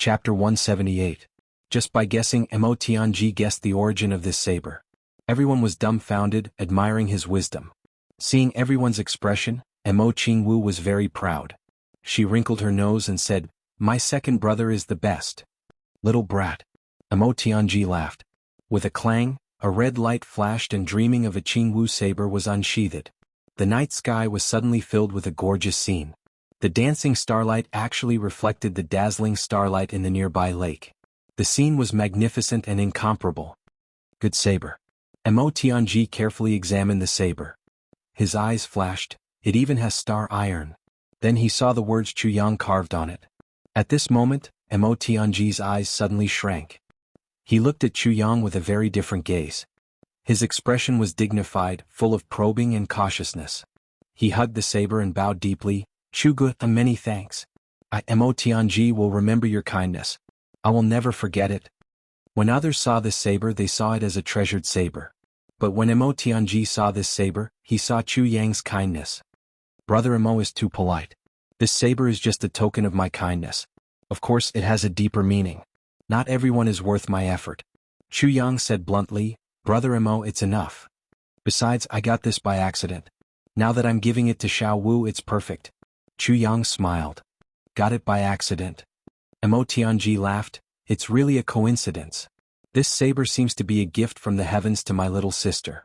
Chapter 178. Just by guessing, Mo Tianji guessed the origin of this saber. Everyone was dumbfounded, admiring his wisdom. Seeing everyone's expression, Mo Qingwu was very proud. She wrinkled her nose and said, "My second brother is the best." "Little brat." Mo Tianji laughed. With a clang, a red light flashed and dreaming of a Qingwu saber was unsheathed. The night sky was suddenly filled with a gorgeous scene. The dancing starlight actually reflected the dazzling starlight in the nearby lake. The scene was magnificent and incomparable. "Good saber." Mo Tianji carefully examined the saber. His eyes flashed. "It even has star iron." Then he saw the words Chuyang carved on it. At this moment, Mo Tianji's eyes suddenly shrank. He looked at Chuyang with a very different gaze. His expression was dignified, full of probing and cautiousness. He hugged the saber and bowed deeply. "Chugu, many thanks. Mo Tianji will remember your kindness. I will never forget it." When others saw this saber, they saw it as a treasured saber. But when Mo Tianji saw this saber, he saw Chu Yang's kindness. "Brother Mo is too polite. This saber is just a token of my kindness. Of course it has a deeper meaning. Not everyone is worth my effort." Chu Yang said bluntly, "Brother Mo, it's enough. Besides, I got this by accident. Now that I'm giving it to Xiao Wu, it's perfect." Chu Yang smiled. "Got it by accident?" Mo Tianji laughed. "It's really a coincidence. This saber seems to be a gift from the heavens to my little sister."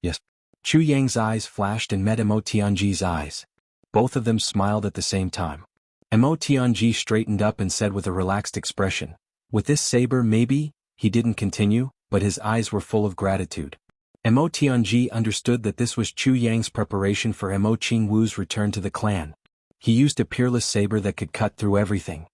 "Yes." Chu Yang's eyes flashed and met Mo Tianji's eyes. Both of them smiled at the same time. Mo Tianji straightened up and said with a relaxed expression, "With this saber maybe?" He didn't continue, but his eyes were full of gratitude. Mo Tianji understood that this was Chu Yang's preparation for Mo Qingwu's return to the clan. He used a peerless saber that could cut through everything.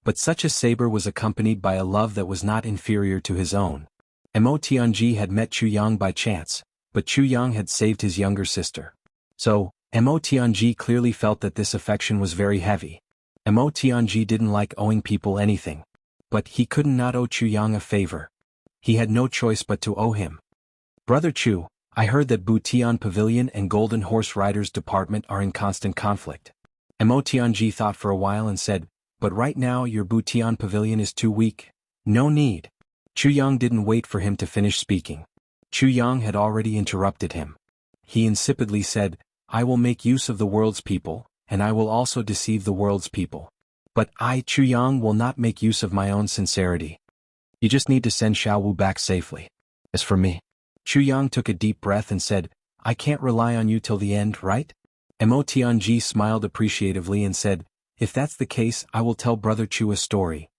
But such a saber was accompanied by a love that was not inferior to his own. Mo Tianji had met Chu Yang by chance, but Chu Yang had saved his younger sister. So, Mo Tianji clearly felt that this affection was very heavy. Mo Tianji didn't like owing people anything. But he couldn't not owe Chu Yang a favor. He had no choice but to owe him. "Brother Chu, I heard that Butian Pavilion and Golden Horse Riders Department are in constant conflict." Mo Tianji thought for a while and said, "But right now your Butian Pavilion is too weak. No need." Chu Yang didn't wait for him to finish speaking. Chu Yang had already interrupted him. He insipidly said, "I will make use of the world's people, and I will also deceive the world's people. But I, Chu Yang, will not make use of my own sincerity. You just need to send Xiao Wu back safely. As for me..." Chu Yang took a deep breath and said, "I can't rely on you till the end, right?" Mo Tianji smiled appreciatively and said, "If that's the case, I will tell Brother Chu a story."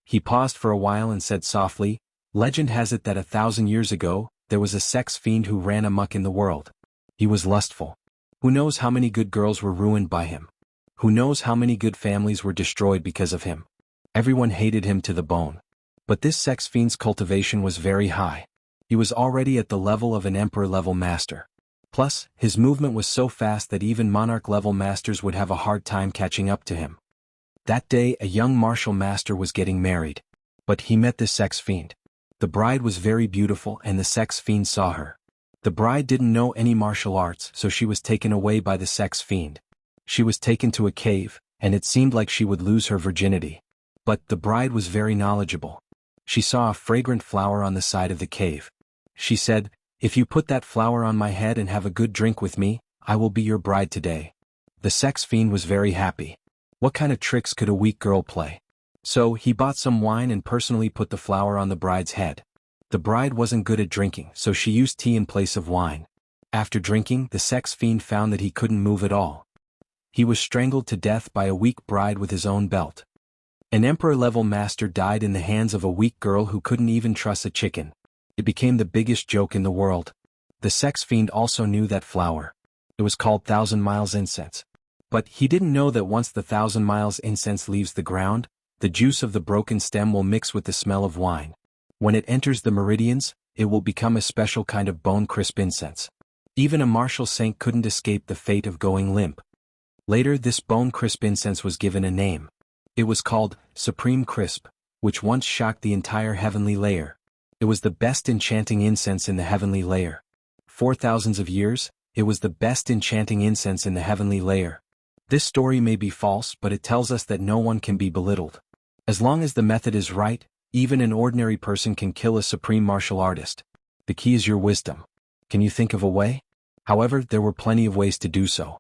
He paused for a while and said softly, "Legend has it that 1,000 years ago, there was a sex fiend who ran amok in the world. He was lustful. Who knows how many good girls were ruined by him? Who knows how many good families were destroyed because of him? Everyone hated him to the bone. But this sex fiend's cultivation was very high. He was already at the level of an emperor-level master. Plus, his movement was so fast that even monarch-level masters would have a hard time catching up to him. That day a young martial master was getting married. But he met this sex fiend. The bride was very beautiful and the sex fiend saw her. The bride didn't know any martial arts, so she was taken away by the sex fiend. She was taken to a cave, and it seemed like she would lose her virginity. But the bride was very knowledgeable. She saw a fragrant flower on the side of the cave. She said, "If you put that flower on my head and have a good drink with me, I will be your bride today." The sex fiend was very happy. What kind of tricks could a weak girl play? So he bought some wine and personally put the flower on the bride's head. The bride wasn't good at drinking, so she used tea in place of wine. After drinking, the sex fiend found that he couldn't move at all. He was strangled to death by a weak bride with his own belt. An emperor-level master died in the hands of a weak girl who couldn't even truss a chicken. It became the biggest joke in the world. The sex fiend also knew that flower. It was called 1,000 Miles Incense. But he didn't know that once the 1,000 Miles Incense leaves the ground, the juice of the broken stem will mix with the smell of wine. When it enters the meridians, it will become a special kind of bone-crisp incense. Even a martial saint couldn't escape the fate of going limp. Later this bone-crisp incense was given a name. It was called Supreme Crisp, which once shocked the entire heavenly layer. It was the best enchanting incense in the heavenly layer. For thousands of years, it was the best enchanting incense in the heavenly layer. This story may be false, but it tells us that no one can be belittled. As long as the method is right, even an ordinary person can kill a supreme martial artist. The key is your wisdom. Can you think of a way? However, there were plenty of ways to do so.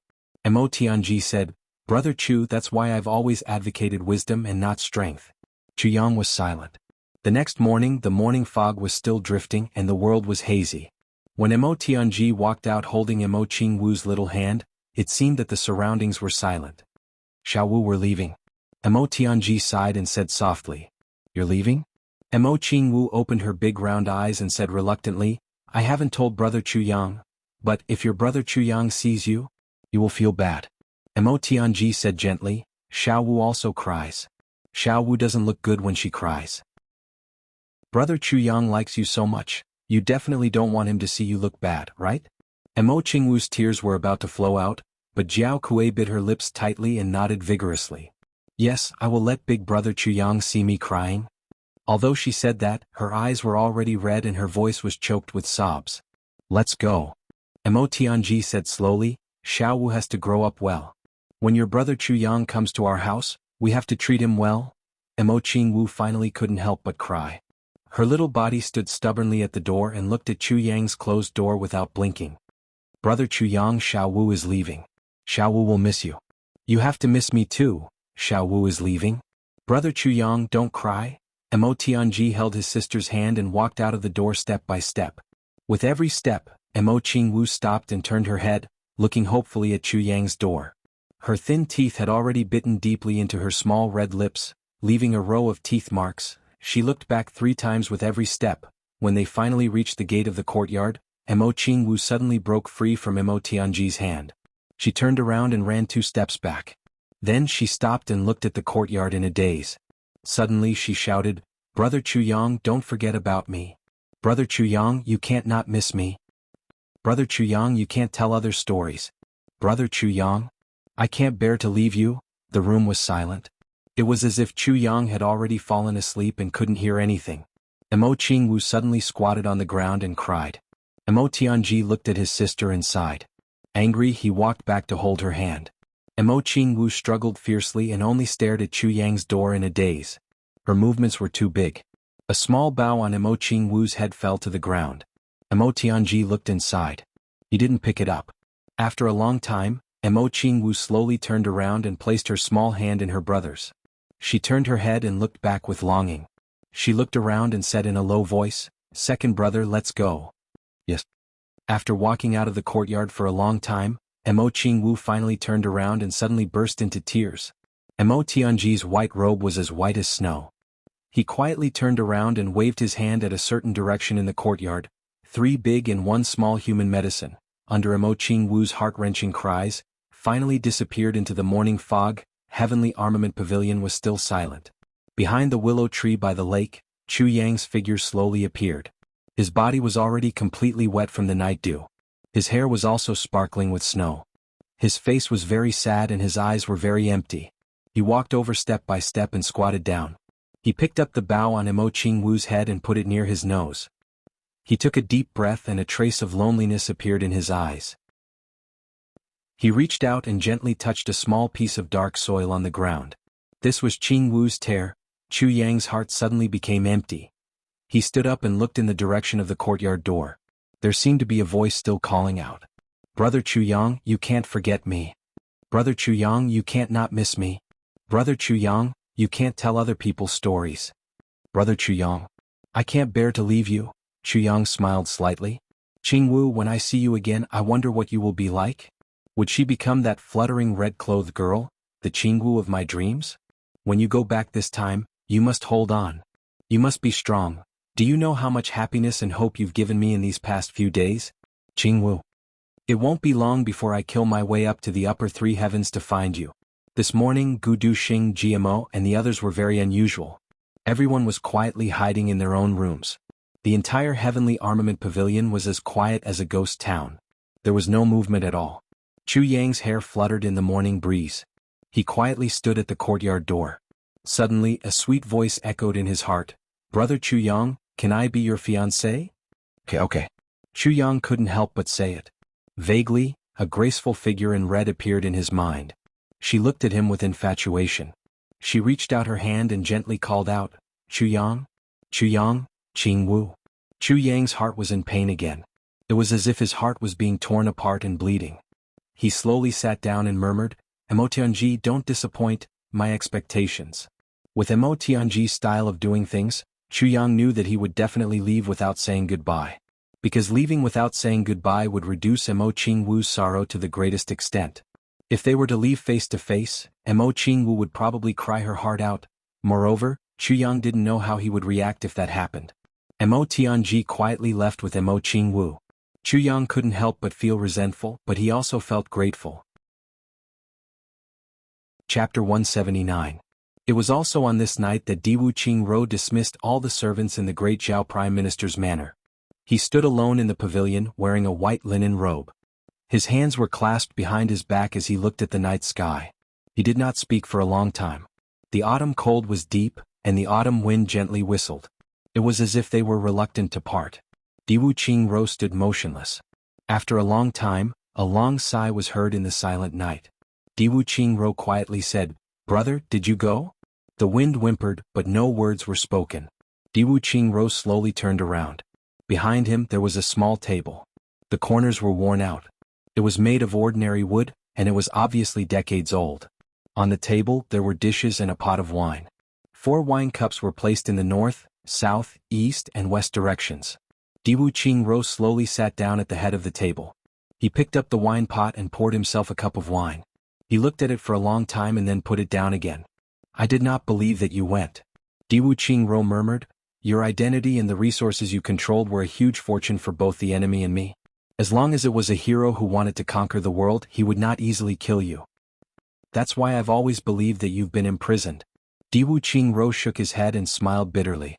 Mo Tianji said, Brother Chu, that's why I've always advocated wisdom and not strength. Chu Yang was silent. The next morning, the morning fog was still drifting and the world was hazy. When Mo Tianji walked out holding Mo Qingwu's little hand, it seemed that the surroundings were silent. Xiao Wu, we're leaving. Mo Tianji sighed and said softly, You're leaving? Mo Qingwu opened her big round eyes and said reluctantly, I haven't told Brother Chu Yang, but if your brother Chu Yang sees you, you will feel bad. Mo Tianji said gently, Xiao Wu also cries. Xiao Wu doesn't look good when she cries. Brother Chu Yang likes you so much, you definitely don't want him to see you look bad, right? Mo Qingwu's tears were about to flow out, but Jiao Kuei bit her lips tightly and nodded vigorously. Yes, I will let big brother Chu Yang see me crying. Although she said that, her eyes were already red and her voice was choked with sobs. Let's go. Mo Tianji said slowly, Xiao Wu has to grow up well. When your brother Chu Yang comes to our house, we have to treat him well. Mo Qingwu finally couldn't help but cry. Her little body stood stubbornly at the door and looked at Chu Yang's closed door without blinking. Brother Chu Yang, Xiao Wu is leaving. Xiao Wu will miss you. You have to miss me too. Xiao Wu is leaving. Brother Chu Yang, don't cry. Mo Tianji held his sister's hand and walked out of the door step by step. With every step, Mo Qingwu stopped and turned her head, looking hopefully at Chu Yang's door. Her thin teeth had already bitten deeply into her small red lips, leaving a row of teeth marks. She looked back 3 times with every step. When they finally reached the gate of the courtyard, Mo Qingwu suddenly broke free from Mo Tianji's hand. She turned around and ran 2 steps back. Then she stopped and looked at the courtyard in a daze. Suddenly she shouted, Brother Chu Yang, don't forget about me. Brother Chu Yang, you can't not miss me. Brother Chu Yang, you can't tell other stories. Brother Chu Yang, I can't bear to leave you. The room was silent. It was as if Chu Yang had already fallen asleep and couldn't hear anything. Mo Qingwu suddenly squatted on the ground and cried. Mo Tianji looked at his sister and sighed. Angry, he walked back to hold her hand. Mo Qingwu struggled fiercely and only stared at Chu Yang's door in a daze. Her movements were too big. A small bough on Mo Qingwu's head fell to the ground. Mo Tianji looked inside. He didn't pick it up. After a long time, Mo Qingwu slowly turned around and placed her small hand in her brother's. She turned her head and looked back with longing. She looked around and said in a low voice, Second brother, let's go. Yes. After walking out of the courtyard for a long time, Mo Qingwu finally turned around and suddenly burst into tears. Mo Tianji's white robe was as white as snow. He quietly turned around and waved his hand at a certain direction in the courtyard. 3 big and 1 small human medicine, under Mo Qingwu's heart-wrenching cries, finally disappeared into the morning fog. Heavenly Armament Pavilion was still silent. Behind the willow tree by the lake, Chu Yang's figure slowly appeared. His body was already completely wet from the night dew. His hair was also sparkling with snow. His face was very sad and his eyes were very empty. He walked over step by step and squatted down. He picked up the bough on Mo Qingwu's head and put it near his nose. He took a deep breath and a trace of loneliness appeared in his eyes. He reached out and gently touched a small piece of dark soil on the ground. This was Qingwu's tear. Chu Yang's heart suddenly became empty. He stood up and looked in the direction of the courtyard door. There seemed to be a voice still calling out. Brother Chu Yang, you can't forget me. Brother Chu Yang, you can't not miss me. Brother Chu Yang, you can't tell other people's stories. Brother Chu Yang, I can't bear to leave you. Chu Yang smiled slightly. Qingwu, when I see you again, I wonder what you will be like. Would she become that fluttering red-clothed girl, the Qingwu of my dreams? When you go back this time, you must hold on. You must be strong. Do you know how much happiness and hope you've given me in these past few days? Qingwu. It won't be long before I kill my way up to the upper 3 heavens to find you. This morning Gudu Xing GMO and the others were very unusual. Everyone was quietly hiding in their own rooms. The entire Heavenly Armament Pavilion was as quiet as a ghost town. There was no movement at all. Chu Yang's hair fluttered in the morning breeze. He quietly stood at the courtyard door. Suddenly a sweet voice echoed in his heart. Brother Chu Yang, can I be your fiancé? Okay. Chu Yang couldn't help but say it. Vaguely, a graceful figure in red appeared in his mind. She looked at him with infatuation. She reached out her hand and gently called out, Chu Yang? Chu Yang, Qing Wu. Chu Yang's heart was in pain again. It was as if his heart was being torn apart and bleeding. He slowly sat down and murmured, Emotianji, don't disappoint my expectations. With Emotianji's style of doing things, Chu Yang knew that he would definitely leave without saying goodbye. Because leaving without saying goodbye would reduce Mo Qingwu's sorrow to the greatest extent. If they were to leave face to face, Mo Qingwu would probably cry her heart out. Moreover, Chu Yang didn't know how he would react if that happened. Mo Tianji quietly left with Mo Qingwu. Chu Yang couldn't help but feel resentful, but he also felt grateful. Chapter 179. It was also on this night that Diwu Qingro dismissed all the servants in the great Zhao Prime Minister's manor. He stood alone in the pavilion wearing a white linen robe. His hands were clasped behind his back as he looked at the night sky. He did not speak for a long time. The autumn cold was deep, and the autumn wind gently whistled. It was as if they were reluctant to part. Diwu Qingro stood motionless. After a long time, a long sigh was heard in the silent night. Diwu Qingro quietly said, Brother, did you go? The wind whimpered, but no words were spoken. Diwu Qingro slowly turned around. Behind him there was a small table. The corners were worn out. It was made of ordinary wood, and it was obviously decades old. On the table there were dishes and a pot of wine. 4 wine cups were placed in the north, south, east, and west directions. Diwu Qingro slowly sat down at the head of the table. He picked up the wine pot and poured himself a cup of wine. He looked at it for a long time and then put it down again. I did not believe that you went. Diwu Qingro murmured, Your identity and the resources you controlled were a huge fortune for both the enemy and me. As long as it was a hero who wanted to conquer the world, he would not easily kill you. That's why I've always believed that you've been imprisoned. Diwu Qingro shook his head and smiled bitterly.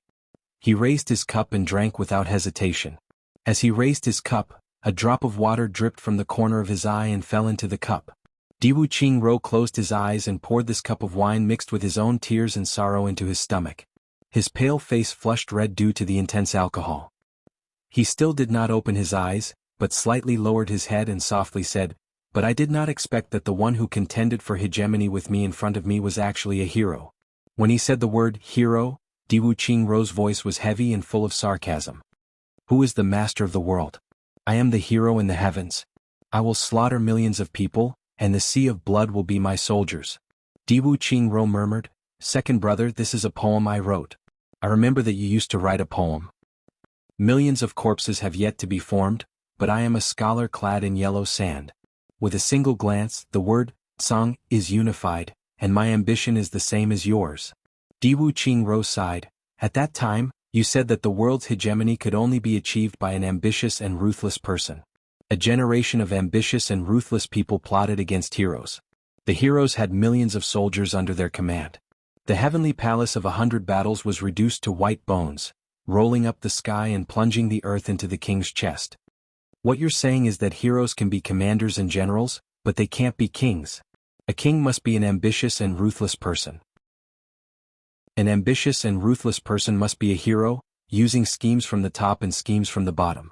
He raised his cup and drank without hesitation. As he raised his cup, a drop of water dripped from the corner of his eye and fell into the cup. Diwu Qingro closed his eyes and poured this cup of wine mixed with his own tears and sorrow into his stomach. His pale face flushed red due to the intense alcohol. He still did not open his eyes, but slightly lowered his head and softly said, But I did not expect that the one who contended for hegemony with me in front of me was actually a hero. When he said the word hero, Diwu Qingro's voice was heavy and full of sarcasm. Who is the master of the world? I am the hero in the heavens. I will slaughter millions of people, and the sea of blood will be my soldiers. Diwu Qingro murmured, Second brother, this is a poem I wrote. I remember that you used to write a poem. Millions of corpses have yet to be formed, but I am a scholar clad in yellow sand. With a single glance, the word, Tsang, is unified, and my ambition is the same as yours. Diwu Qingro sighed. At that time, you said that the world's hegemony could only be achieved by an ambitious and ruthless person. A generation of ambitious and ruthless people plotted against heroes. The heroes had millions of soldiers under their command. The heavenly palace of 100 battles was reduced to white bones, rolling up the sky and plunging the earth into the king's chest. What you're saying is that heroes can be commanders and generals, but they can't be kings. A king must be an ambitious and ruthless person. An ambitious and ruthless person must be a hero, using schemes from the top and schemes from the bottom.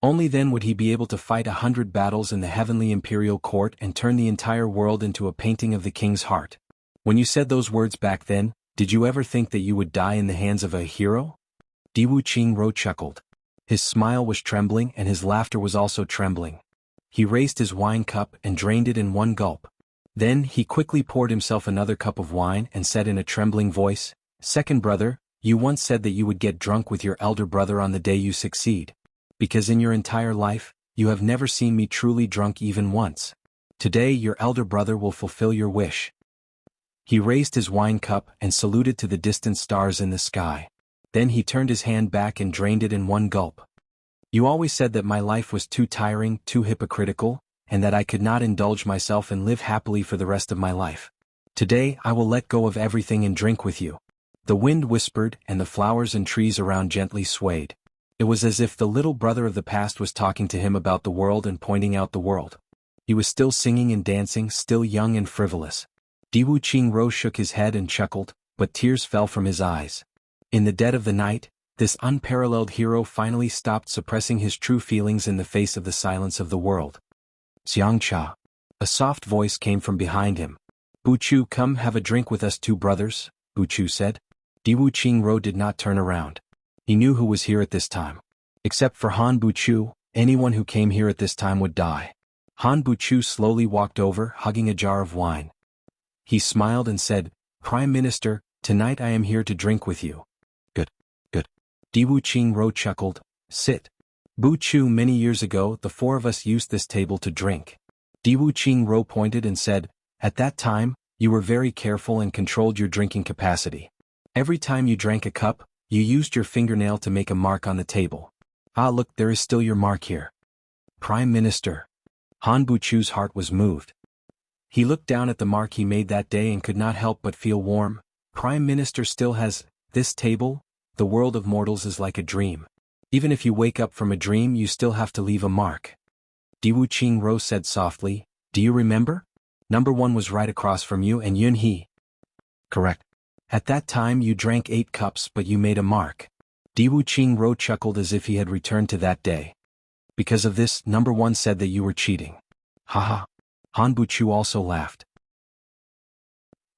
Only then would he be able to fight 100 battles in the heavenly imperial court and turn the entire world into a painting of the king's heart. When you said those words back then, did you ever think that you would die in the hands of a hero? Diwu Qingro chuckled. His smile was trembling and his laughter was also trembling. He raised his wine cup and drained it in one gulp. Then he quickly poured himself another cup of wine and said in a trembling voice, Second brother, you once said that you would get drunk with your elder brother on the day you succeed. Because in your entire life, you have never seen me truly drunk even once. Today your elder brother will fulfill your wish. He raised his wine cup and saluted to the distant stars in the sky. Then he turned his hand back and drained it in one gulp. You always said that my life was too tiring, too hypocritical, and that I could not indulge myself and live happily for the rest of my life. Today I will let go of everything and drink with you. The wind whispered and the flowers and trees around gently swayed. It was as if the little brother of the past was talking to him about the world and pointing out the world. He was still singing and dancing, still young and frivolous. Diwu Qingro shook his head and chuckled, but tears fell from his eyes. In the dead of the night, this unparalleled hero finally stopped suppressing his true feelings in the face of the silence of the world. Xiangcha. A soft voice came from behind him. Buchu, come have a drink with us two brothers, Buchu said. Diwu Qingro did not turn around. He knew who was here at this time. Except for Han Buchu, anyone who came here at this time would die. Han Buchu slowly walked over, hugging a jar of wine. He smiled and said, Prime Minister, tonight I am here to drink with you. Good, good. Diwu Qingro chuckled. Sit. Buchu, many years ago, the four of us used this table to drink. Diwu Qingro pointed and said, at that time, you were very careful and controlled your drinking capacity. Every time you drank a cup, you used your fingernail to make a mark on the table. Ah, look, there is still your mark here. Prime Minister. Han Buchu's heart was moved. He looked down at the mark he made that day and could not help but feel warm. Prime Minister still has this table? The world of mortals is like a dream. Even if you wake up from a dream, you still have to leave a mark. Diwu Qingro said softly, do you remember? Number 1 was right across from you and Yun He. Correct. At that time you drank 8 cups but you made a mark. Diwu Qingro chuckled as if he had returned to that day. Because of this, number 1 said that you were cheating. Haha. Han Buchu also laughed.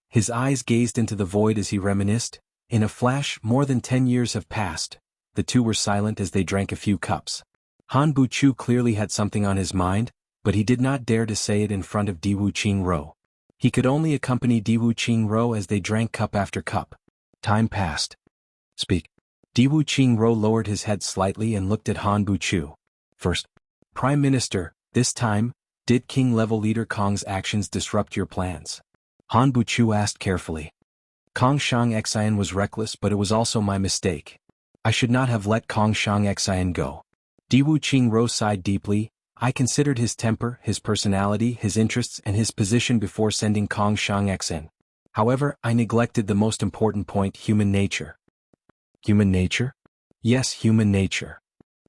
His eyes gazed into the void as he reminisced. In a flash, more than 10 years have passed. The two were silent as they drank a few cups. Han Buchu clearly had something on his mind, but he did not dare to say it in front of Diwu Qingro. He could only accompany Diwu Qingro as they drank cup after cup. Time passed. Speak. Diwu Qingro lowered his head slightly and looked at Han Buchu. First, Prime Minister, this time, did King-level leader Kong's actions disrupt your plans? Han Buchu asked carefully. Kong Shang Xian was reckless, but it was also my mistake. I should not have let Kong Shang Xian go. Diwu Qingro sighed deeply. I considered his temper, his personality, his interests and his position before sending Kong Shang Xian. However, I neglected the most important point, human nature. Human nature? Yes, human nature.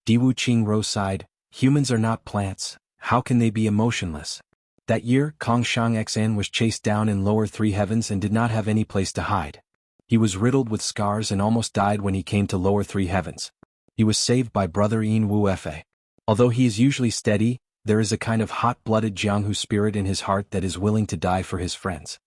Diwu Qingro sighed. Humans are not plants. How can they be emotionless? That year, Kong Shang Xian was chased down in lower 3 heavens and did not have any place to hide. He was riddled with scars and almost died when he came to lower 3 heavens. He was saved by brother Yin Wu Fe. Although he is usually steady, there is a kind of hot-blooded Jianghu spirit in his heart that is willing to die for his friends.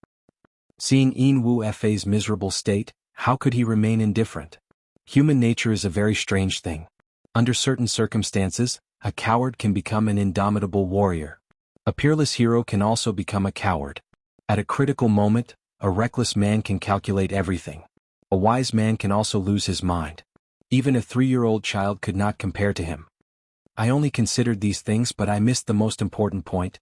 Seeing Yin Wu Fe's miserable state, how could he remain indifferent? Human nature is a very strange thing. Under certain circumstances, a coward can become an indomitable warrior. A peerless hero can also become a coward. At a critical moment, a reckless man can calculate everything. A wise man can also lose his mind. Even a 3-year-old child could not compare to him. I only considered these things, but I missed the most important point.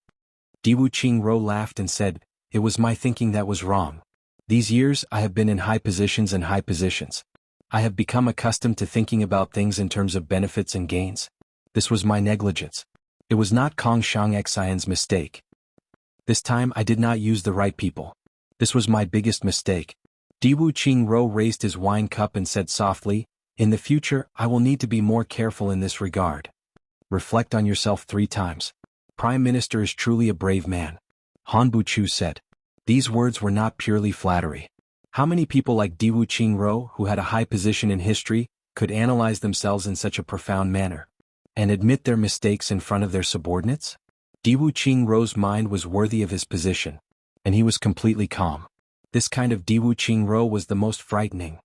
Diwu Qingro laughed and said, it was my thinking that was wrong. These years I have been in high positions and high positions. I have become accustomed to thinking about things in terms of benefits and gains. This was my negligence. It was not Kong Shang Xian's mistake. This time I did not use the right people. This was my biggest mistake. Diwu Qingro raised his wine cup and said softly, in the future I will need to be more careful in this regard. Reflect on yourself 3 times. Prime Minister is truly a brave man. Han Buchu said. These words were not purely flattery. How many people like Diwu Qingro, who had a high position in history, could analyze themselves in such a profound manner? And admit their mistakes in front of their subordinates? Diwu Qingro's mind was worthy of his position. And he was completely calm. This kind of Diwu Qingro was the most frightening.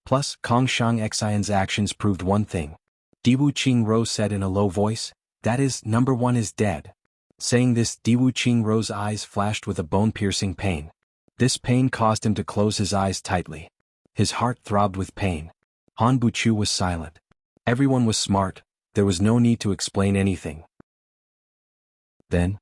Plus, Kong Shang Xian's actions proved one thing. Diwu Qingro said in a low voice, that is, number 1 is dead. Saying this, Diwu Qingro's eyes flashed with a bone-piercing pain. This pain caused him to close his eyes tightly. His heart throbbed with pain. Han Buchu was silent. Everyone was smart. There was no need to explain anything. Then,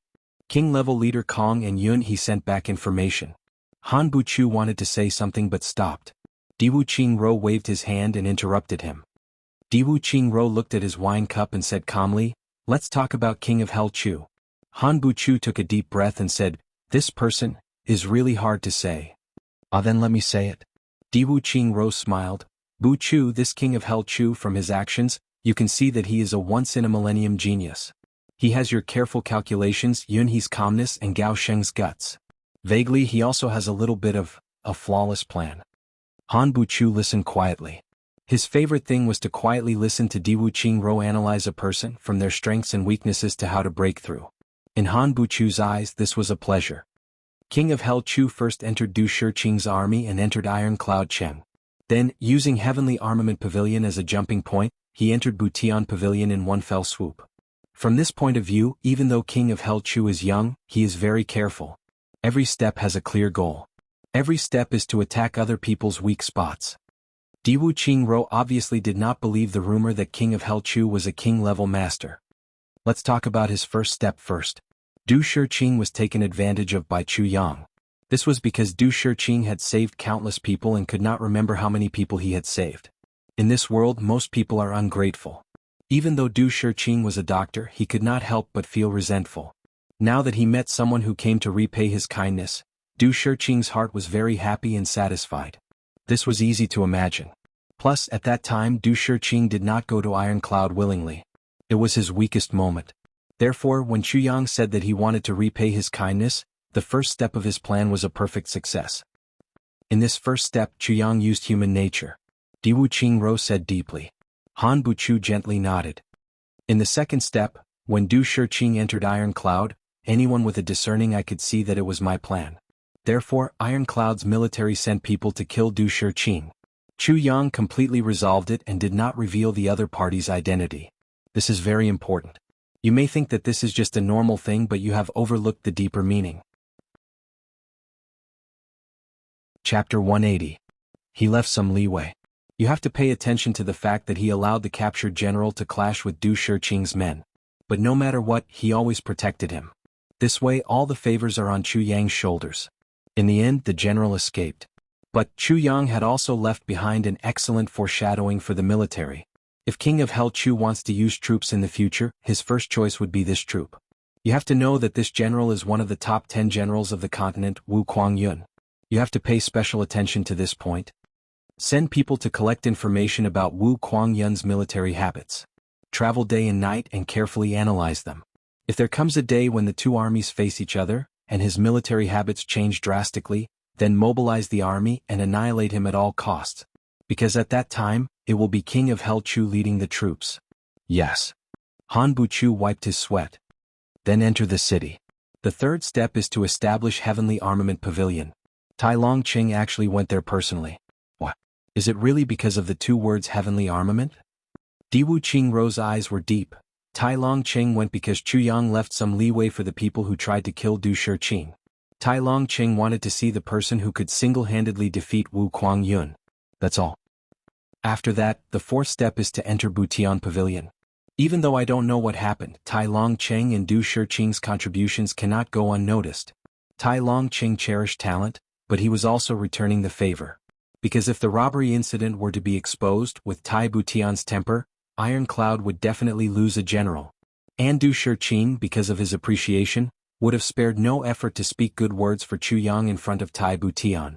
King-level leader Kong and Yun He sent back information. Han Buchu wanted to say something but stopped. Diwu Qingro waved his hand and interrupted him. Diwu Qingro looked at his wine cup and said calmly, let's talk about King of Hell Chu. Han Buchu took a deep breath and said, this person is really hard to say. Ah, then let me say it. Diwu Qingro smiled. Buchu, this King of Hell Chu, from his actions, you can see that he is a once-in-a-millennium genius. He has your careful calculations, Yun He's calmness and Gao Sheng's guts. Vaguely, he also has a little bit of a flawless plan. Han Buchu listened quietly. His favorite thing was to quietly listen to Diwu Qingro analyze a person from their strengths and weaknesses to how to break through. In Han Buchu's eyes, this was a pleasure. King of Hell Chu first entered Du Shiqing's army and entered Iron Cloud Cheng. Then, using Heavenly Armament Pavilion as a jumping point, he entered Butian Pavilion in one fell swoop. From this point of view, even though King of Hell Chu is young, he is very careful. Every step has a clear goal. Every step is to attack other people's weak spots. Diwu Qingro obviously did not believe the rumor that King of Hell Chu was a king-level master. Let's talk about his first step first. Du Shiqing was taken advantage of by Chu Yang. This was because Du Shiqing had saved countless people and could not remember how many people he had saved. In this world, most people are ungrateful. Even though Du Shiqing was a doctor, he could not help but feel resentful. Now that he met someone who came to repay his kindness, Du Shiqing's heart was very happy and satisfied. This was easy to imagine. Plus, at that time Du Shiqing did not go to Iron Cloud willingly. It was his weakest moment. Therefore, when Chu Yang said that he wanted to repay his kindness, the first step of his plan was a perfect success. In this first step, Chu Yang used human nature. Diwu Qingro said deeply. Han Buchu gently nodded. In the second step, when Du Shiqing entered Iron Cloud, anyone with a discerning eye could see that it was my plan. Therefore, Iron Cloud's military sent people to kill Du Shiqing. Chu Yang completely resolved it and did not reveal the other party's identity. This is very important. You may think that this is just a normal thing, but you have overlooked the deeper meaning. Chapter 180. He left some leeway. You have to pay attention to the fact that he allowed the captured general to clash with Du Shiqing's men. But no matter what, he always protected him. This way all the favors are on Chu Yang's shoulders. In the end, the general escaped. But Chu Yang had also left behind an excellent foreshadowing for the military. If King of Hell Chu wants to use troops in the future, his first choice would be this troop. You have to know that this general is one of the top 10 generals of the continent, Wu Kuangyun. You have to pay special attention to this point. Send people to collect information about Wu Kuangyun's military habits. Travel day and night and carefully analyze them. If there comes a day when the two armies face each other, and his military habits change drastically, then mobilize the army and annihilate him at all costs. Because at that time, it will be King of Hell Chu leading the troops. Yes. Han Buchu wiped his sweat. Then enter the city. The third step is to establish Heavenly Armament Pavilion. Tai Long Qing actually went there personally. What? Is it really because of the two words Heavenly Armament? Diwu Qingro's eyes were deep. Tai Long Qing went because Chu Yang left some leeway for the people who tried to kill Du Shiqing. Tai Long Qing wanted to see the person who could single-handedly defeat Wu Kuangyun. That's all. After that, the fourth step is to enter Butian Pavilion. Even though I don't know what happened, Tai Long Qing and Du Shiqing's contributions cannot go unnoticed. Tai Long Qing cherished talent, but he was also returning the favor. Because if the robbery incident were to be exposed with Tai Butian's temper, Iron Cloud would definitely lose a general. And Du Shiqing, because of his appreciation, would have spared no effort to speak good words for Chu Yang in front of Tai Butian.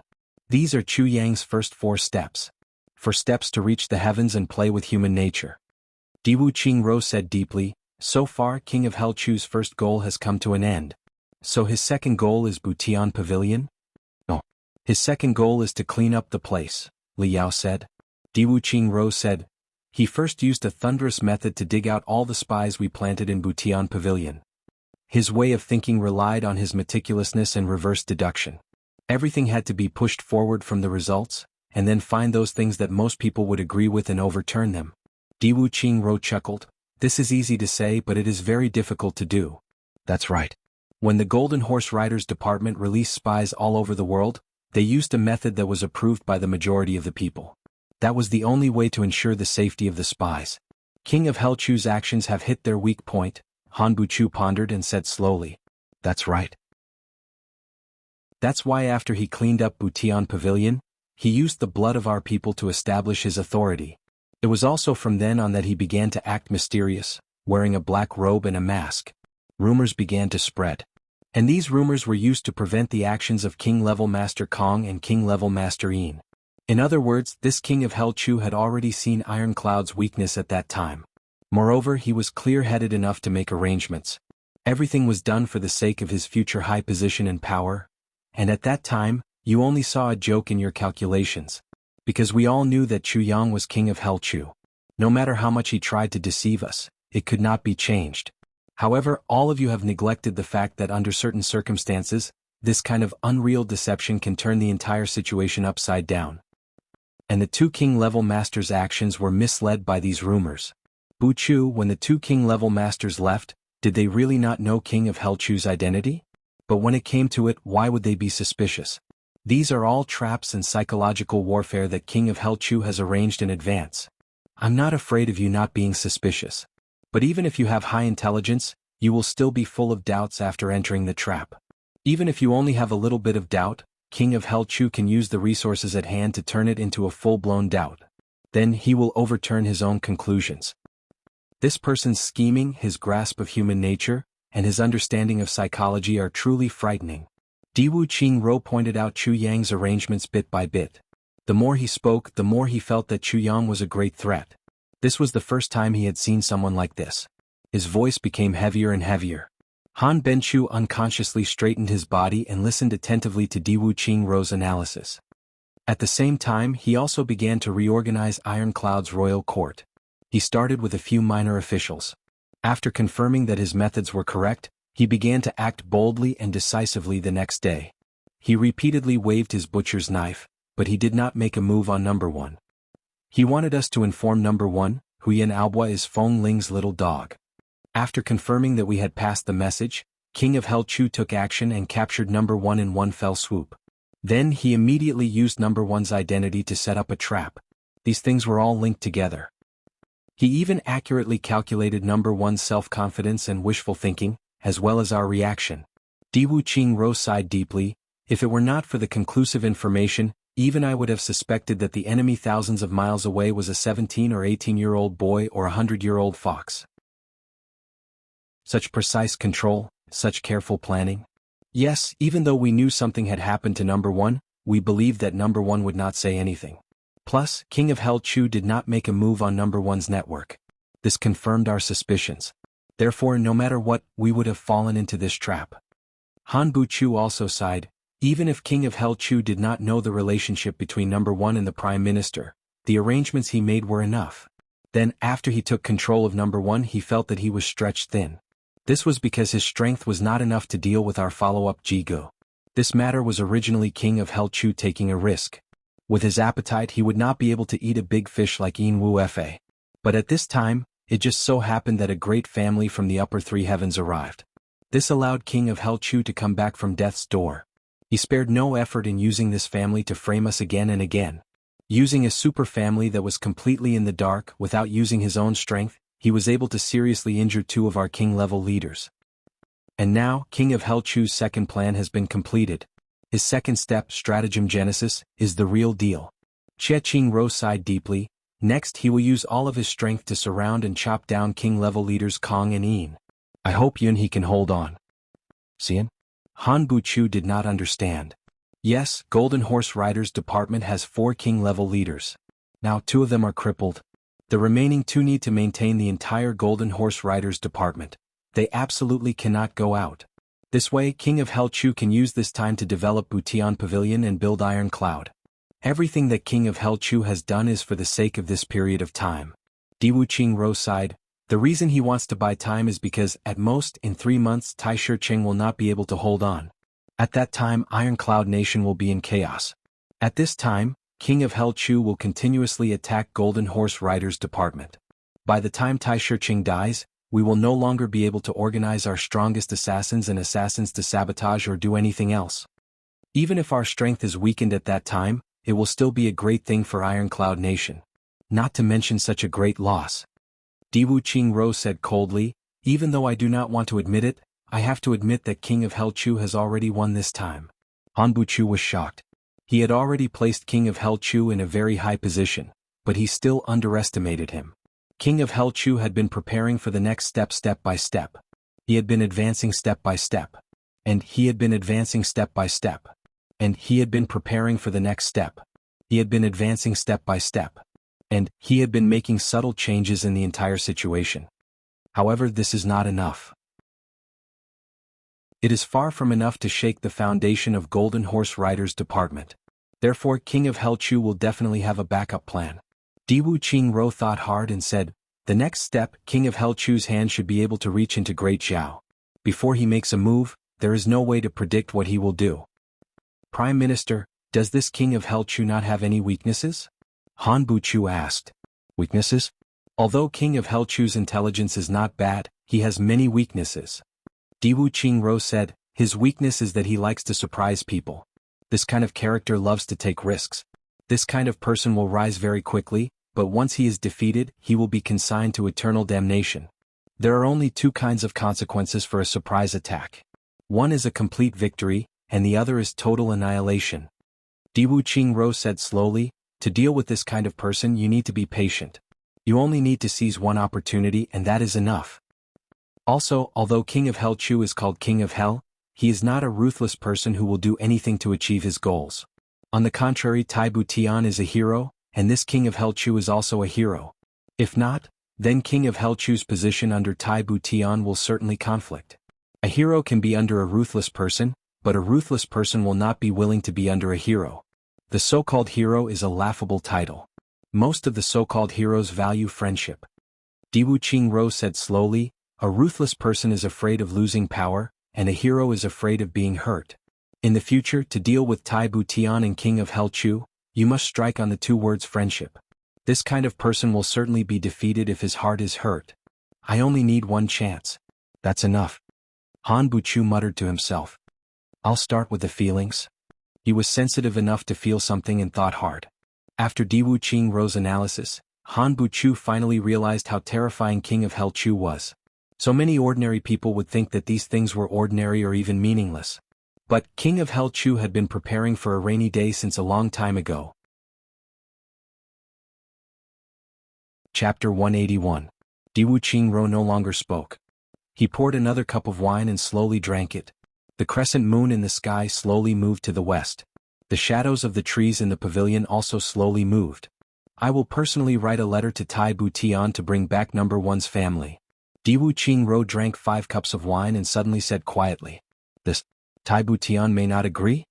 These are Chu Yang's first 4 steps. For steps to reach the heavens and play with human nature. Diwu Qingro said deeply, so far King of Hell Chu's first goal has come to an end. So his second goal is Butian Pavilion? No. His second goal is to clean up the place, Li Yao said. Diwu Qingro said, he first used a thunderous method to dig out all the spies we planted in Butian Pavilion. His way of thinking relied on his meticulousness and reverse deduction. Everything had to be pushed forward from the results, and then find those things that most people would agree with and overturn them. Diwu Qingro chuckled, this is easy to say but it is very difficult to do. That's right. When the Golden Horse Riders Department released spies all over the world, they used a method that was approved by the majority of the people. That was the only way to ensure the safety of the spies. King of Hell Chu's actions have hit their weak point, Han Buchu pondered and said slowly. That's right. That's why after he cleaned up Butian Pavilion, he used the blood of our people to establish his authority. It was also from then on that he began to act mysterious, wearing a black robe and a mask. Rumors began to spread. And these rumors were used to prevent the actions of King-level Master Kong and King-level Master Yin. In other words, this King of Hell Chu had already seen Iron Cloud's weakness at that time. Moreover, he was clear-headed enough to make arrangements. Everything was done for the sake of his future high position and power. And at that time, you only saw a joke in your calculations. Because we all knew that Chu Yang was King of Hell Chu. No matter how much he tried to deceive us, it could not be changed. However, all of you have neglected the fact that under certain circumstances, This kind of unreal deception can turn the entire situation upside down. And the two king-level masters' actions were misled by these rumors. Bu Chu, when the two king-level masters left, did they really not know King of Hell Chu's identity? But when it came to it, why would they be suspicious? These are all traps and psychological warfare that King of Hell Chu has arranged in advance. I'm not afraid of you not being suspicious. But even if you have high intelligence, you will still be full of doubts after entering the trap. Even if you only have a little bit of doubt, King of Hell Chu can use the resources at hand to turn it into a full-blown doubt. Then he will overturn his own conclusions. This person's scheming, his grasp of human nature, and his understanding of psychology are truly frightening. Diwu Qingro pointed out Chu Yang's arrangements bit by bit. The more he spoke, the more he felt that Chu Yang was a great threat. This was the first time he had seen someone like this. His voice became heavier and heavier. Han Benchu unconsciously straightened his body and listened attentively to Diwu Qingro's analysis. At the same time, he also began to reorganize Ironcloud's royal court. He started with a few minor officials. After confirming that his methods were correct, he began to act boldly and decisively the next day. He repeatedly waved his butcher's knife, but he did not make a move on number 1. He wanted us to inform number 1, Huyan Albua is Feng Ling's little dog. After confirming that we had passed the message, King of Hell Chu took action and captured number 1 in one fell swoop. Then he immediately used number 1's identity to set up a trap. These things were all linked together. He even accurately calculated number 1's self-confidence and wishful thinking, as well as our reaction. Diwu Qingro sighed deeply. If it were not for the conclusive information, even I would have suspected that the enemy thousands of miles away was a 17 or 18-year-old boy or a 100-year-old fox. Such precise control, such careful planning. Yes, even though we knew something had happened to number 1, we believed that number 1 would not say anything. Plus, King of Hell Chu did not make a move on number 1's network. This confirmed our suspicions. Therefore, no matter what, we would have fallen into this trap. Han Bu Chu also sighed. Even if King of Hell Chu did not know the relationship between number 1 and the Prime Minister, the arrangements he made were enough. Then, after he took control of number 1, he felt that he was stretched thin. This was because his strength was not enough to deal with our follow-up Jianghu. This matter was originally King of Hell Chu taking a risk. With his appetite, he would not be able to eat a big fish like Yin Wu Fa. But at this time, it just so happened that a great family from the upper 3 heavens arrived. This allowed King of Hell Chu to come back from death's door. He spared no effort in using this family to frame us again and again. Using a super family that was completely in the dark without using his own strength, he was able to seriously injure 2 of our king-level leaders. And now, King of Hell Chu's second plan has been completed. His second step, Stratagem Genesis, is the real deal. Xie Qingro sighed deeply. Next, he will use all of his strength to surround and chop down king-level leaders Kong and Yin. I hope Yun he can hold on. Xian? Han Bu Chu did not understand. Yes, Golden Horse Riders Department has 4 king-level leaders. Now 2 of them are crippled. The remaining 2 need to maintain the entire Golden Horse Riders Department. They absolutely cannot go out. This way, King of Hell Chu can use this time to develop Butian Pavilion and build Iron Cloud. Everything that King of Hell Chu has done is for the sake of this period of time. Diwu Qingro sighed. The reason he wants to buy time is because, at most, in 3 months Tai Shicheng will not be able to hold on. At that time, Iron Cloud Nation will be in chaos. At this time, King of Hell Chu will continuously attack Golden Horse Riders Department. By the time Tai Shicheng dies, we will no longer be able to organize our strongest assassins and assassins to sabotage or do anything else. Even if our strength is weakened at that time, it will still be a great thing for Iron Cloud Nation. Not to mention such a great loss. Diwu Qingro said coldly, even though I do not want to admit it, I have to admit that King of Hell Chu has already won this time. Han Bu Chu was shocked. He had already placed King of Hell Chu in a very high position, but he still underestimated him. King of Hell Chu had been preparing for the next step by step. He had been advancing step by step. And he had been advancing step by step. And he had been preparing for the next step. He had been advancing step by step. And he had been making subtle changes in the entire situation. However, this is not enough. It is far from enough to shake the foundation of Golden Horse Riders Department. Therefore, King of Hell Chu will definitely have a backup plan. Diwu Qingro thought hard and said, the next step, King of Hell Chu's hand should be able to reach into Great Zhao. Before he makes a move, there is no way to predict what he will do. Prime Minister, does this King of Hell Chu not have any weaknesses? Han Buchu asked. Weaknesses? Although King of Hell Chu's intelligence is not bad, he has many weaknesses. Diwu Qingro said, his weakness is that he likes to surprise people. This kind of character loves to take risks. This kind of person will rise very quickly, but once he is defeated, he will be consigned to eternal damnation. There are only two kinds of consequences for a surprise attack. One is a complete victory, and the other is total annihilation. Diwu Qingro said slowly, to deal with this kind of person you need to be patient. You only need to seize one opportunity and that is enough. Also, although King of Hell Chu is called King of Hell, he is not a ruthless person who will do anything to achieve his goals. On the contrary, Tai Bu Tian is a hero, and this King of Hell Chu is also a hero. If not, then King of Hell Chu's position under Tai Bu Tian will certainly conflict. A hero can be under a ruthless person, but a ruthless person will not be willing to be under a hero. The so-called hero is a laughable title. Most of the so-called heroes value friendship. Diwu Qingro said slowly, a ruthless person is afraid of losing power, and a hero is afraid of being hurt. In the future, to deal with Tai Bu Tian and King of Hell Chu, you must strike on the two words friendship. This kind of person will certainly be defeated if his heart is hurt. I only need one chance. That's enough. Han Buchu muttered to himself. I'll start with the feelings. He was sensitive enough to feel something and thought hard. After Diwu Qingro's analysis, Han Buchu finally realized how terrifying King of Hell Chu was. So many ordinary people would think that these things were ordinary or even meaningless. But King of Hell Chu had been preparing for a rainy day since a long time ago. Chapter 181. Diwu Qingro no longer spoke. He poured another cup of wine and slowly drank it. The crescent moon in the sky slowly moved to the west. The shadows of the trees in the pavilion also slowly moved. I will personally write a letter to Tai Bu Tian to bring back number one's family. Diwu Qingro drank 5 cups of wine and suddenly said quietly. This, Tai Bu Tian may not agree?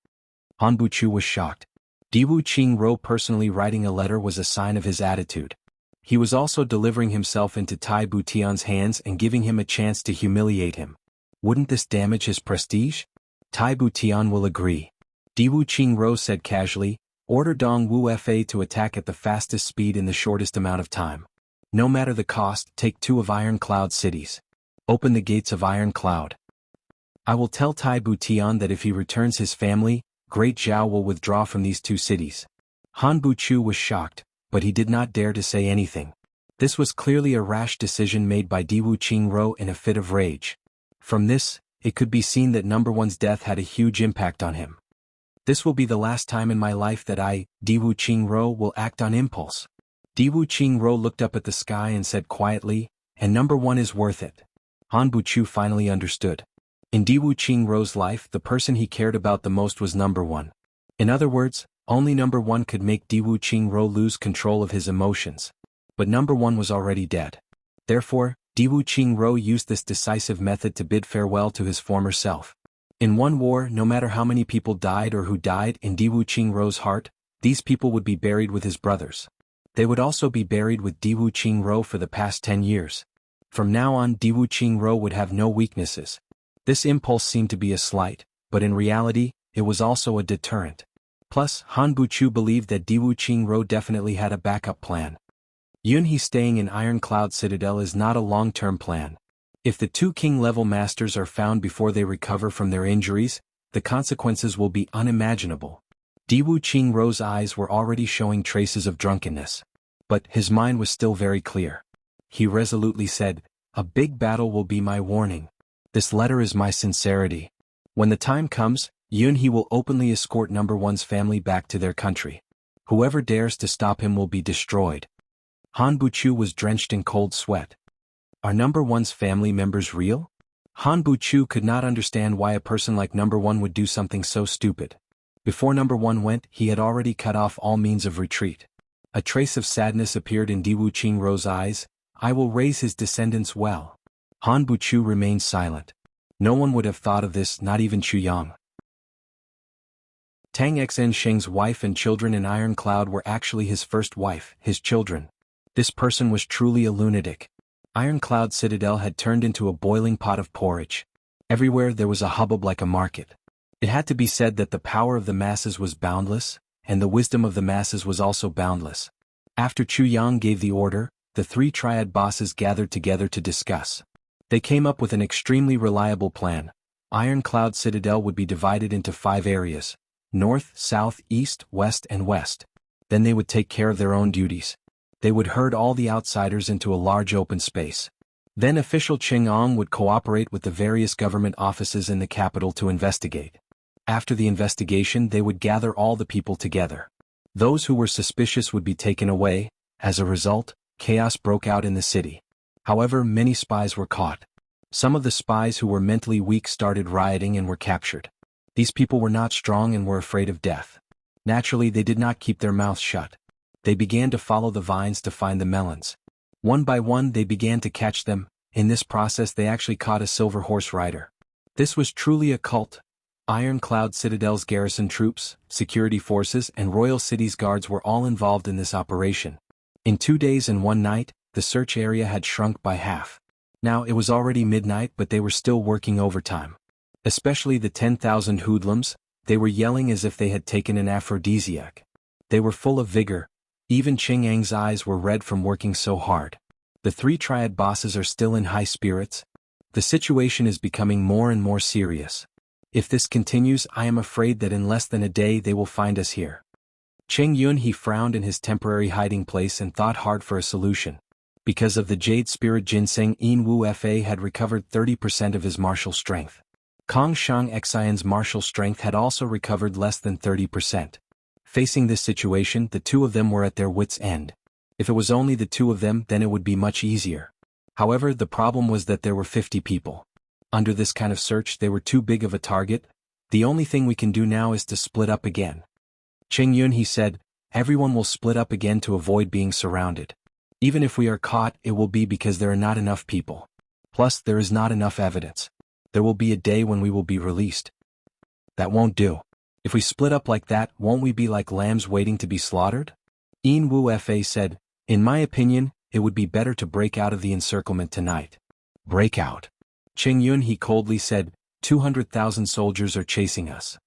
Han Buchu was shocked. Diwu Qingro personally writing a letter was a sign of his attitude. He was also delivering himself into Tai Bu Tian's hands and giving him a chance to humiliate him. Wouldn't this damage his prestige? Tai Bu Tian will agree. Diwu Qingro said casually, order Dong Wu Fa to attack at the fastest speed in the shortest amount of time. No matter the cost, take 2 of Iron Cloud cities. Open the gates of Iron Cloud. I will tell Tai Bu Tian that if he returns his family, Great Zhao will withdraw from these 2 cities. Han Buchu was shocked, but he did not dare to say anything. This was clearly a rash decision made by Diwu Qingro in a fit of rage. From this, it could be seen that number one's death had a huge impact on him. This will be the last time in my life that I, Diwu Qingro, will act on impulse. Diwu Qingro looked up at the sky and said quietly, and number one is worth it. Han Buchu finally understood. In Diwu Qingro's life, the person he cared about the most was number one. In other words, only number one could make Diwu Qingro lose control of his emotions. But number one was already dead. Therefore, Diwu Qingro used this decisive method to bid farewell to his former self. In one war, no matter how many people died or who died in Diwu Qingro's heart, these people would be buried with his brothers. They would also be buried with Diwu Qingro for the past 10 years. From now on, Diwu Qingro would have no weaknesses. This impulse seemed to be a slight, but in reality, it was also a deterrent. Plus, Han Buchu believed that Diwu Qingro definitely had a backup plan. Yunhe staying in Iron Cloud Citadel is not a long-term plan. If the 2 king-level masters are found before they recover from their injuries, the consequences will be unimaginable. Diwu Qingro's eyes were already showing traces of drunkenness. But his mind was still very clear. He resolutely said, "A big battle will be my warning. This letter is my sincerity. When the time comes, Yunhe will openly escort number one's family back to their country. Whoever dares to stop him will be destroyed." Han Buchu was drenched in cold sweat. Are number one's family members real? Han Buchu could not understand why a person like number one would do something so stupid. Before number one went, he had already cut off all means of retreat. A trace of sadness appeared in Diwu Qingro's eyes. I will raise his descendants well. Han Buchu remained silent. No one would have thought of this, not even Chu Yang. Tang Xen Sheng's wife and children in Iron Cloud were actually his first wife, his children. This person was truly a lunatic. Iron Cloud Citadel had turned into a boiling pot of porridge. Everywhere there was a hubbub like a market. It had to be said that the power of the masses was boundless, and the wisdom of the masses was also boundless. After Chu Yang gave the order, the three triad bosses gathered together to discuss. They came up with an extremely reliable plan. Iron Cloud Citadel would be divided into 5 areas: north, south, east, west, and west. Then they would take care of their own duties. They would herd all the outsiders into a large open space. Then official Qing Ong would cooperate with the various government offices in the capital to investigate. After the investigation, they would gather all the people together. Those who were suspicious would be taken away. As a result, chaos broke out in the city. However, many spies were caught. Some of the spies who were mentally weak started rioting and were captured. These people were not strong and were afraid of death. Naturally, they did not keep their mouths shut. They began to follow the vines to find the melons. One by one they began to catch them. In this process they actually caught a silver horse rider. This was truly a cult. Iron Cloud Citadel's garrison troops, security forces, and Royal City's guards were all involved in this operation. In 2 days and 1 night, the search area had shrunk by half. Now it was already midnight, but they were still working overtime. Especially the 10,000 hoodlums, they were yelling as if they had taken an aphrodisiac. They were full of vigor. Even Qing Ang's eyes were red from working so hard. The 3 triad bosses are still in high spirits. The situation is becoming more and more serious. If this continues, I am afraid that in less than a day they will find us here. Cheng Yun he frowned in his temporary hiding place and thought hard for a solution. Because of the Jade Spirit ginseng, Yin Wu Fa had recovered 30% of his martial strength. Kong Shang Xian's martial strength had also recovered less than 30%. Facing this situation, the 2 of them were at their wits' end. If it was only the 2 of them, then it would be much easier. However, the problem was that there were 50 people. Under this kind of search, they were too big of a target. The only thing we can do now is to split up again. Cheng Yun he said, everyone will split up again to avoid being surrounded. Even if we are caught, it will be because there are not enough people. Plus, there is not enough evidence. There will be a day when we will be released. That won't do. If we split up like that, won't we be like lambs waiting to be slaughtered? Yin Wu Fa said, in my opinion, it would be better to break out of the encirclement tonight. Break out. Cheng Yun he coldly said, 200,000 soldiers are chasing us.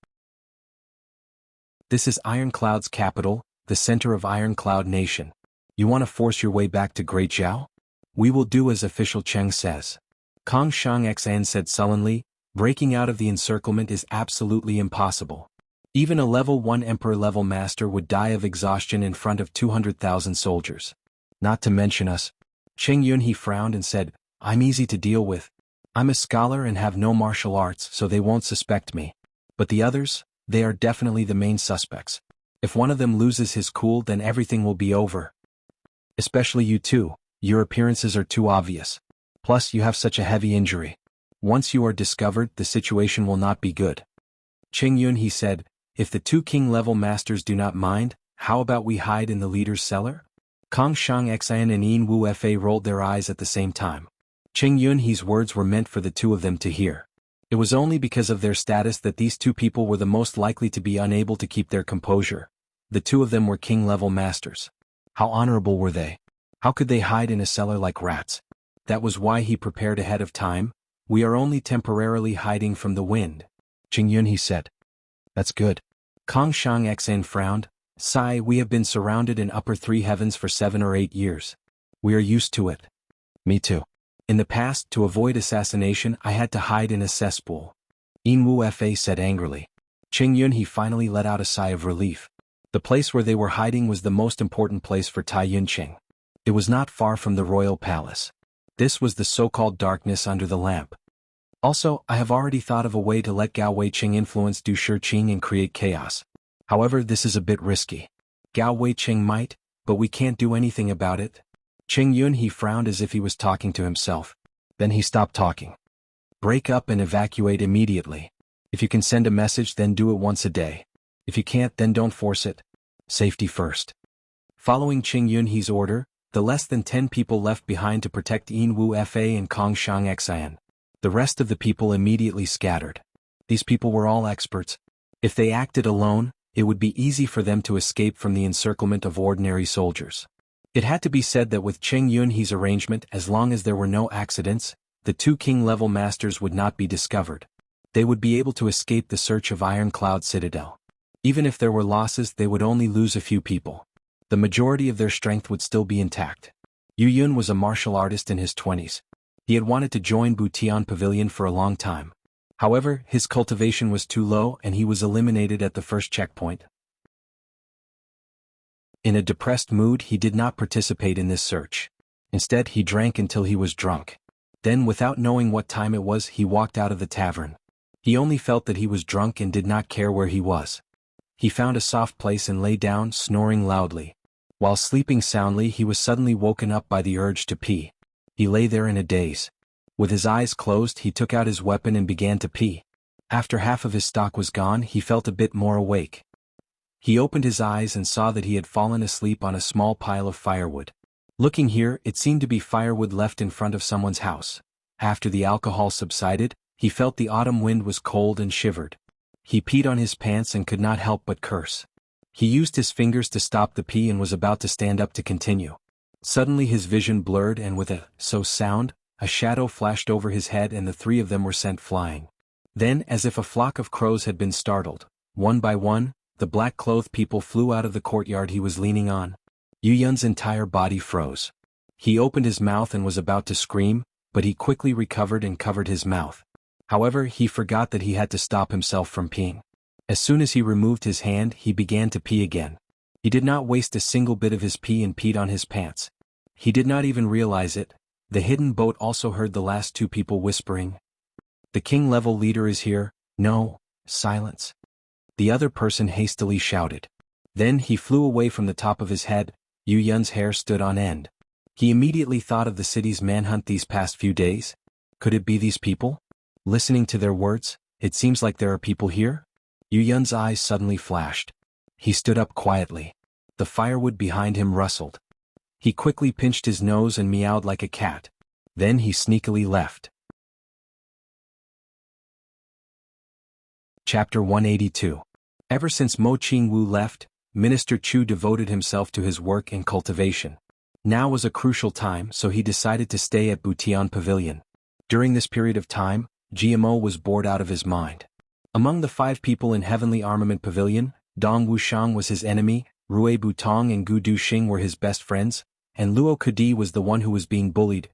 This is Iron Cloud's capital, the center of Iron Cloud Nation. You want to force your way back to Great Zhao? We will do as official Cheng says. Kong Shang Xian said sullenly, breaking out of the encirclement is absolutely impossible. Even a level 1 emperor-level master would die of exhaustion in front of 200,000 soldiers. Not to mention us. Cheng Yun he frowned and said, I'm easy to deal with. I'm a scholar and have no martial arts, so they won't suspect me. But the others, they are definitely the main suspects. If one of them loses his cool, then everything will be over. Especially you two, your appearances are too obvious. Plus you have such a heavy injury. Once you are discovered, the situation will not be good. Cheng Yun he said, if the 2 king-level masters do not mind, how about we hide in the leader's cellar? Kong Shang Xian and Yin Wu Fa rolled their eyes at the same time. Cheng Yun he's words were meant for the 2 of them to hear. It was only because of their status that these 2 people were the most likely to be unable to keep their composure. The 2 of them were king-level masters. How honorable were they? How could they hide in a cellar like rats? That was why he prepared ahead of time. We are only temporarily hiding from the wind. Cheng Yun he said. That's good. Kong Shang Xian frowned. Sigh, we have been surrounded in upper 3 heavens for 7 or 8 years. We are used to it. Me too. In the past, to avoid assassination, I had to hide in a cesspool. Yin Wu Fa said angrily. Cheng Yun he finally let out a sigh of relief. The place where they were hiding was the most important place for Tai Yunqing. It was not far from the royal palace. This was the so-called darkness under the lamp. Also, I have already thought of a way to let Gao Weiqing influence Du Shiqing and create chaos. However, this is a bit risky. Gao Weiqing might, but we can't do anything about it. Cheng Yun he frowned as if he was talking to himself. Then he stopped talking. Break up and evacuate immediately. If you can send a message, then do it once a day. If you can't, then don't force it. Safety first. Following Cheng Yun he's order, the less than 10 people left behind to protect Yin Wu Fa and Kong Shang Xian. The rest of the people immediately scattered. These people were all experts. If they acted alone, it would be easy for them to escape from the encirclement of ordinary soldiers. It had to be said that with Cheng Yun he's arrangement, as long as there were no accidents, The two king-level masters would not be discovered. They would be able to escape the search of Iron Cloud Citadel. Even if there were losses, they would only lose a few people. The majority of their strength would still be intact. Yu Yun was a martial artist in his 20s. He had wanted to join Butian Pavilion for a long time. However, his cultivation was too low and he was eliminated at the first checkpoint. In a depressed mood, he did not participate in this search. Instead, he drank until he was drunk. Then, without knowing what time it was, he walked out of the tavern. He only felt that he was drunk and did not care where he was. He found a soft place and lay down, snoring loudly. While sleeping soundly, he was suddenly woken up by the urge to pee. He lay there in a daze. With his eyes closed, he took out his weapon and began to pee. After half of his stock was gone, he felt a bit more awake. He opened his eyes and saw that he had fallen asleep on a small pile of firewood. Looking here, it seemed to be firewood left in front of someone's house. After the alcohol subsided, he felt the autumn wind was cold and shivered. He peed on his pants and could not help but curse. He used his fingers to stop the pee and was about to stand up to continue. Suddenly his vision blurred and with a sound, a shadow flashed over his head and the three of them were sent flying. Then, as if a flock of crows had been startled, one by one, the black-clothed people flew out of the courtyard he was leaning on. Yu Yun's entire body froze. He opened his mouth and was about to scream, but he quickly recovered and covered his mouth. However, he forgot that he had to stop himself from peeing. As soon as he removed his hand, he began to pee again. He did not waste a single bit of his pee and peed on his pants. He did not even realize it. The hidden boat also heard the last two people whispering. "The king-level leader is here." "No, silence." The other person hastily shouted. Then he flew away from the top of his head. Yu Yun's hair stood on end. He immediately thought of the city's manhunt these past few days. Could it be these people? Listening to their words, it seems like there are people here? Yu Yun's eyes suddenly flashed. He stood up quietly. The firewood behind him rustled. He quickly pinched his nose and meowed like a cat. Then he sneakily left. Chapter 182. Ever since Mo Qingwu left, Minister Chu devoted himself to his work in cultivation. Now was a crucial time, so he decided to stay at Butian Pavilion. During this period of time, GMO was bored out of his mind. Among the 5 people in Heavenly Armament Pavilion, Dong Wuxiang was his enemy, Rui Butong and Gu Duxing were his best friends, and Luo Kudi was the one who was being bullied.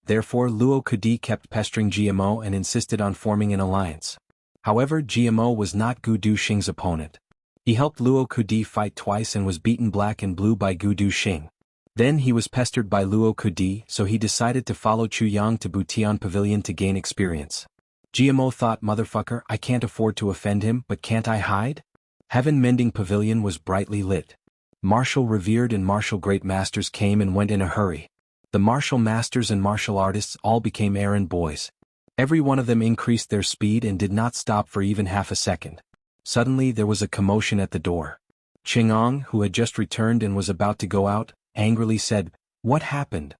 Therefore, Luo Kudi kept pestering GMO and insisted on forming an alliance. However, GMO was not Gu Duxing's opponent. He helped Luo Kudi fight twice and was beaten black and blue by Gu Duxing. Then he was pestered by Luo Kudi, so he decided to follow Chu Yang to Butian Pavilion to gain experience. GMO thought, "Motherfucker, I can't afford to offend him, but can't I hide?" Heaven Mending Pavilion was brightly lit. Martial revered and martial great masters came and went in a hurry. The martial masters and martial artists all became errand boys. Every one of them increased their speed and did not stop for even half a second. Suddenly there was a commotion at the door. Qingong, who had just returned and was about to go out, angrily said, "What happened?"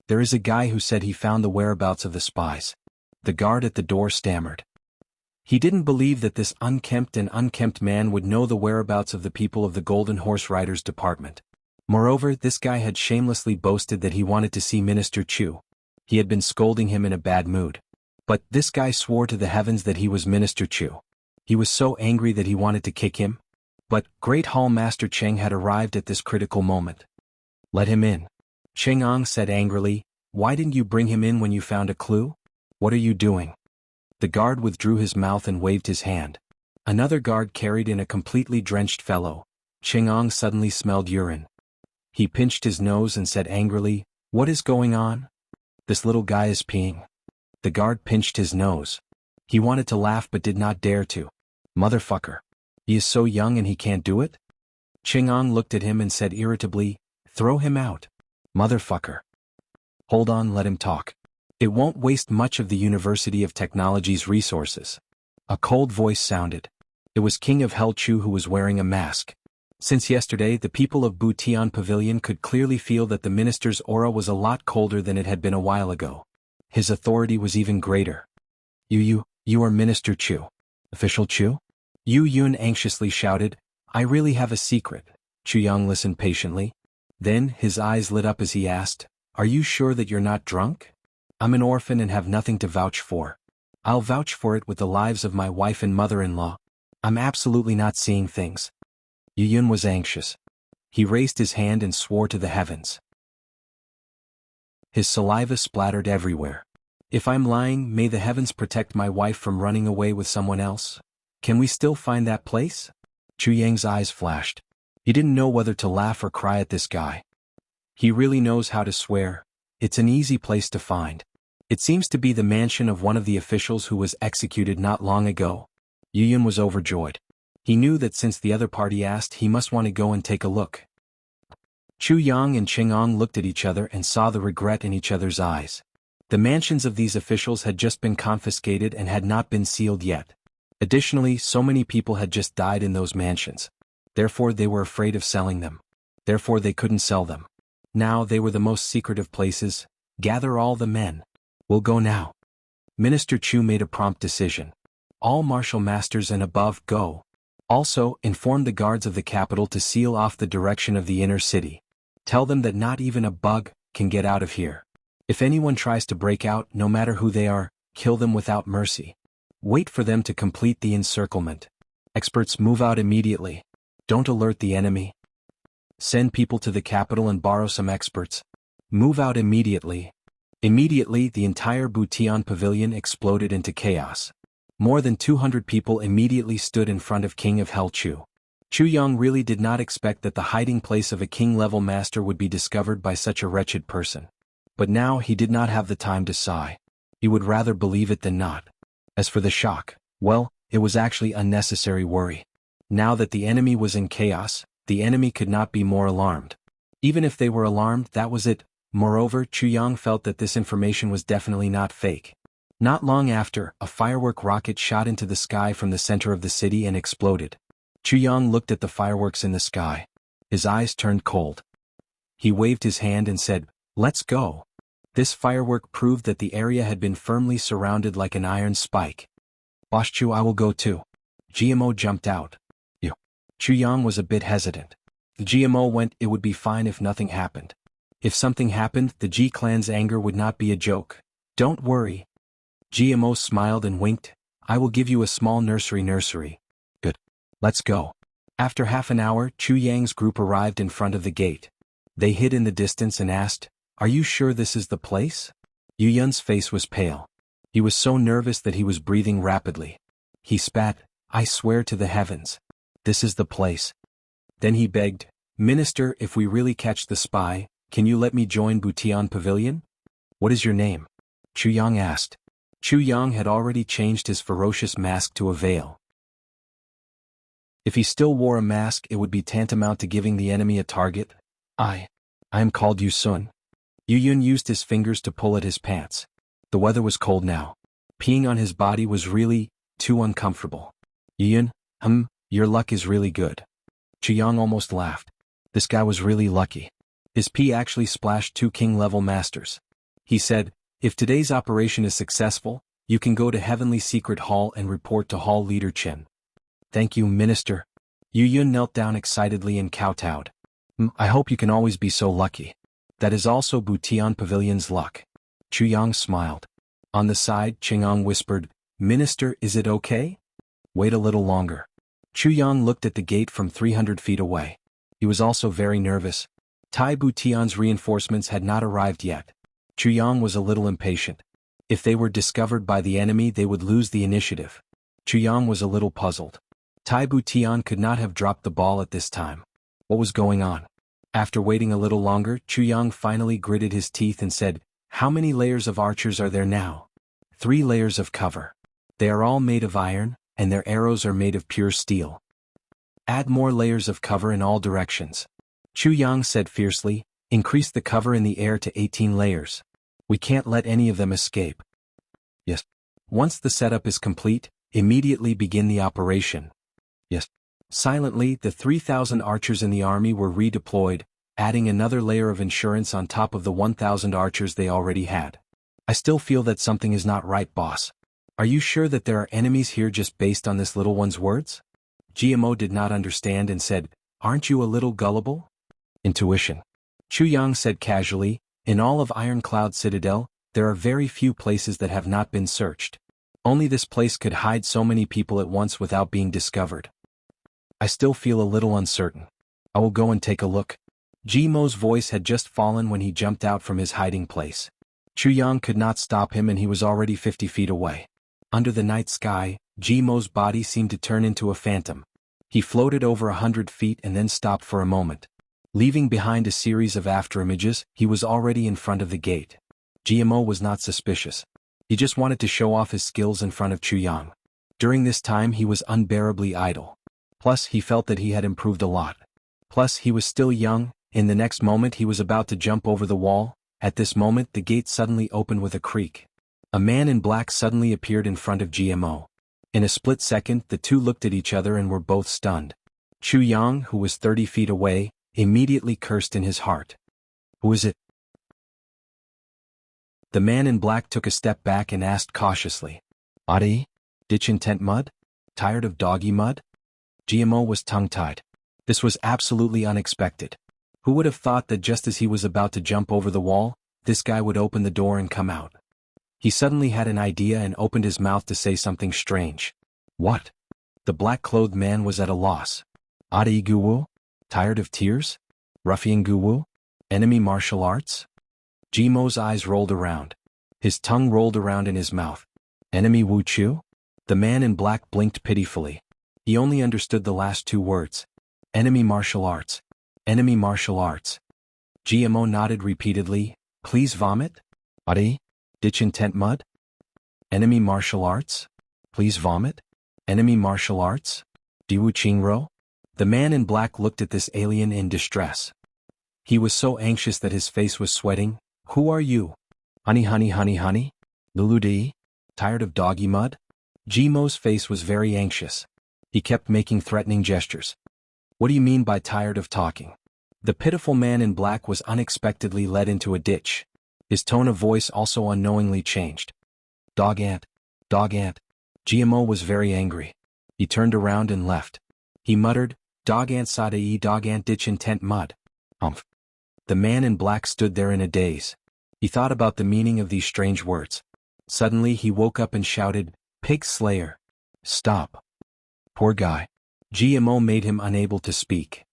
"There is a guy who said he found the whereabouts of the spies." The guard at the door stammered. He didn't believe that this unkempt man would know the whereabouts of the people of the Golden Horse Riders Department. Moreover, this guy had shamelessly boasted that he wanted to see Minister Chu. He had been scolding him in a bad mood. But this guy swore to the heavens that he was Minister Chu. He was so angry that he wanted to kick him. But Great Hall Master Cheng had arrived at this critical moment. "Let him in." Cheng'ang said angrily, "Why didn't you bring him in when you found a clue? What are you doing?" The guard withdrew his mouth and waved his hand. Another guard carried in a completely drenched fellow. Cheng'ang suddenly smelled urine. He pinched his nose and said angrily, "What is going on? This little guy is peeing." The guard pinched his nose. He wanted to laugh but did not dare to. "Motherfucker. He is so young and he can't do it?" Cheng'ang looked at him and said irritably, "Throw him out. Motherfucker." "Hold on, let him talk. It won't waste much of the University of Technology's resources." A cold voice sounded. It was King of Hell Chu who was wearing a mask. Since yesterday, the people of Butian Pavilion could clearly feel that the minister's aura was a lot colder than it had been a while ago. His authority was even greater. You are Minister Chu." "Official Chu?" Yu Yun anxiously shouted. "I really have a secret." Chu Yang listened patiently. Then his eyes lit up as he asked, "Are you sure that you're not drunk?" I'm an orphan and have nothing to vouch for. I'll vouch for it with the lives of my wife and mother-in-law. I'm absolutely not seeing things. Yu Yun was anxious. He raised his hand and swore to the heavens. His saliva splattered everywhere. If I'm lying, may the heavens protect my wife from running away with someone else. Can we still find that place? Chu Yang's eyes flashed. He didn't know whether to laugh or cry at this guy. He really knows how to swear. It's an easy place to find. It seems to be the mansion of one of the officials who was executed not long ago. Yu Yun was overjoyed. He knew that since the other party asked, he must want to go and take a look. Chu Yang and Qingong looked at each other and saw the regret in each other's eyes. The mansions of these officials had just been confiscated and had not been sealed yet. Additionally, so many people had just died in those mansions. Therefore they were afraid of selling them. Therefore they couldn't sell them. Now they were the most secretive places. Gather all the men. We'll go now. Minister Chu made a prompt decision. All martial masters and above go. Also, inform the guards of the capital to seal off the direction of the inner city. Tell them that not even a bug can get out of here. If anyone tries to break out, no matter who they are, kill them without mercy. Wait for them to complete the encirclement. Experts move out immediately. Don't alert the enemy. Send people to the capital and borrow some experts. Move out immediately. Immediately, the entire Butian pavilion exploded into chaos. More than 200 people immediately stood in front of King of Hell Chu. Chu Yang really did not expect that the hiding place of a king-level master would be discovered by such a wretched person. But now he did not have the time to sigh. He would rather believe it than not. As for the shock, well, it was actually unnecessary worry. Now that the enemy was in chaos, the enemy could not be more alarmed. Even if they were alarmed, that was it. Moreover, Chu Yang felt that this information was definitely not fake. Not long after, a firework rocket shot into the sky from the center of the city and exploded. Chu Yang looked at the fireworks in the sky. His eyes turned cold. He waved his hand and said, "Let's go." This firework proved that the area had been firmly surrounded like an iron spike. "Boss Chu, I will go too." GMO jumped out. "You." Chu Yang was a bit hesitant. The GMO went, "It would be fine if nothing happened. If something happened, the G clan's anger would not be a joke. Don't worry." GMO smiled and winked. "I will give you a small nursery. Good. Let's go." After half an hour, Chu Yang's group arrived in front of the gate. They hid in the distance and asked, "Are you sure this is the place?" Yu Yun's face was pale. He was so nervous that he was breathing rapidly. He spat, "I swear to the heavens. This is the place." Then he begged, "Minister, if we really catch the spy, can you let me join Butian Pavilion?" "What is your name?" Chu Yang asked. Chu Yang had already changed his ferocious mask to a veil. If he still wore a mask, it would be tantamount to giving the enemy a target. I am called Yu Sun." Yu Yun used his fingers to pull at his pants. The weather was cold now. Peeing on his body was really too uncomfortable. "Yu Yun, your luck is really good." Chu Yang almost laughed. This guy was really lucky. His pee actually splashed 2 king-level masters. He said, "If today's operation is successful, you can go to Heavenly Secret Hall and report to Hall Leader Qin." "Thank you, Minister." Yu Yun knelt down excitedly and kowtowed. "I hope you can always be so lucky. That is also Butian Pavilion's luck." Chu Yang smiled. On the side, Qingong whispered, "Minister, is it okay?" "Wait a little longer." Chu Yang looked at the gate from 300 feet away. He was also very nervous. Tai Butian's reinforcements had not arrived yet. Chu Yang was a little impatient. If they were discovered by the enemy, they would lose the initiative. Chu Yang was a little puzzled. Tai Butian could not have dropped the ball at this time. What was going on? After waiting a little longer, Chu Yang finally gritted his teeth and said, "How many layers of archers are there now?" 3 layers of cover. They are all made of iron, and their arrows are made of pure steel. Add more layers of cover in all directions. Chu Yang said fiercely, "Increase the cover in the air to 18 layers. We can't let any of them escape." "Yes." "Once the setup is complete, immediately begin the operation." "Yes." Silently, the 3,000 archers in the army were redeployed, adding another layer of insurance on top of the 1,000 archers they already had. "I still feel that something is not right, boss. Are you sure that there are enemies here just based on this little one's words?" GMO did not understand and said, "Aren't you a little gullible?" "Intuition." Chu Yang said casually, "In all of Ironcloud Citadel, There are very few places that have not been searched. Only this place could hide so many people at once without being discovered. I still feel a little uncertain. I will go and take a look. Jimo's voice had just fallen when he jumped out from his hiding place. Chuyang could not stop him and he was already 50 feet away. Under the night sky, Jimo's body seemed to turn into a phantom. He floated over 100 feet and then stopped for a moment. Leaving behind a series of afterimages, he was already in front of the gate. Jimo was not suspicious. He just wanted to show off his skills in front of Chuyang. During this time he was unbearably idle. Plus he felt that he had improved a lot. Plus he was still young. In the next moment he was about to jump over the wall. At this moment the gate suddenly opened with a creak. A man in black suddenly appeared in front of GMO. In a split second the two looked at each other and were both stunned. Chuyang, who was 30 feet away, immediately cursed in his heart. Who is it? The man in black took a step back and asked cautiously. Adi? Ditch intent mud? Tired of doggy mud? GMO was tongue-tied. This was absolutely unexpected. Who would have thought that just as he was about to jump over the wall, this guy would open the door and come out? He suddenly had an idea and opened his mouth to say something strange. What? The black-clothed man was at a loss. Adi Guwu? Tired of tears? Ruffian Guwu? Enemy martial arts? Jimo's eyes rolled around. His tongue rolled around in his mouth. Enemy Wuxia? The man in black blinked pitifully. He only understood the last two words. Enemy martial arts. Enemy martial arts. GMO nodded repeatedly. Please vomit? Adi? Ditch intent mud? Enemy martial arts? Please vomit? Enemy martial arts? Diwu Qingro? The man in black looked at this alien in distress. He was so anxious that his face was sweating. Who are you? Honey honey honey honey? Lulu Di? Tired of doggy mud? Jimo's face was very anxious. He kept making threatening gestures. What do you mean by tired of talking? The pitiful man in black was unexpectedly led into a ditch. His tone of voice also unknowingly changed. Dog ant. Dog ant. GMO was very angry. He turned around and left. He muttered, Dog ant sadai dog ant ditch intent mud. Humph. The man in black stood there in a daze. He thought about the meaning of these strange words. Suddenly he woke up and shouted, Pig Slayer. Stop. Poor guy. GMO made him unable to speak.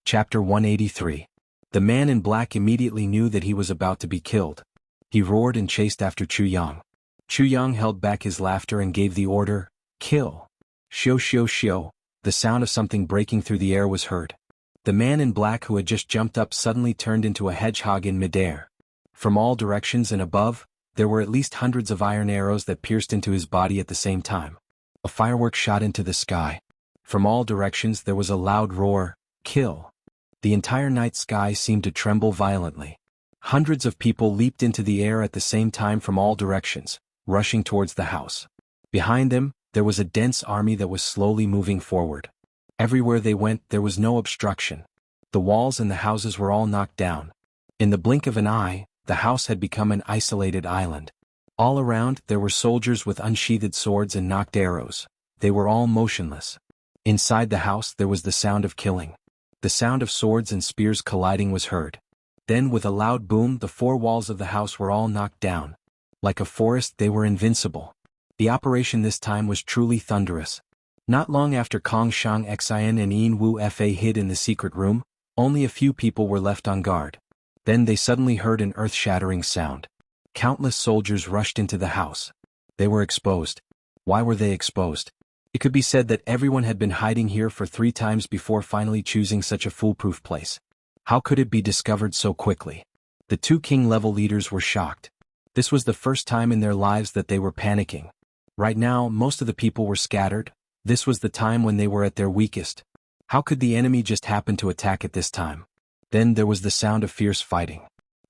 Chapter 183. The man in black immediately knew that he was about to be killed. He roared and chased after Chuyang. Chuyang held back his laughter and gave the order, Kill. Shio shio shio. The sound of something breaking through the air was heard. The man in black who had just jumped up suddenly turned into a hedgehog in midair. From all directions and above, there were at least hundreds of iron arrows that pierced into his body at the same time. A firework shot into the sky. From all directions there was a loud roar, Kill. The entire night sky seemed to tremble violently. Hundreds of people leaped into the air at the same time from all directions, rushing towards the house. Behind them, there was a dense army that was slowly moving forward. Everywhere they went there was no obstruction. The walls and the houses were all knocked down. In the blink of an eye, the house had become an isolated island. All around there were soldiers with unsheathed swords and knocked arrows. They were all motionless. Inside the house there was the sound of killing. The sound of swords and spears colliding was heard. Then with a loud boom the four walls of the house were all knocked down. Like a forest they were invincible. The operation this time was truly thunderous. Not long after Kong Shang Xian and Yin Wu Fa hid in the secret room, only a few people were left on guard. Then they suddenly heard an earth-shattering sound. Countless soldiers rushed into the house. They were exposed. Why were they exposed? It could be said that everyone had been hiding here for 3 times before finally choosing such a foolproof place. How could it be discovered so quickly? The 2 king-level leaders were shocked. This was the first time in their lives that they were panicking. Right now, most of the people were scattered. This was the time when they were at their weakest. How could the enemy just happen to attack at this time? Then there was the sound of fierce fighting.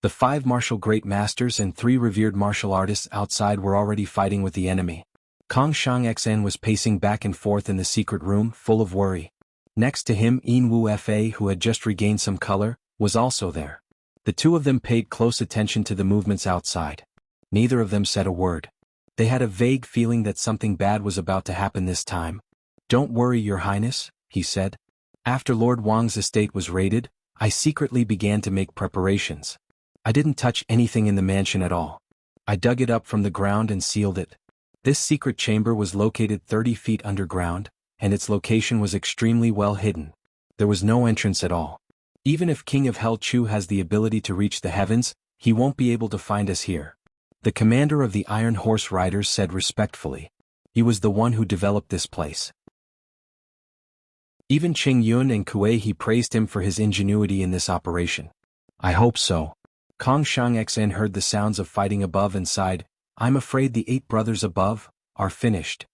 The 5 martial great masters and 3 revered martial artists outside were already fighting with the enemy. Kong Shang Xen was pacing back and forth in the secret room, full of worry. Next to him, Yin Wu Fa, who had just regained some color, was also there. The 2 of them paid close attention to the movements outside. Neither of them said a word. They had a vague feeling that something bad was about to happen this time. Don't worry, Your Highness, he said. After Lord Wang's estate was raided, I secretly began to make preparations. I didn't touch anything in the mansion at all. I dug it up from the ground and sealed it. This secret chamber was located 30 feet underground, and its location was extremely well hidden. There was no entrance at all. Even if King of Hell Chu has the ability to reach the heavens, he won't be able to find us here. The commander of the Iron Horse Riders said respectfully. He was the one who developed this place. Even Qing Yun and Kuei He praised him for his ingenuity in this operation. I hope so. Kong Shang-Xen heard the sounds of fighting above and sighed, I'm afraid the 8 brothers above are finished.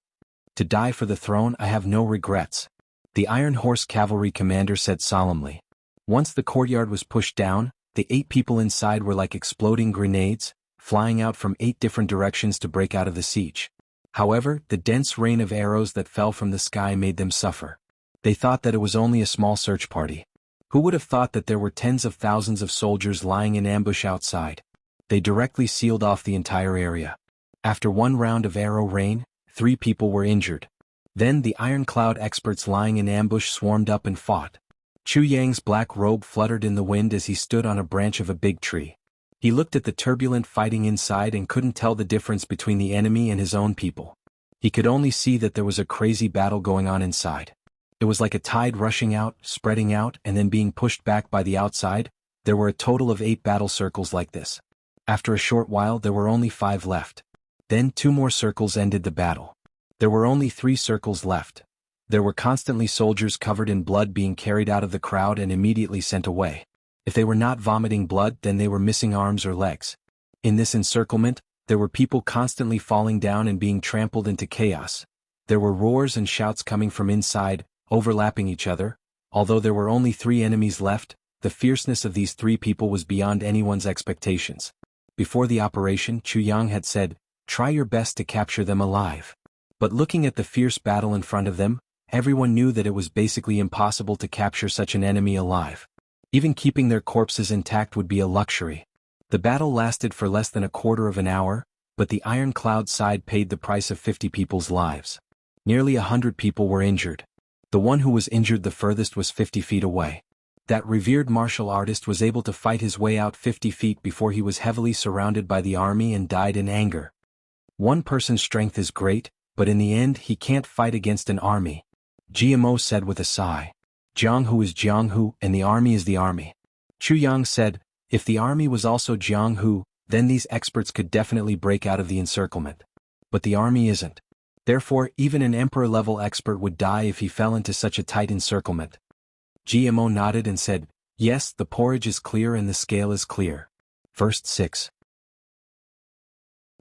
To die for the throne I have no regrets. The Iron Horse Cavalry commander said solemnly. Once the courtyard was pushed down, the 8 people inside were like exploding grenades, flying out from 8 different directions to break out of the siege. However, the dense rain of arrows that fell from the sky made them suffer. They thought that it was only a small search party. Who would have thought that there were tens of thousands of soldiers lying in ambush outside? They directly sealed off the entire area. After one round of arrow rain, 3 people were injured. Then the ironclad experts lying in ambush swarmed up and fought. Chu Yang's black robe fluttered in the wind as he stood on a branch of a big tree. He looked at the turbulent fighting inside and couldn't tell the difference between the enemy and his own people. He could only see that there was a crazy battle going on inside. It was like a tide rushing out, spreading out, and then being pushed back by the outside. There were a total of 8 battle circles like this. After a short while there were only 5 left. Then 2 more circles ended the battle. There were only 3 circles left. There were constantly soldiers covered in blood being carried out of the crowd and immediately sent away. If they were not vomiting blood, then they were missing arms or legs. In this encirclement, there were people constantly falling down and being trampled into chaos. There were roars and shouts coming from inside, overlapping each other. Although there were only 3 enemies left, the fierceness of these 3 people was beyond anyone's expectations. Before the operation, Chu Yang had said, try your best to capture them alive. But looking at the fierce battle in front of them, everyone knew that it was basically impossible to capture such an enemy alive. Even keeping their corpses intact would be a luxury. The battle lasted for less than a quarter of an hour, but the ironclad side paid the price of 50 people's lives. Nearly 100 people were injured. The one who was injured the furthest was 50 feet away. That revered martial artist was able to fight his way out 50 feet before he was heavily surrounded by the army and died in anger. One person's strength is great, but in the end he can't fight against an army. GMO said with a sigh. Jianghu is Jianghu and the army is the army. Chu Yang said, if the army was also Jianghu, then these experts could definitely break out of the encirclement. But the army isn't. Therefore, even an emperor-level expert would die if he fell into such a tight encirclement. GMO nodded and said, yes, the porridge is clear and the scale is clear. Verse 6.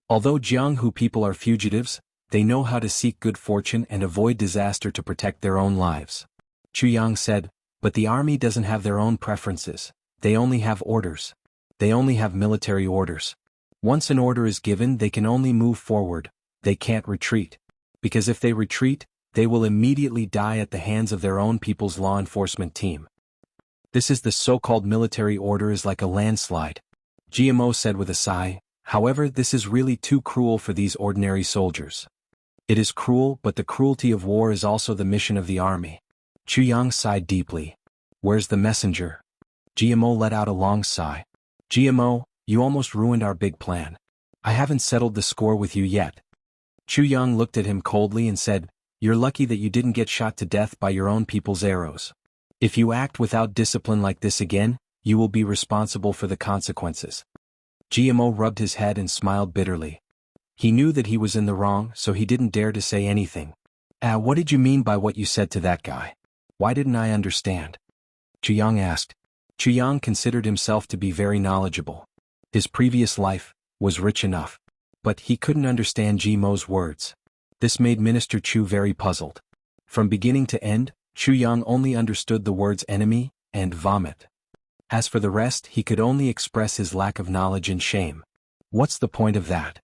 Although Jianghu people are fugitives, they know how to seek good fortune and avoid disaster to protect their own lives. Chu Yang said, but the army doesn't have their own preferences, they only have orders. They only have military orders. Once an order is given, they can only move forward, they can't retreat. Because if they retreat, they will immediately die at the hands of their own people's law enforcement team. This is the so-called military order is like a landslide. GMO said with a sigh, however, this is really too cruel for these ordinary soldiers. It is cruel, but the cruelty of war is also the mission of the army. Chu Yang sighed deeply. Where's the messenger? GMO let out a long sigh. GMO, you almost ruined our big plan. I haven't settled the score with you yet. Chu Yang looked at him coldly and said, you're lucky that you didn't get shot to death by your own people's arrows. If you act without discipline like this again, you will be responsible for the consequences. GMO rubbed his head and smiled bitterly. He knew that he was in the wrong, so he didn't dare to say anything. What did you mean by what you said to that guy? Why didn't I understand? Chu Yang asked. Chu Yang considered himself to be very knowledgeable. His previous life was rich enough. But he couldn't understand GMO's words. This made Minister Chu very puzzled. From beginning to end, Chu Yang only understood the words enemy and vomit. As for the rest, he could only express his lack of knowledge and shame. What's the point of that?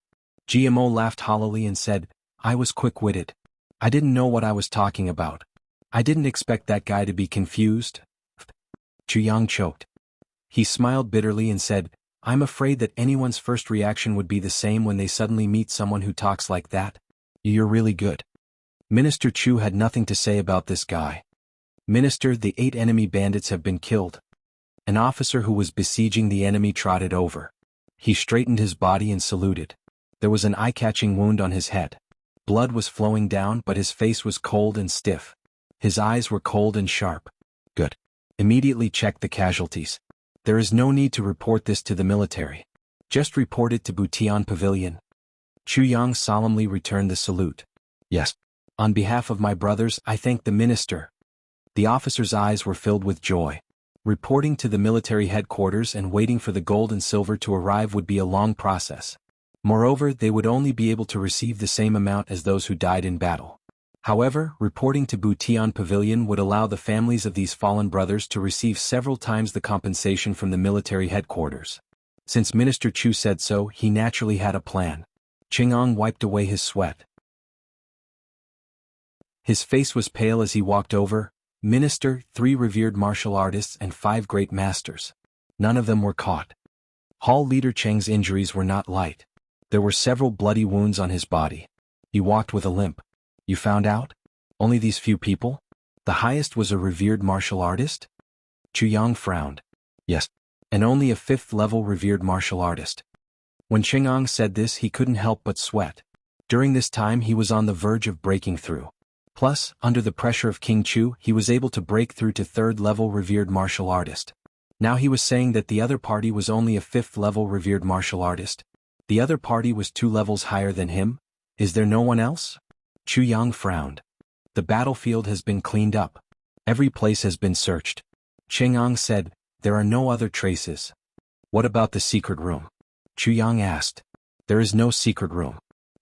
GMO laughed hollowly and said, I was quick-witted. I didn't know what I was talking about. I didn't expect that guy to be confused. Chu Yang choked. He smiled bitterly and said, I'm afraid that anyone's first reaction would be the same when they suddenly meet someone who talks like that. You're really good. Minister Chu had nothing to say about this guy. Minister, the 8 enemy bandits have been killed. An officer who was besieging the enemy trotted over. He straightened his body and saluted. There was an eye-catching wound on his head. Blood was flowing down, but his face was cold and stiff. His eyes were cold and sharp. Good. Immediately check the casualties. There is no need to report this to the military. Just report it to Butian Pavilion. Chu Yang solemnly returned the salute. Yes. On behalf of my brothers, I thank the minister. The officer's eyes were filled with joy. Reporting to the military headquarters and waiting for the gold and silver to arrive would be a long process. Moreover, they would only be able to receive the same amount as those who died in battle. However, reporting to Butian Pavilion would allow the families of these fallen brothers to receive several times the compensation from the military headquarters. Since Minister Chu said so, he naturally had a plan. Qingong wiped away his sweat. His face was pale as he walked over. Minister, 3 revered martial artists and 5 great masters. None of them were caught. Hall leader Cheng's injuries were not light. There were several bloody wounds on his body. He walked with a limp. You found out? Only these few people? The highest was a revered martial artist? Chu Yang frowned. Yes. And only a 5th-level revered martial artist. When Qingong said this, he couldn't help but sweat. During this time he was on the verge of breaking through. Plus, under the pressure of King Chu, he was able to break through to 3rd-level revered martial artist. Now he was saying that the other party was only a 5th-level revered martial artist. The other party was 2 levels higher than him? Is there no one else? Chu Yang frowned. The battlefield has been cleaned up. Every place has been searched. Qingong said, there are no other traces. What about the secret room? Chu Yang asked. There is no secret room.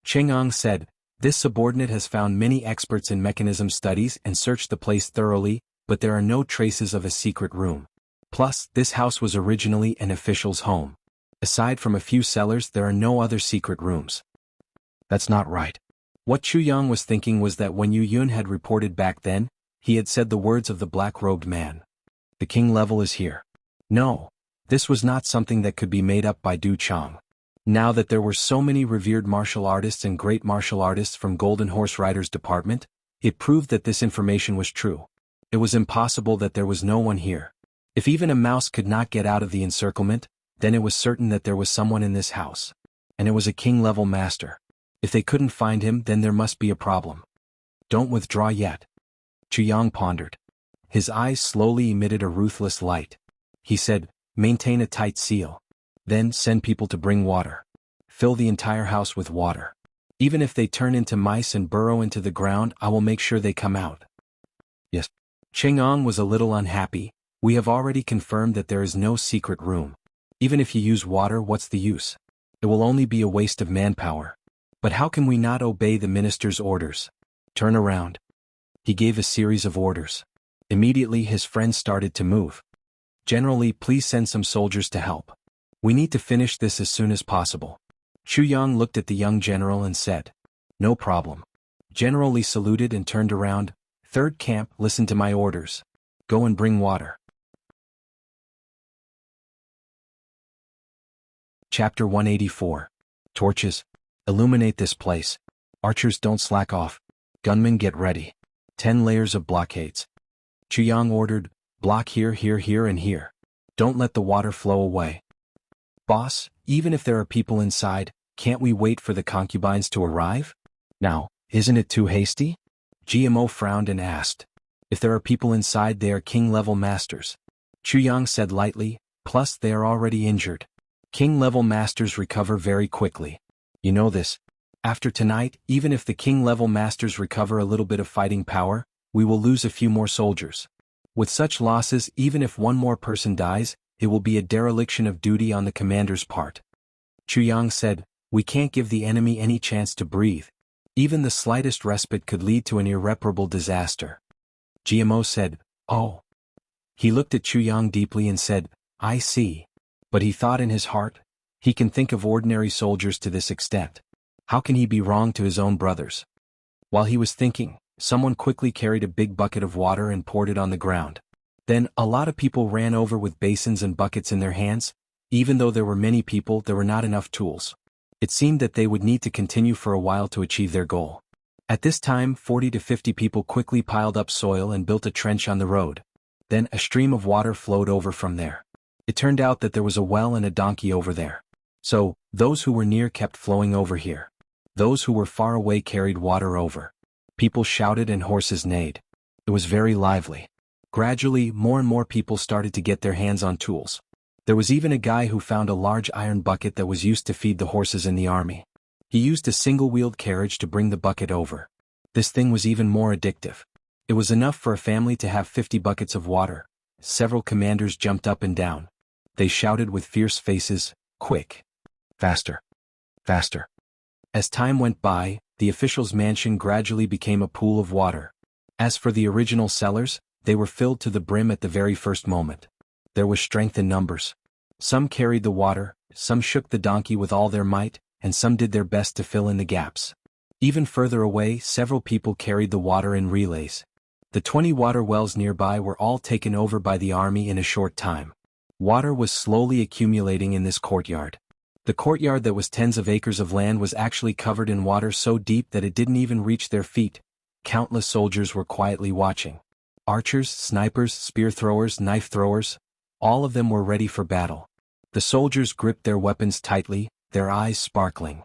Qingong said, this subordinate has found many experts in mechanism studies and searched the place thoroughly, but there are no traces of a secret room. Plus, this house was originally an official's home. Aside from a few cellars, there are no other secret rooms. That's not right. What Chu Yang was thinking was that when Yu Yun had reported back then, he had said the words of the black-robed man. The king level is here. No. This was not something that could be made up by Du Chang. Now that there were so many revered martial artists and great martial artists from Golden Horse Riders Department, it proved that this information was true. It was impossible that there was no one here. If even a mouse could not get out of the encirclement, then it was certain that there was someone in this house. And it was a king-level master. If they couldn't find him, then there must be a problem. Don't withdraw yet. Chu Yang pondered. His eyes slowly emitted a ruthless light. He said, maintain a tight seal. Then send people to bring water. Fill the entire house with water. Even if they turn into mice and burrow into the ground, I will make sure they come out. Yes. Qingong was a little unhappy. We have already confirmed that there is no secret room. Even if you use water, what's the use? It will only be a waste of manpower. But how can we not obey the minister's orders? Turn around. He gave a series of orders. Immediately his friends started to move. General Li, please send some soldiers to help. We need to finish this as soon as possible. Chu Yang looked at the young general and said, no problem. General Li saluted and turned around. 3rd camp, listen to my orders. Go and bring water. Chapter 184. Torches. Illuminate this place. Archers don't slack off. Gunmen get ready. 10 layers of blockades. Chu Yang ordered, block here, here, here, and here. Don't let the water flow away. Boss, even if there are people inside, can't we wait for the concubines to arrive? Now, isn't it too hasty? GMO frowned and asked. If there are people inside, they are king-level masters. Chu Yang said lightly, plus they are already injured. King-level masters recover very quickly. You know this. After tonight, even if the king-level masters recover a little bit of fighting power, we will lose a few more soldiers. With such losses, even if one more person dies, it will be a dereliction of duty on the commander's part. Chu Yang said, we can't give the enemy any chance to breathe. Even the slightest respite could lead to an irreparable disaster. GMO said, oh. He looked at Chu Yang deeply and said, I see. But he thought in his heart, he can think of ordinary soldiers to this extent. How can he be wrong to his own brothers? While he was thinking, someone quickly carried a big bucket of water and poured it on the ground. Then, a lot of people ran over with basins and buckets in their hands. Even though there were many people, there were not enough tools. It seemed that they would need to continue for a while to achieve their goal. At this time, 40 to 50 people quickly piled up soil and built a trench on the road. Then a stream of water flowed over from there. It turned out that there was a well and a donkey over there. So, those who were near kept flowing over here. Those who were far away carried water over. People shouted and horses neighed. It was very lively. Gradually, more and more people started to get their hands on tools. There was even a guy who found a large iron bucket that was used to feed the horses in the army. He used a single-wheeled carriage to bring the bucket over. This thing was even more addictive. It was enough for a family to have 50 buckets of water. Several commanders jumped up and down. They shouted with fierce faces, "Quick! Faster! Faster!" As time went by, the official's mansion gradually became a pool of water. As for the original cellars, they were filled to the brim at the very first moment. There was strength in numbers. Some carried the water, some shook the donkey with all their might, and some did their best to fill in the gaps. Even further away, several people carried the water in relays. The 20 water wells nearby were all taken over by the army in a short time. Water was slowly accumulating in this courtyard. The courtyard that was tens of acres of land was actually covered in water so deep that it didn't even reach their feet. Countless soldiers were quietly watching. Archers, snipers, spear throwers, knife throwers, all of them were ready for battle. The soldiers gripped their weapons tightly, their eyes sparkling.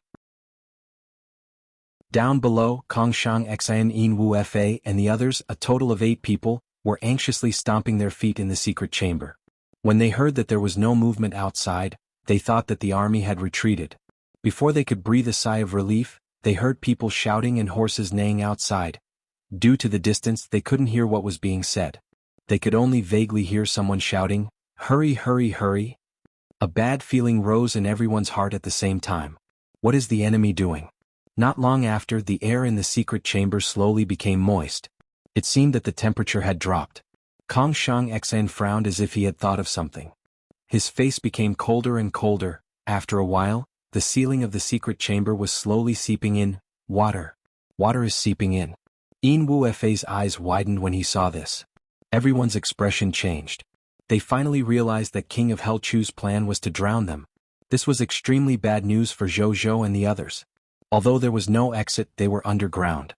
Down below, Kongshang Xian In Wu Fa and the others, a total of 8 people, were anxiously stomping their feet in the secret chamber. When they heard that there was no movement outside, they thought that the army had retreated. Before they could breathe a sigh of relief, they heard people shouting and horses neighing outside. Due to the distance, they couldn't hear what was being said. They could only vaguely hear someone shouting, "Hurry, hurry, hurry!" A bad feeling rose in everyone's heart at the same time. What is the enemy doing? Not long after, the air in the secret chamber slowly became moist. It seemed that the temperature had dropped. Kongshang Xian frowned as if he had thought of something. His face became colder and colder. After a while, the ceiling of the secret chamber was slowly seeping in. Water. Water is seeping in. In Wu Fa's eyes widened when he saw this. Everyone's expression changed. They finally realized that King of Helchu's plan was to drown them. This was extremely bad news for Zhou and the others. Although there was no exit, they were underground.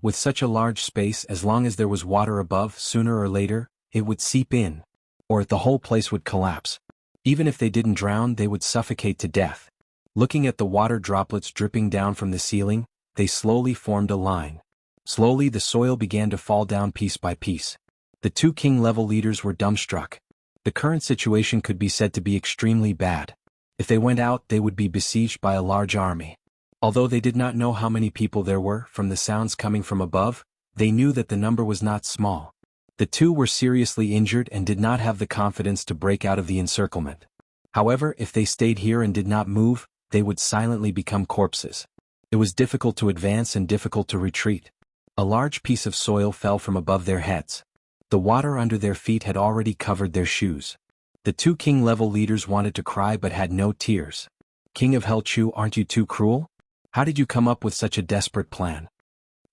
With such a large space, as long as there was water above, sooner or later, it would seep in. Or the whole place would collapse. Even if they didn't drown, they would suffocate to death. Looking at the water droplets dripping down from the ceiling, they slowly formed a line. Slowly the soil began to fall down piece by piece. The 2 king-level leaders were dumbstruck. The current situation could be said to be extremely bad. If they went out, they would be besieged by a large army. Although they did not know how many people there were, from the sounds coming from above, they knew that the number was not small. The 2 were seriously injured and did not have the confidence to break out of the encirclement. However, if they stayed here and did not move, they would silently become corpses. It was difficult to advance and difficult to retreat. A large piece of soil fell from above their heads. The water under their feet had already covered their shoes. The 2 king-level leaders wanted to cry but had no tears. "King of Helchu, aren't you too cruel? How did you come up with such a desperate plan?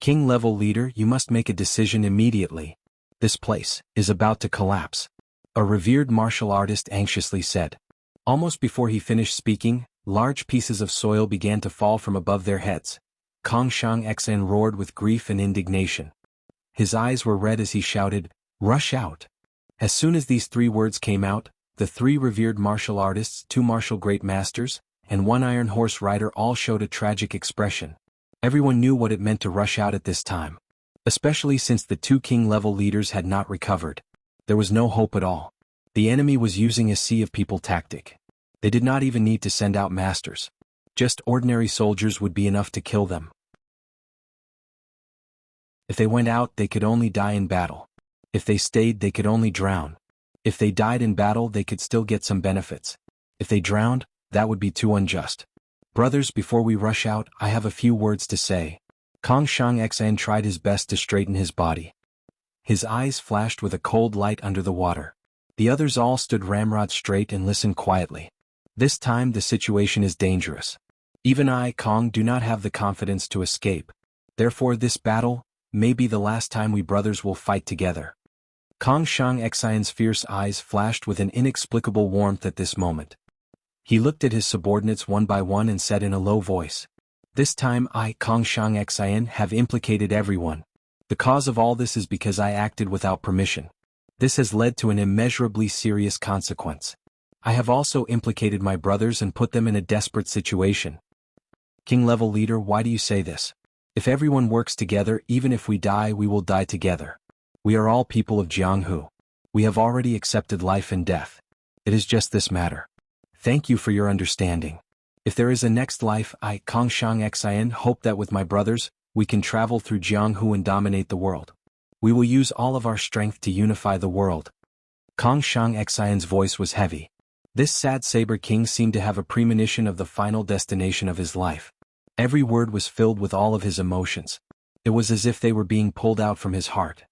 King-level leader, you must make a decision immediately. This place is about to collapse," a revered martial artist anxiously said. Almost before he finished speaking, large pieces of soil began to fall from above their heads. Kongshang Xian roared with grief and indignation. His eyes were red as he shouted, "Rush out!" As soon as these 3 words came out, the 3 revered martial artists, 2 martial great masters, and 1 iron horse rider all showed a tragic expression. Everyone knew what it meant to rush out at this time. Especially since the 2 king-level leaders had not recovered. There was no hope at all. The enemy was using a sea of people tactic. They did not even need to send out masters. Just ordinary soldiers would be enough to kill them. If they went out, they could only die in battle. If they stayed, they could only drown. If they died in battle, they could still get some benefits. If they drowned, that would be too unjust. Brothers, before we rush out, I have a few words to say. Kongshang Xian tried his best to straighten his body. His eyes flashed with a cold light under the water. The others all stood ramrod straight and listened quietly. This time the situation is dangerous. Even I, Kong, do not have the confidence to escape. Therefore this battle may be the last time we brothers will fight together. Kongshang Xian's fierce eyes flashed with an inexplicable warmth at this moment. He looked at his subordinates one by one and said in a low voice, "This time I, Kongshang Xian, have implicated everyone. The cause of all this is because I acted without permission. This has led to an immeasurably serious consequence. I have also implicated my brothers and put them in a desperate situation. King-level leader, why do you say this? If everyone works together, even if we die, we will die together. We are all people of Jianghu. We have already accepted life and death. It is just this matter. Thank you for your understanding. If there is a next life, I, Kongshang Xin, hope that with my brothers, we can travel through Jianghu and dominate the world. We will use all of our strength to unify the world. Kongshang Xin's voice was heavy. This sad Saber King seemed to have a premonition of the final destination of his life. Every word was filled with all of his emotions. It was as if they were being pulled out from his heart.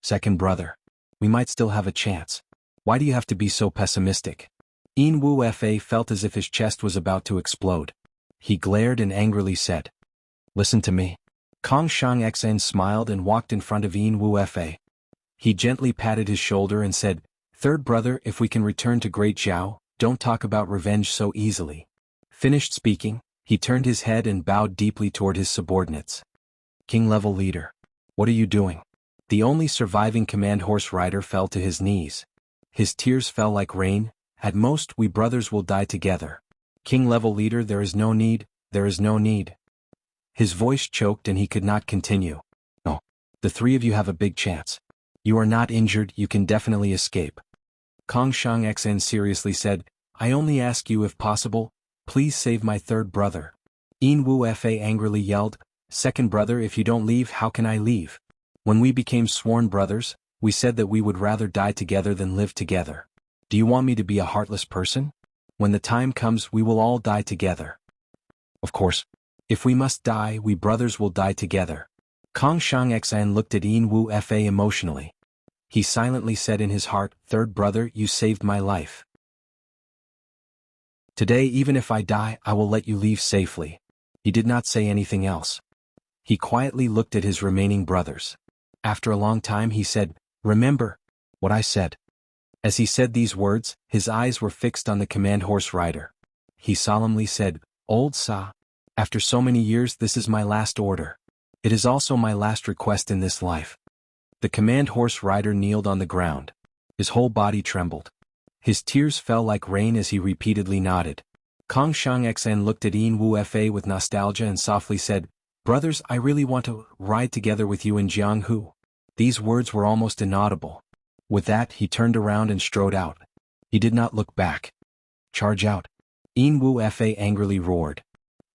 Second brother. We might still have a chance. Why do you have to be so pessimistic? Yin Wu Fa felt as if his chest was about to explode. He glared and angrily said, "Listen to me." Kongshang Xin smiled and walked in front of Yin Wu Fa. He gently patted his shoulder and said, "Third brother, if we can return to Great Zhao, don't talk about revenge so easily." Finished speaking, he turned his head and bowed deeply toward his subordinates. King-level leader. What are you doing? The only surviving command horse rider fell to his knees. His tears fell like rain. At most, we brothers will die together. King-level leader, there is no need. His voice choked and he could not continue. No. The three of you have a big chance. You are not injured, you can definitely escape. Kongshang Xin seriously said, I only ask you if possible, please save my third brother. Yin Wu Fa angrily yelled, Second brother, if you don't leave, how can I leave? When we became sworn brothers, we said that we would rather die together than live together. Do you want me to be a heartless person? When the time comes, we will all die together. Of course. If we must die, we brothers will die together. Kongshang Xin looked at Yin Wu Fa emotionally. He silently said in his heart, Third brother, you saved my life. Today, even if I die, I will let you leave safely. He did not say anything else. He quietly looked at his remaining brothers. After a long time he said, Remember what I said. As he said these words, his eyes were fixed on the command horse rider. He solemnly said, Old Sa, after so many years, this is my last order. It is also my last request in this life. The command horse rider kneeled on the ground. His whole body trembled. His tears fell like rain as he repeatedly nodded. Kongshang Xin looked at Yin Wu Fa with nostalgia and softly said, Brothers, I really want to ride together with you in Jianghu. These words were almost inaudible. With that, he turned around and strode out. He did not look back. Charge out. Yin Wu Fa angrily roared.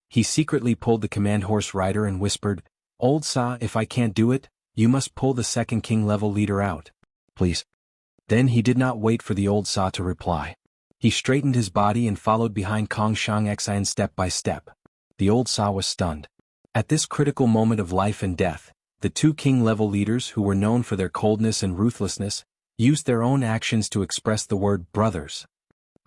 He secretly pulled the command horse rider and whispered, Old Sa, if I can't do it, you must pull the second king-level leader out. Please. Then he did not wait for the old Sa to reply. He straightened his body and followed behind Kongshang Xin step by step. The old Sa was stunned. At this critical moment of life and death, the two king-level leaders who were known for their coldness and ruthlessness, used their own actions to express the word brothers.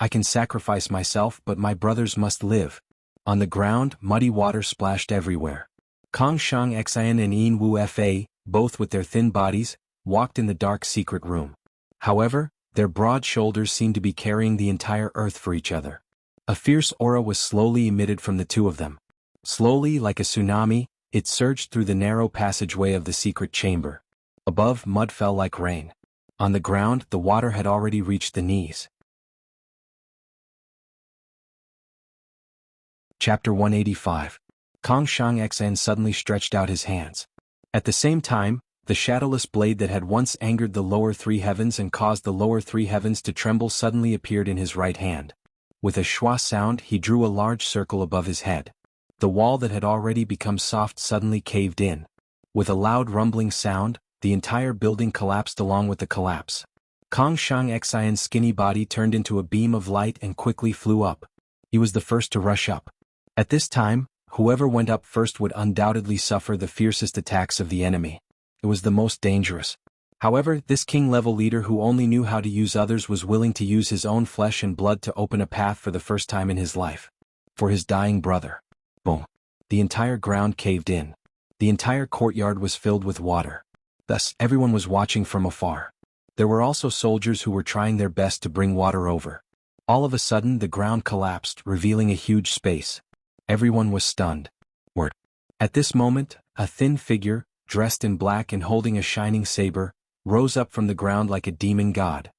I can sacrifice myself, but my brothers must live. On the ground, muddy water splashed everywhere. Kongshang Xin and Yin Wu Fa, both with their thin bodies, walked in the dark secret room. However, their broad shoulders seemed to be carrying the entire earth for each other. A fierce aura was slowly emitted from the two of them. Slowly, like a tsunami, it surged through the narrow passageway of the secret chamber. Above, mud fell like rain. On the ground, the water had already reached the knees. Chapter 185. Kongshang Xin suddenly stretched out his hands. At the same time, the shadowless blade that had once angered the lower three heavens and caused the lower three heavens to tremble suddenly appeared in his right hand. With a schwa sound, he drew a large circle above his head. The wall that had already become soft suddenly caved in. With a loud rumbling sound, the entire building collapsed along with the collapse. Kongshang Xion's skinny body turned into a beam of light and quickly flew up. He was the first to rush up. At this time, whoever went up first would undoubtedly suffer the fiercest attacks of the enemy. It was the most dangerous. However, this king-level leader who only knew how to use others was willing to use his own flesh and blood to open a path for the first time in his life. For his dying brother. Boom. The entire ground caved in. The entire courtyard was filled with water. Thus, everyone was watching from afar. There were also soldiers who were trying their best to bring water over. All of a sudden, the ground collapsed, revealing a huge space. Everyone was stunned. At this moment, a thin figure, dressed in black and holding a shining saber, rose up from the ground like a demon god.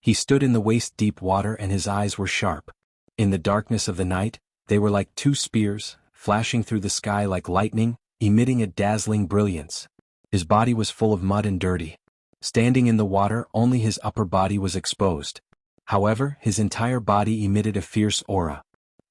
He stood in the waist-deep water and his eyes were sharp. In the darkness of the night, they were like two spears, flashing through the sky like lightning, emitting a dazzling brilliance. His body was full of mud and dirty. Standing in the water, only his upper body was exposed. However, his entire body emitted a fierce aura.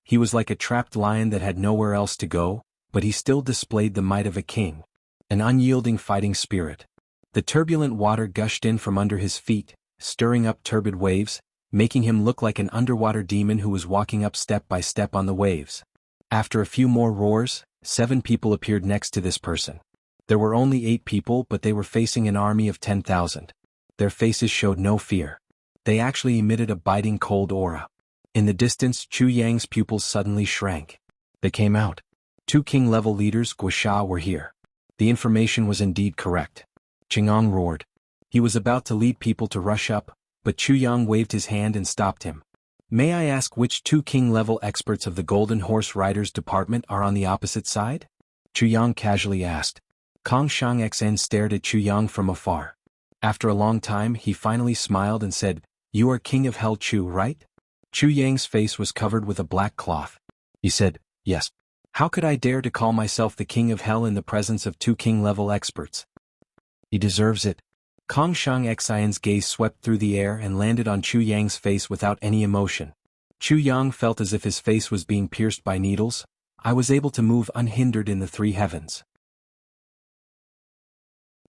He was like a trapped lion that had nowhere else to go, but he still displayed the might of a king. An unyielding fighting spirit. The turbulent water gushed in from under his feet, stirring up turbid waves, making him look like an underwater demon who was walking up step by step on the waves. After a few more roars, 7 people appeared next to this person. There were only 8 people, but they were facing an army of 10,000. Their faces showed no fear. They actually emitted a biting cold aura. In the distance, Chu Yang's pupils suddenly shrank. They came out. 2 king-level leaders, Wuxia, were here. The information was indeed correct. Qingong roared. He was about to lead people to rush up, but Chu Yang waved his hand and stopped him. May I ask which 2 king-level experts of the Golden Horse Riders Department are on the opposite side? Chu Yang casually asked. Kong Shang-xen stared at Chu Yang from afar. After a long time, he finally smiled and said, "You are King of Hell Chu, right?" Chu Yang's face was covered with a black cloth. He said, "Yes. How could I dare to call myself the King of Hell in the presence of 2 king-level experts? He deserves it." Kong Shang-xen's gaze swept through the air and landed on Chu Yang's face without any emotion. Chu Yang felt as if his face was being pierced by needles. I was able to move unhindered in the 3 heavens.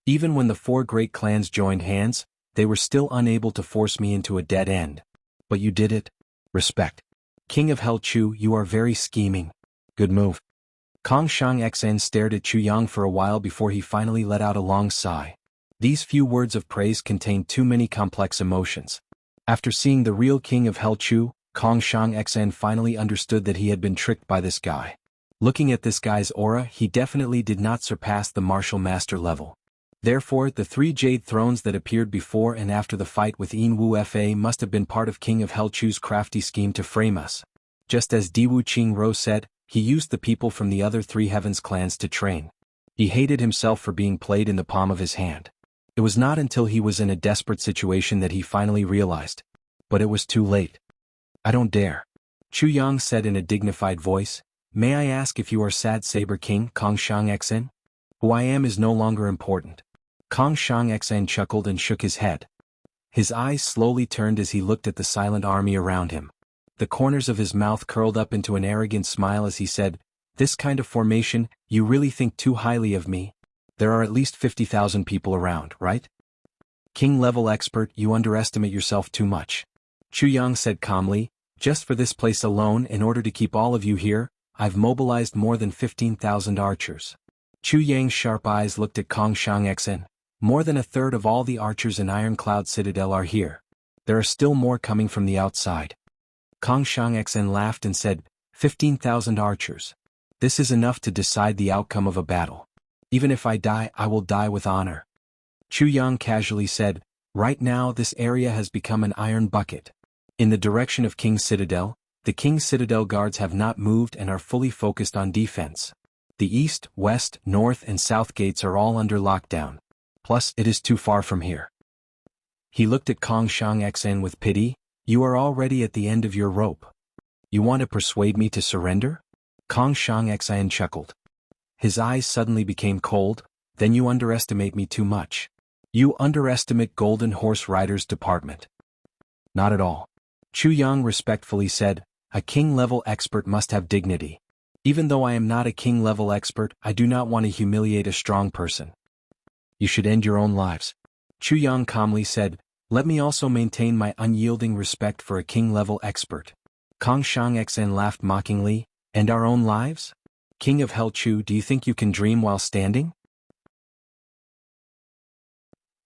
Even when the 4 great clans joined hands, they were still unable to force me into a dead end. But you did it. Respect. King of Hell Chu, you are very scheming. Good move. Kong Shang-xen stared at Chu Yang for a while before he finally let out a long sigh. These few words of praise contained too many complex emotions. After seeing the real King of Hell Chu, Kong Shang-xen finally understood that he had been tricked by this guy. Looking at this guy's aura, he definitely did not surpass the martial master level. Therefore, the 3 jade thrones that appeared before and after the fight with Yin Wu Fa must have been part of King of Hell Chu's crafty scheme to frame us. Just as Diwu Qingro said, he used the people from the other 3 heavens clans to train. He hated himself for being played in the palm of his hand. It was not until he was in a desperate situation that he finally realized. But it was too late. I don't dare. Chu Yang said in a dignified voice, "May I ask if you are Sad Saber King Kong Shang-xen? Who I am is no longer important." Kong Shang-xen chuckled and shook his head. His eyes slowly turned as he looked at the silent army around him. The corners of his mouth curled up into an arrogant smile as he said, "This kind of formation, you really think too highly of me? There are at least 50,000 people around, right? King-level expert, you underestimate yourself too much." Chu Yang said calmly, "Just for this place alone, in order to keep all of you here, I've mobilized more than 15,000 archers." Chu Yang's sharp eyes looked at Kong Shang-xen. "More than a third of all the archers in Ironcloud Citadel are here. There are still more coming from the outside." Kong Shang-xen laughed and said, 15,000 archers. This is enough to decide the outcome of a battle. Even if I die, I will die with honor." Chu Yang casually said, "Right now this area has become an iron bucket. In the direction of King's Citadel, the King's Citadel guards have not moved and are fully focused on defense. The east, west, north and south gates are all under lockdown. Plus, it is too far from here." He looked at Kong Shang-xen with pity. "You are already at the end of your rope. You want to persuade me to surrender?" Kong Shang-xen chuckled. His eyes suddenly became cold. "Then you underestimate me too much. You underestimate Golden Horse Riders Department." "Not at all." Chu Yang respectfully said, "A king-level expert must have dignity. Even though I am not a king-level expert, I do not want to humiliate a strong person." "You should end your own lives." Chu Yang calmly said, "Let me also maintain my unyielding respect for a king-level expert." Kong Shang-xen laughed mockingly, "End our own lives? King of Hell Chu, do you think you can dream while standing?"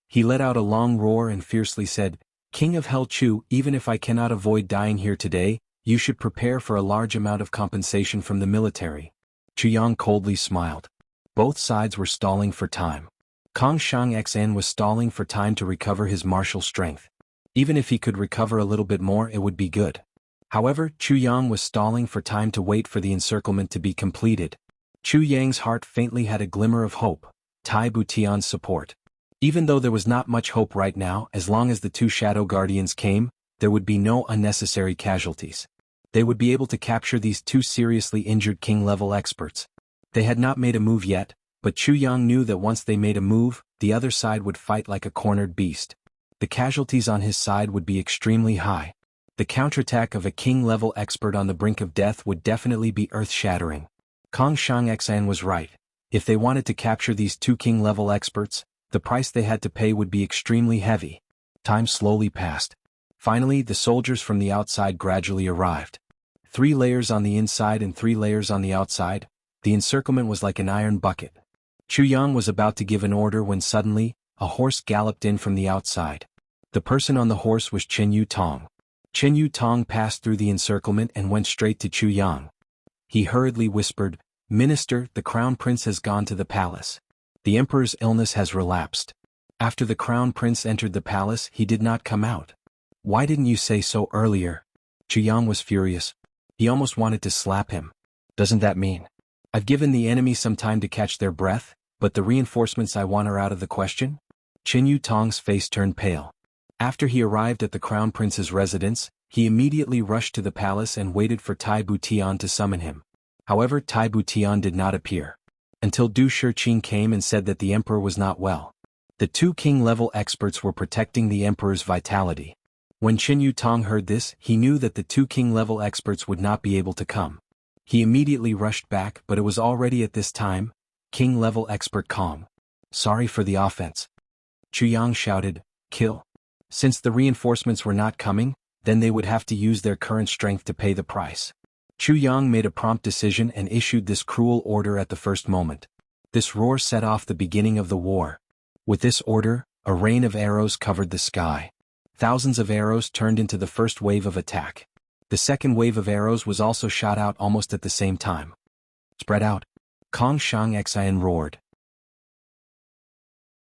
He let out a long roar and fiercely said, "King of Hell Chu, even if I cannot avoid dying here today, you should prepare for a large amount of compensation from the military." Chu Yang coldly smiled. Both sides were stalling for time. Kong Shang-xen was stalling for time to recover his martial strength. Even if he could recover a little bit more, it would be good. However, Chu Yang was stalling for time to wait for the encirclement to be completed. Chu Yang's heart faintly had a glimmer of hope. Tai Butian's support. Even though there was not much hope right now, as long as the two Shadow Guardians came, there would be no unnecessary casualties. They would be able to capture these two seriously injured king-level experts. They had not made a move yet, but Chu Yang knew that once they made a move, the other side would fight like a cornered beast. The casualties on his side would be extremely high. The counterattack of a king-level expert on the brink of death would definitely be earth-shattering. Kong Shang-Xan was right. If they wanted to capture these two king-level experts, the price they had to pay would be extremely heavy. Time slowly passed. Finally, the soldiers from the outside gradually arrived. 3 layers on the inside and 3 layers on the outside. The encirclement was like an iron bucket. Chu Yang was about to give an order when suddenly, a horse galloped in from the outside. The person on the horse was Chen Yu Tong. Chen Yu Tong passed through the encirclement and went straight to Chu Yang. He hurriedly whispered, "Minister, the crown prince has gone to the palace. The emperor's illness has relapsed." After the crown prince entered the palace, he did not come out. "Why didn't you say so earlier?" Chu Yang was furious. He almost wanted to slap him. "Doesn't that mean I've given the enemy some time to catch their breath, but the reinforcements I want are out of the question?" Chen Yu Tong's face turned pale. After he arrived at the crown prince's residence, he immediately rushed to the palace and waited for Tai Butian to summon him. However, Tai Butian did not appear. Until Du Shiqing came and said that the emperor was not well. The two king-level experts were protecting the emperor's vitality. When Chen Yu Tong heard this, he knew that the two king-level experts would not be able to come. He immediately rushed back, but it was already at this time, king-level expert Kong. "Sorry for the offense." Chu Yang shouted, "Kill." Since the reinforcements were not coming, then they would have to use their current strength to pay the price. Chu Yang made a prompt decision and issued this cruel order at the first moment. This roar set off the beginning of the war. With this order, a rain of arrows covered the sky. Thousands of arrows turned into the first wave of attack. The second wave of arrows was also shot out almost at the same time. "Spread out!" Kong Shang-Xan roared.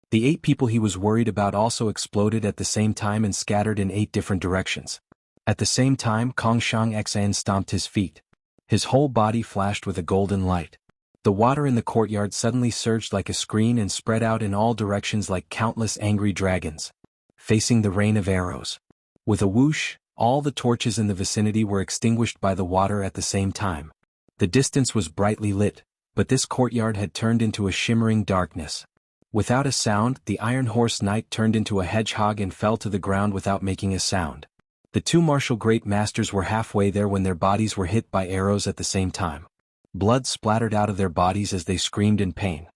The 8 people he was worried about also exploded at the same time and scattered in 8 different directions. At the same time, Kong Shang-Xan stomped his feet. His whole body flashed with a golden light. The water in the courtyard suddenly surged like a screen and spread out in all directions like countless angry dragons, facing the rain of arrows. With a whoosh, all the torches in the vicinity were extinguished by the water at the same time. The distance was brightly lit, but this courtyard had turned into a shimmering darkness. Without a sound, the Iron Horse Knight turned into a hedgehog and fell to the ground without making a sound. The 2 martial great masters were halfway there when their bodies were hit by arrows at the same time. Blood splattered out of their bodies as they screamed in pain.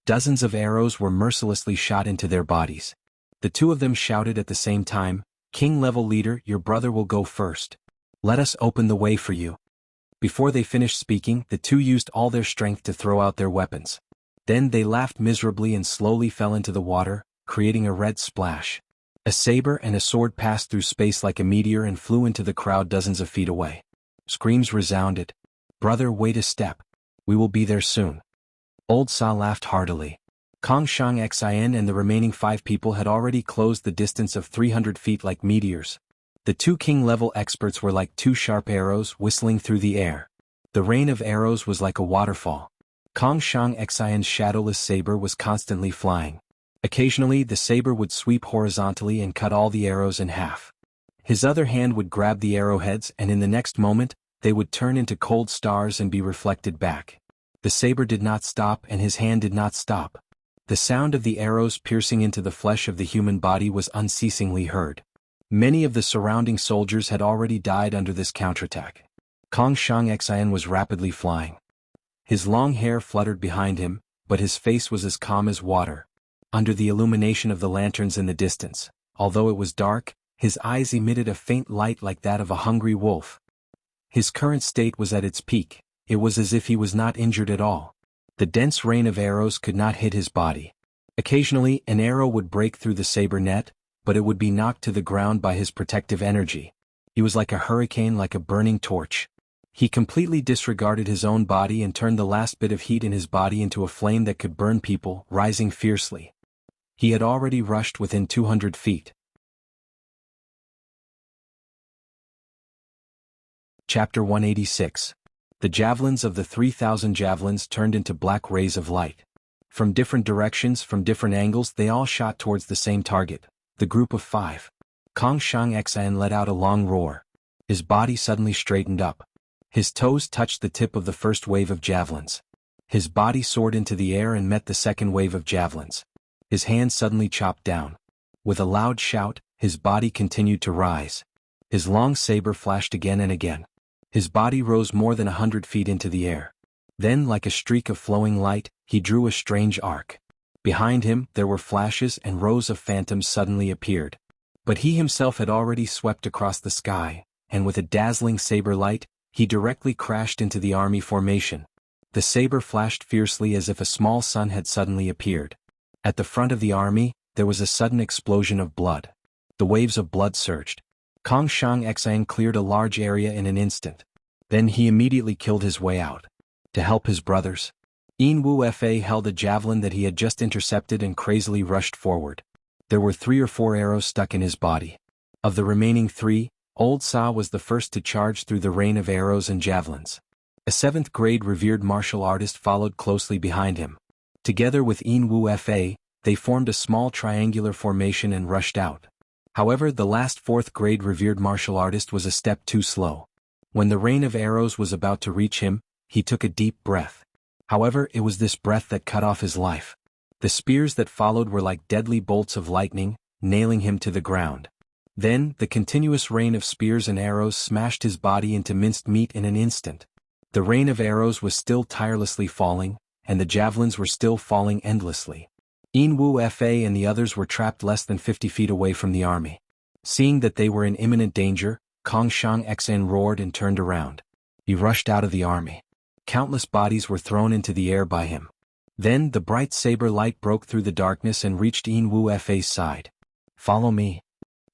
Dozens of arrows were mercilessly shot into their bodies. The 2 of them shouted at the same time, "King-level leader, your brother will go first. Let us open the way for you." Before they finished speaking, the 2 used all their strength to throw out their weapons. Then they laughed miserably and slowly fell into the water, creating a red splash. A saber and a sword passed through space like a meteor and flew into the crowd dozens of feet away. Screams resounded. "Brother, wait a step. We will be there soon." Old Sa laughed heartily. Kong Shang-Xan and the remaining 5 people had already closed the distance of 300 feet like meteors. The 2 king-level experts were like 2 sharp arrows whistling through the air. The rain of arrows was like a waterfall. Kong Shang-Xan's shadowless saber was constantly flying. Occasionally, the saber would sweep horizontally and cut all the arrows in half. His other hand would grab the arrowheads and in the next moment, they would turn into cold stars and be reflected back. The saber did not stop and his hand did not stop. The sound of the arrows piercing into the flesh of the human body was unceasingly heard. Many of the surrounding soldiers had already died under this counterattack. Kong Shang-Xan was rapidly flying. His long hair fluttered behind him, but his face was as calm as water. Under the illumination of the lanterns in the distance, although it was dark, his eyes emitted a faint light like that of a hungry wolf. His current state was at its peak. It was as if he was not injured at all. The dense rain of arrows could not hit his body. Occasionally, an arrow would break through the saber net, but it would be knocked to the ground by his protective energy. He was like a hurricane, like a burning torch. He completely disregarded his own body and turned the last bit of heat in his body into a flame that could burn people, rising fiercely. He had already rushed within 200 feet. Chapter 186. The javelins of the 3,000 javelins turned into black rays of light. From different directions, from different angles, they all shot towards the same target, the group of 5. Kong Shang Xian let out a long roar. His body suddenly straightened up. His toes touched the tip of the first wave of javelins. His body soared into the air and met the second wave of javelins. His hand suddenly chopped down. With a loud shout, his body continued to rise. His long saber flashed again and again. His body rose more than 100 feet into the air. Then, like a streak of flowing light, he drew a strange arc. Behind him, there were flashes and rows of phantoms suddenly appeared. But he himself had already swept across the sky, and with a dazzling saber light, he directly crashed into the army formation. The saber flashed fiercely as if a small sun had suddenly appeared. At the front of the army, there was a sudden explosion of blood. The waves of blood surged. Kong Shang Xian cleared a large area in an instant. Then he immediately killed his way out. To help his brothers, Wu Fa held a javelin that he had just intercepted and crazily rushed forward. There were 3 or 4 arrows stuck in his body. Of the remaining 3, Old Sa was the first to charge through the rain of arrows and javelins. A 7th-grade revered martial artist followed closely behind him. Together with Wu Fa, they formed a small triangular formation and rushed out. However, the last 4th-grade revered martial artist was a step too slow. When the rain of arrows was about to reach him, he took a deep breath. However, it was this breath that cut off his life. The spears that followed were like deadly bolts of lightning, nailing him to the ground. Then, the continuous rain of spears and arrows smashed his body into minced meat in an instant. The rain of arrows was still tirelessly falling, and the javelins were still falling endlessly. Wu Fa and the others were trapped less than 50 feet away from the army. Seeing that they were in imminent danger, Kong Shang Xian roared and turned around. He rushed out of the army. Countless bodies were thrown into the air by him. Then the bright saber light broke through the darkness and reached Wu Fa's side. "Follow me."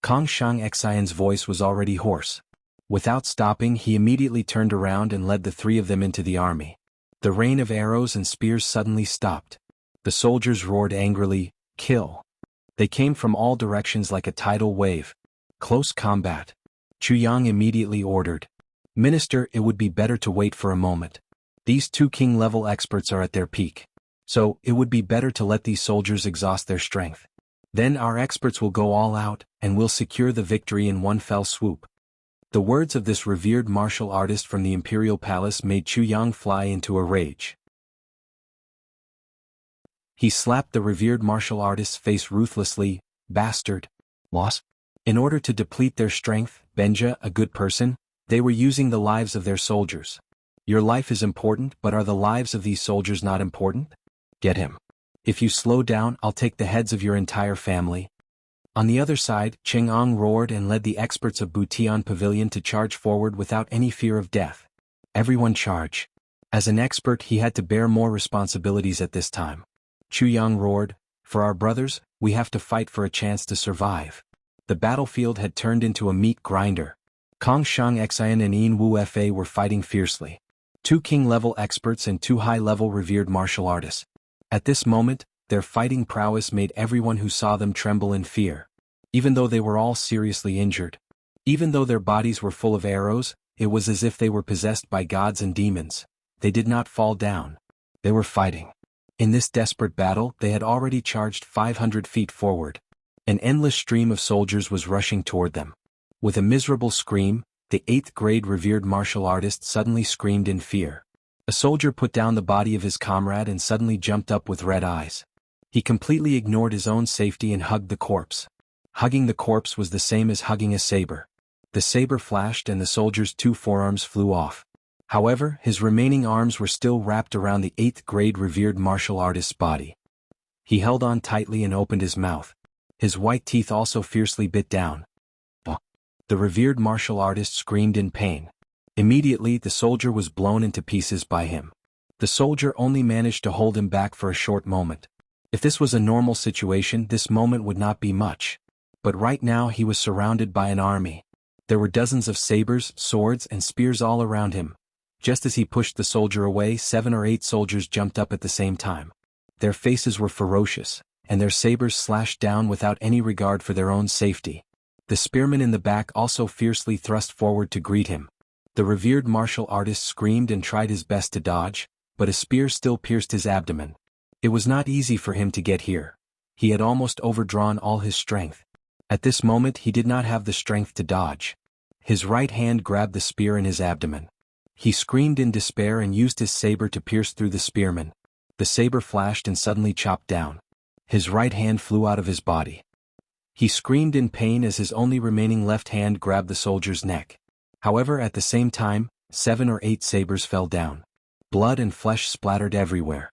Kong Shang Xian's voice was already hoarse. Without stopping, he immediately turned around and led the 3 of them into the army. The rain of arrows and spears suddenly stopped. The soldiers roared angrily, "Kill!" They came from all directions like a tidal wave. Close combat. Chu Yang immediately ordered, "Minister, it would be better to wait for a moment. These 2 king-level experts are at their peak. So, it would be better to let these soldiers exhaust their strength. Then our experts will go all out, and will secure the victory in one fell swoop." The words of this revered martial artist from the imperial palace made Chu Yang fly into a rage. He slapped the revered martial artist's face ruthlessly. "Bastard. Loss?" In order to deplete their strength, Benja, a good person, they were using the lives of their soldiers. Your life is important, but are the lives of these soldiers not important? Get him. If you slow down, I'll take the heads of your entire family. On the other side, Chang'an roared and led the experts of Butian Pavilion to charge forward without any fear of death. Everyone charge. As an expert, he had to bear more responsibilities at this time. Chu Yang roared, "For our brothers, we have to fight for a chance to survive." The battlefield had turned into a meat grinder. Kong Shang Xian and Wu Fa were fighting fiercely. 2 king-level experts and 2 high-level revered martial artists. At this moment, their fighting prowess made everyone who saw them tremble in fear. Even though they were all seriously injured. Even though their bodies were full of arrows, it was as if they were possessed by gods and demons. They did not fall down. They were fighting. In this desperate battle, they had already charged 500 feet forward. An endless stream of soldiers was rushing toward them. With a miserable scream, the 8th-grade revered martial artist suddenly screamed in fear. A soldier put down the body of his comrade and suddenly jumped up with red eyes. He completely ignored his own safety and hugged the corpse. Hugging the corpse was the same as hugging a saber. The saber flashed and the soldier's 2 forearms flew off. However, his remaining arms were still wrapped around the 8th-grade revered martial artist's body. He held on tightly and opened his mouth. His white teeth also fiercely bit down. The revered martial artist screamed in pain. Immediately, the soldier was blown into pieces by him. The soldier only managed to hold him back for a short moment. If this was a normal situation, this moment would not be much. But right now he was surrounded by an army. There were dozens of sabers, swords, and spears all around him. Just as he pushed the soldier away, 7 or 8 soldiers jumped up at the same time. Their faces were ferocious, and their sabers slashed down without any regard for their own safety. The spearman in the back also fiercely thrust forward to greet him. The revered martial artist screamed and tried his best to dodge, but a spear still pierced his abdomen. It was not easy for him to get here. He had almost overdrawn all his strength. At this moment he did not have the strength to dodge. His right hand grabbed the spear in his abdomen. He screamed in despair and used his saber to pierce through the spearman. The saber flashed and suddenly chopped down. His right hand flew out of his body. He screamed in pain as his only remaining left hand grabbed the soldier's neck. However, at the same time, 7 or 8 sabers fell down. Blood and flesh splattered everywhere.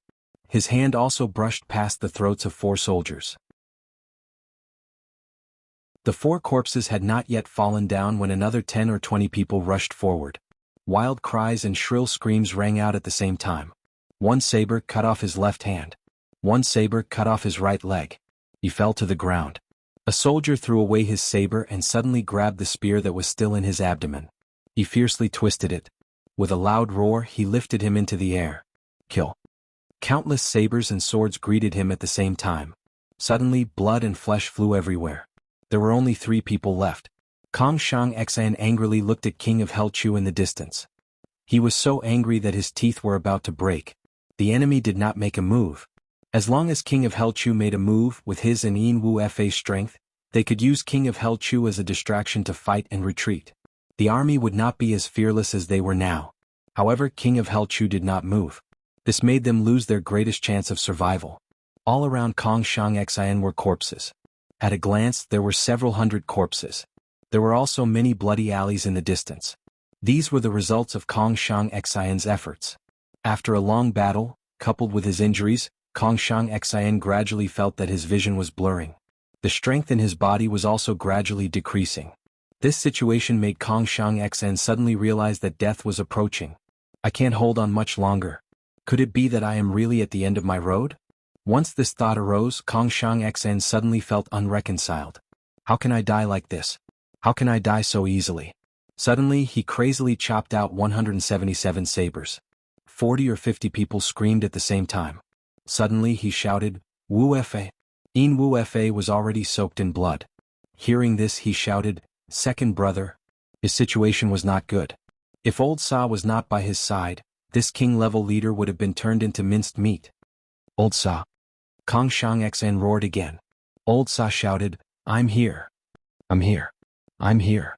His hand also brushed past the throats of 4 soldiers. The 4 corpses had not yet fallen down when another 10 or 20 people rushed forward. Wild cries and shrill screams rang out at the same time. One saber cut off his left hand. One saber cut off his right leg. He fell to the ground. A soldier threw away his saber and suddenly grabbed the spear that was still in his abdomen. He fiercely twisted it. With a loud roar, he lifted him into the air. Kill. Countless sabers and swords greeted him at the same time. Suddenly, blood and flesh flew everywhere. There were only 3 people left. Kong Shang Xian angrily looked at King of Helchu in the distance. He was so angry that his teeth were about to break. The enemy did not make a move. As long as King of Helchu made a move with his and Yin Wu Fa's strength, they could use King of Helchu as a distraction to fight and retreat. The army would not be as fearless as they were now. However, King of Helchu did not move. This made them lose their greatest chance of survival. All around Kong Shang Xian were corpses. At a glance, there were several hundred corpses. There were also many bloody alleys in the distance. These were the results of Kong Shang Xian's efforts. After a long battle, coupled with his injuries, Kong Shang Xian gradually felt that his vision was blurring. The strength in his body was also gradually decreasing. This situation made Kong Shang Xian suddenly realize that death was approaching. I can't hold on much longer. Could it be that I am really at the end of my road? Once this thought arose, Kong Shang Xian suddenly felt unreconciled. How can I die like this? How can I die so easily? Suddenly, he crazily chopped out 177 sabers. 40 or 50 people screamed at the same time. Suddenly he shouted, Wu Fa. Yin Wu Fa was already soaked in blood. Hearing this he shouted, Second brother. His situation was not good. If old Sa was not by his side, this king-level leader would have been turned into minced meat. Old Sa. Kong Shang Xian roared again. Old Sa shouted, I'm here. I'm here. I'm here.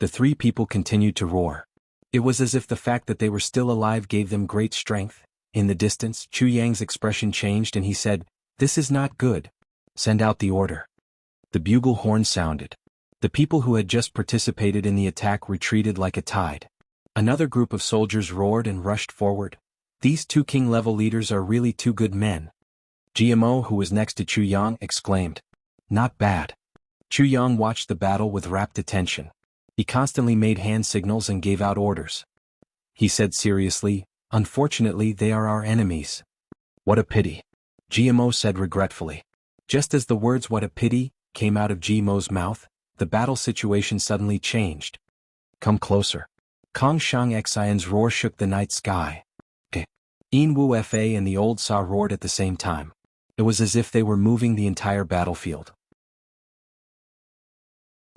The 3 people continued to roar. It was as if the fact that they were still alive gave them great strength. In the distance, Chu Yang's expression changed and he said, This is not good. Send out the order. The bugle horn sounded. The people who had just participated in the attack retreated like a tide. Another group of soldiers roared and rushed forward. These 2 king-level leaders are really 2 good men. GMO, who was next to Chu Yang, exclaimed, Not bad. Chu Yang watched the battle with rapt attention. He constantly made hand signals and gave out orders. He said seriously, Unfortunately, they are our enemies. What a pity. GMO said regretfully. Just as the words what a pity came out of GMO's mouth, the battle situation suddenly changed. Come closer. Kong Shang Xian's roar shook the night sky. Yin Wu Fa and the old Sa roared at the same time. It was as if they were moving the entire battlefield.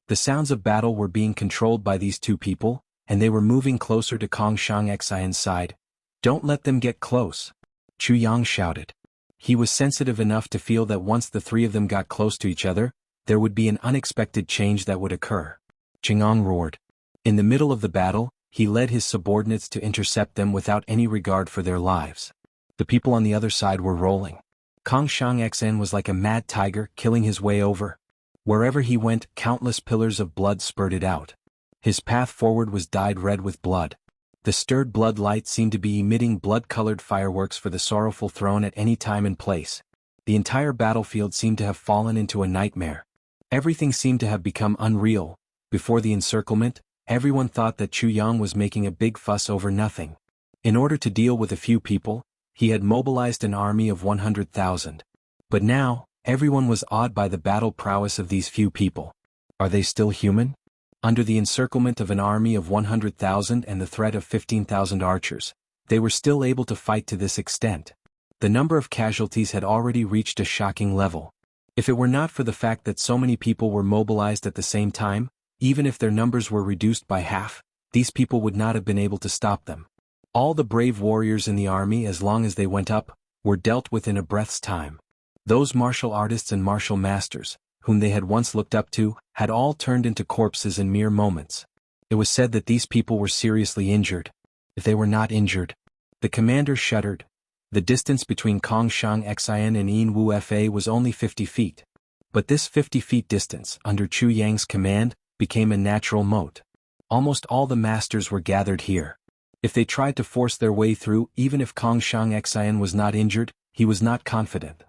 The sounds of battle were being controlled by these 2 people, and they were moving closer to Kong Shang Xian's side. Don't let them get close. Chu Yang shouted. He was sensitive enough to feel that once the 3 of them got close to each other, there would be an unexpected change that would occur. Ching'ong roared. In the middle of the battle, he led his subordinates to intercept them without any regard for their lives. The people on the other side were rolling. Kong Shang Xian was like a mad tiger killing his way over. Wherever he went, countless pillars of blood spurted out. His path forward was dyed red with blood. The stirred blood light seemed to be emitting blood-colored fireworks for the sorrowful throne at any time and place. The entire battlefield seemed to have fallen into a nightmare. Everything seemed to have become unreal. Before the encirclement, everyone thought that Chu Yang was making a big fuss over nothing. In order to deal with a few people, he had mobilized an army of 100,000. But now, everyone was awed by the battle prowess of these few people. Are they still human? Under the encirclement of an army of 100,000 and the threat of 15,000 archers, they were still able to fight to this extent. The number of casualties had already reached a shocking level. If it were not for the fact that so many people were mobilized at the same time, even if their numbers were reduced by half, these people would not have been able to stop them. All the brave warriors in the army, as long as they went up, were dealt with in a breath's time. Those martial artists and martial masters, whom they had once looked up to, had all turned into corpses in mere moments. It was said that these people were seriously injured. If they were not injured. The commander shuddered. The distance between Kongshang Xian and Yin Wu Fa was only 50 feet. But this 50 feet distance, under Chu Yang's command, became a natural moat. Almost all the masters were gathered here. If they tried to force their way through, even if Kongshang Xian was not injured, he was not confident.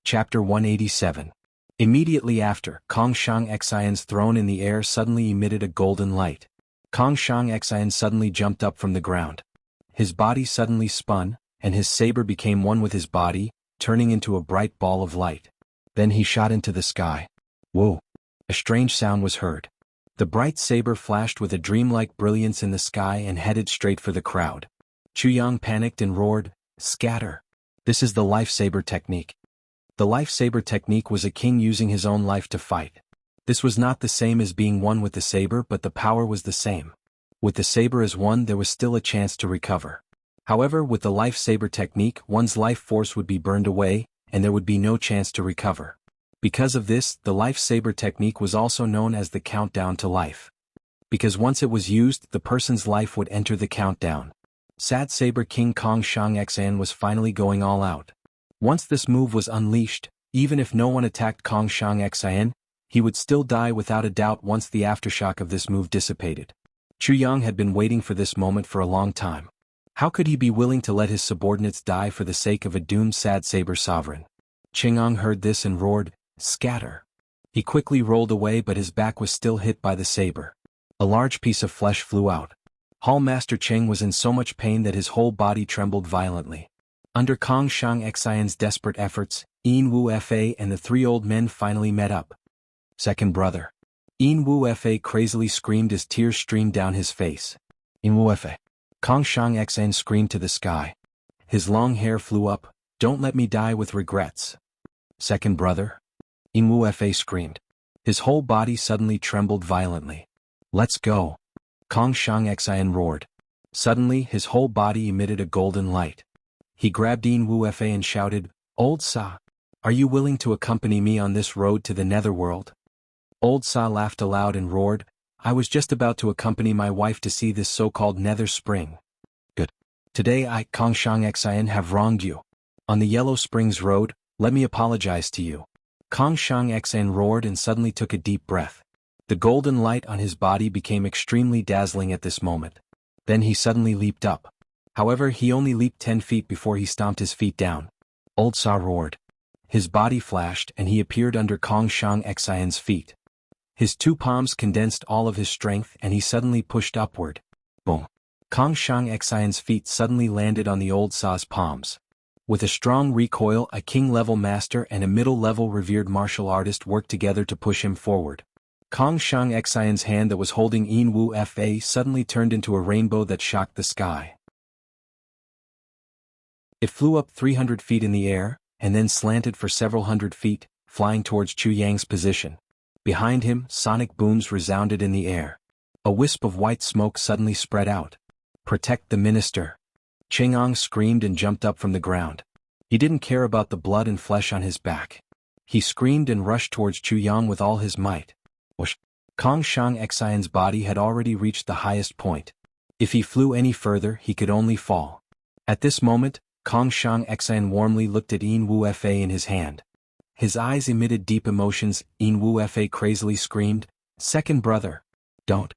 Chapter 187. Immediately after, Kongshang Xian's throne in the air suddenly emitted a golden light. Kongshang Xian suddenly jumped up from the ground. His body suddenly spun, and his saber became one with his body, turning into a bright ball of light. Then he shot into the sky. Whoa! A strange sound was heard. The bright saber flashed with a dreamlike brilliance in the sky and headed straight for the crowd. Chu Yang panicked and roared, "Scatter! This is the life saber technique." The life saber technique was a king using his own life to fight. This was not the same as being one with the saber, but the power was the same. With the saber as one, there was still a chance to recover. However, with the life saber technique, one's life force would be burned away, and there would be no chance to recover. Because of this, the life saber technique was also known as the countdown to life. Because once it was used, the person's life would enter the countdown. Sad Saber King Kongshang Xian was finally going all out. Once this move was unleashed, even if no one attacked Kongshang Xian, he would still die without a doubt once the aftershock of this move dissipated. Chu Yang had been waiting for this moment for a long time. How could he be willing to let his subordinates die for the sake of a doomed Sad Saber sovereign? Qing'ang heard this and roared, "Scatter!" He quickly rolled away, but his back was still hit by the saber. A large piece of flesh flew out. Hall Master Cheng was in so much pain that his whole body trembled violently. Under Kongshang Xian's desperate efforts, Yin Wu Fa and the three old men finally met up. Second brother. Yin Wu Fa crazily screamed as tears streamed down his face. Yin Wu Fa. Kongshang Xian screamed to the sky. His long hair flew up, "Don't let me die with regrets." Second brother. Yin Wu Fa screamed. His whole body suddenly trembled violently. "Let's go." Kongshang Xian roared. Suddenly, his whole body emitted a golden light. He grabbed Yin Wu Fa and shouted, "Old Sa, are you willing to accompany me on this road to the netherworld?" Old Sa laughed aloud and roared, "I was just about to accompany my wife to see this so-called nether spring. Good. Today I, Kongshang Xian, have wronged you. On the Yellow Springs Road, let me apologize to you." Kongshang Xian roared and suddenly took a deep breath. The golden light on his body became extremely dazzling at this moment. Then he suddenly leaped up. However, he only leaped 10 feet before he stomped his feet down. Old Sa roared. His body flashed and he appeared under Kongshang Xian's feet. His two palms condensed all of his strength and he suddenly pushed upward. Boom. Kongshang Xian's feet suddenly landed on the old Sa's palms. With a strong recoil, a king-level master and a middle-level revered martial artist worked together to push him forward. Kongshang Xian's hand that was holding Yin Wu Fa suddenly turned into a rainbow that shocked the sky. It flew up 300 feet in the air, and then slanted for several hundred feet, flying towards Chu Yang's position. Behind him, sonic booms resounded in the air. A wisp of white smoke suddenly spread out. "Protect the minister!" Qing'ang screamed and jumped up from the ground. He didn't care about the blood and flesh on his back. He screamed and rushed towards Chu Yang with all his might. Whoosh! Kongshang Xian's body had already reached the highest point. If he flew any further, he could only fall. At this moment, Kongshang Xian warmly looked at Yin Wu Fa in his hand. His eyes emitted deep emotions. Yin Wu Fa crazily screamed, "Second brother! Don't!"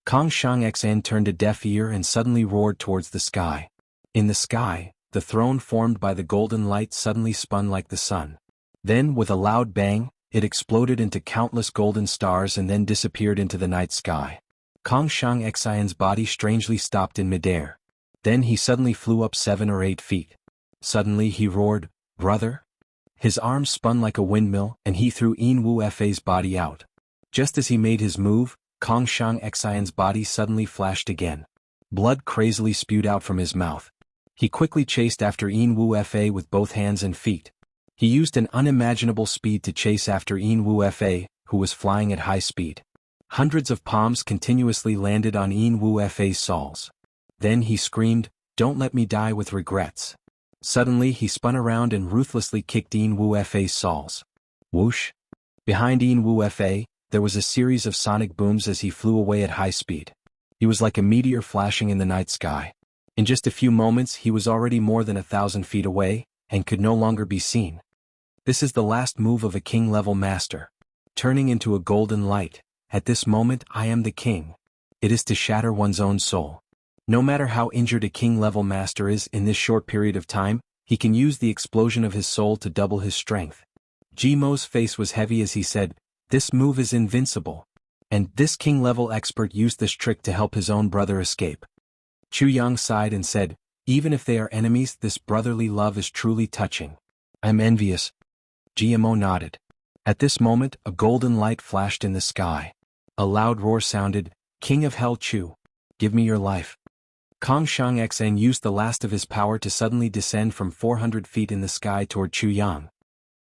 Kongshang Xian turned a deaf ear and suddenly roared towards the sky. In the sky, the throne formed by the golden light suddenly spun like the sun. Then, with a loud bang, it exploded into countless golden stars and then disappeared into the night sky. Kongshang Xian's body strangely stopped in midair. Then he suddenly flew up 7 or 8 feet. Suddenly he roared, "Brother?" His arms spun like a windmill and he threw Yin Wu Fa's body out. Just as he made his move, Kongshang Xian's body suddenly flashed again. Blood crazily spewed out from his mouth. He quickly chased after Yin Wu Fa with both hands and feet. He used an unimaginable speed to chase after Yin Wu Fa, who was flying at high speed. Hundreds of palms continuously landed on Yin Wu Fa's soles. Then he screamed, "Don't let me die with regrets." Suddenly he spun around and ruthlessly kicked Yin Wu Fa's soles. Whoosh! Behind Yin Wu Fa, there was a series of sonic booms as he flew away at high speed. He was like a meteor flashing in the night sky. In just a few moments he was already more than 1,000 feet away, and could no longer be seen. This is the last move of a king-level master. Turning into a golden light. At this moment I am the king. It is to shatter one's own soul. No matter how injured a king-level master is in this short period of time, he can use the explosion of his soul to double his strength. Jimo's face was heavy as he said, "This move is invincible." And this king-level expert used this trick to help his own brother escape. Chu Yang sighed and said, "Even if they are enemies, this brotherly love is truly touching. I'm envious." Jimo nodded. At this moment, a golden light flashed in the sky. A loud roar sounded, "King of Hell Chu, give me your life." Kong Shang Xn used the last of his power to suddenly descend from 400 feet in the sky toward Chu Yang.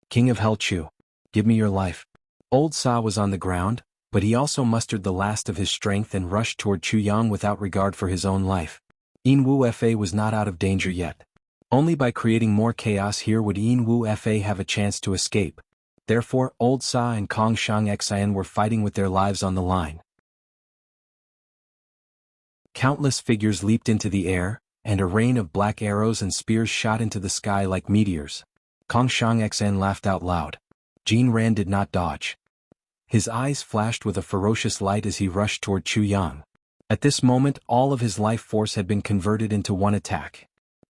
"King of Hell Chu, give me your life." Old Sa was on the ground, but he also mustered the last of his strength and rushed toward Chu Yang without regard for his own life. Yin Wu Fa was not out of danger yet. Only by creating more chaos here would Yin Wu Fa have a chance to escape. Therefore, Old Sa and Kong Shang Xn were fighting with their lives on the line. Countless figures leaped into the air, and a rain of black arrows and spears shot into the sky like meteors. Kong Shang Xn laughed out loud. Jin Ran did not dodge. His eyes flashed with a ferocious light as he rushed toward Chu Yang. At this moment all of his life force had been converted into one attack.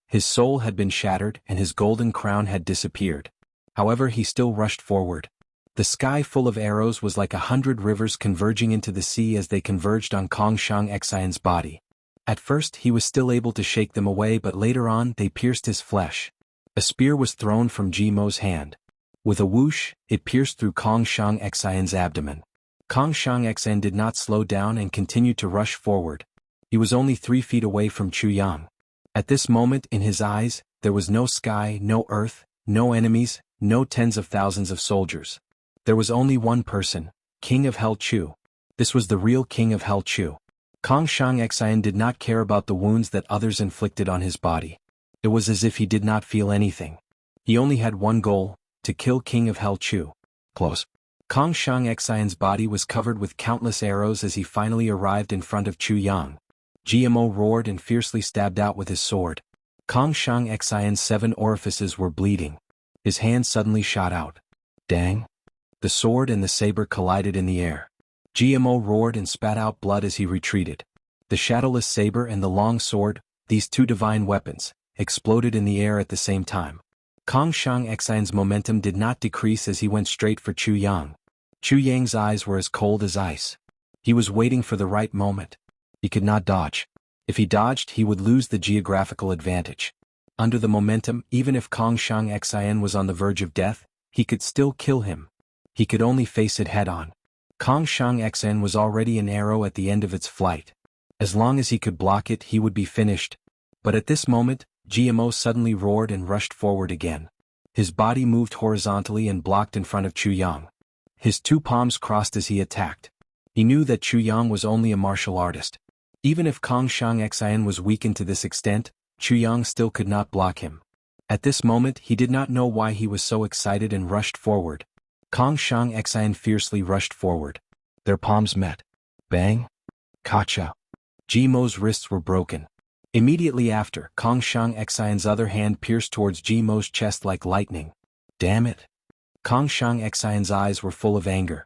His soul had been shattered and his golden crown had disappeared. However, he still rushed forward. The sky full of arrows was like 100 rivers converging into the sea as they converged on Kong Shang Xin's body. At first he was still able to shake them away, but later on they pierced his flesh. A spear was thrown from Jimo's hand. With a whoosh, it pierced through Kong Shang Xin's abdomen. Kong Shang Xn did not slow down and continued to rush forward. He was only 3 feet away from Chu Yang. At this moment in his eyes, there was no sky, no earth, no enemies, no tens of thousands of soldiers. There was only one person, King of Hell Chu. This was the real King of Hell Chu. Kong Shang Xin did not care about the wounds that others inflicted on his body. It was as if he did not feel anything. He only had one goal, to kill King of Hell Chu. Close. Kong Shang Xin's body was covered with countless arrows as he finally arrived in front of Chu Yang. GMO roared and fiercely stabbed out with his sword. Kong Shang Xin's 7 orifices were bleeding. His hand suddenly shot out. Dang! The sword and the saber collided in the air. GMO roared and spat out blood as he retreated. The shadowless saber and the long sword, these 2 divine weapons, exploded in the air at the same time. Kong Shang Xin's momentum did not decrease as he went straight for Chu Yang. Chu Yang's eyes were as cold as ice. He was waiting for the right moment. He could not dodge. If he dodged, he would lose the geographical advantage. Under the momentum, even if Kong Shang Xin was on the verge of death, he could still kill him. He could only face it head-on. Kong Shang Xn was already an arrow at the end of its flight. As long as he could block it, he would be finished. But at this moment, GMO suddenly roared and rushed forward again. His body moved horizontally and blocked in front of Chu Yang. His 2 palms crossed as he attacked. He knew that Chu Yang was only a martial artist. Even if Kong Shang Xin was weakened to this extent, Chu Yang still could not block him. At this moment, he did not know why he was so excited and rushed forward. Kong Shang Xin fiercely rushed forward. Their palms met. Bang! Kacha! Jimo's wrists were broken. Immediately after, Kong Shang Xin's other hand pierced towards Jimo's chest like lightning. Damn it! Kong Shang Xin's eyes were full of anger.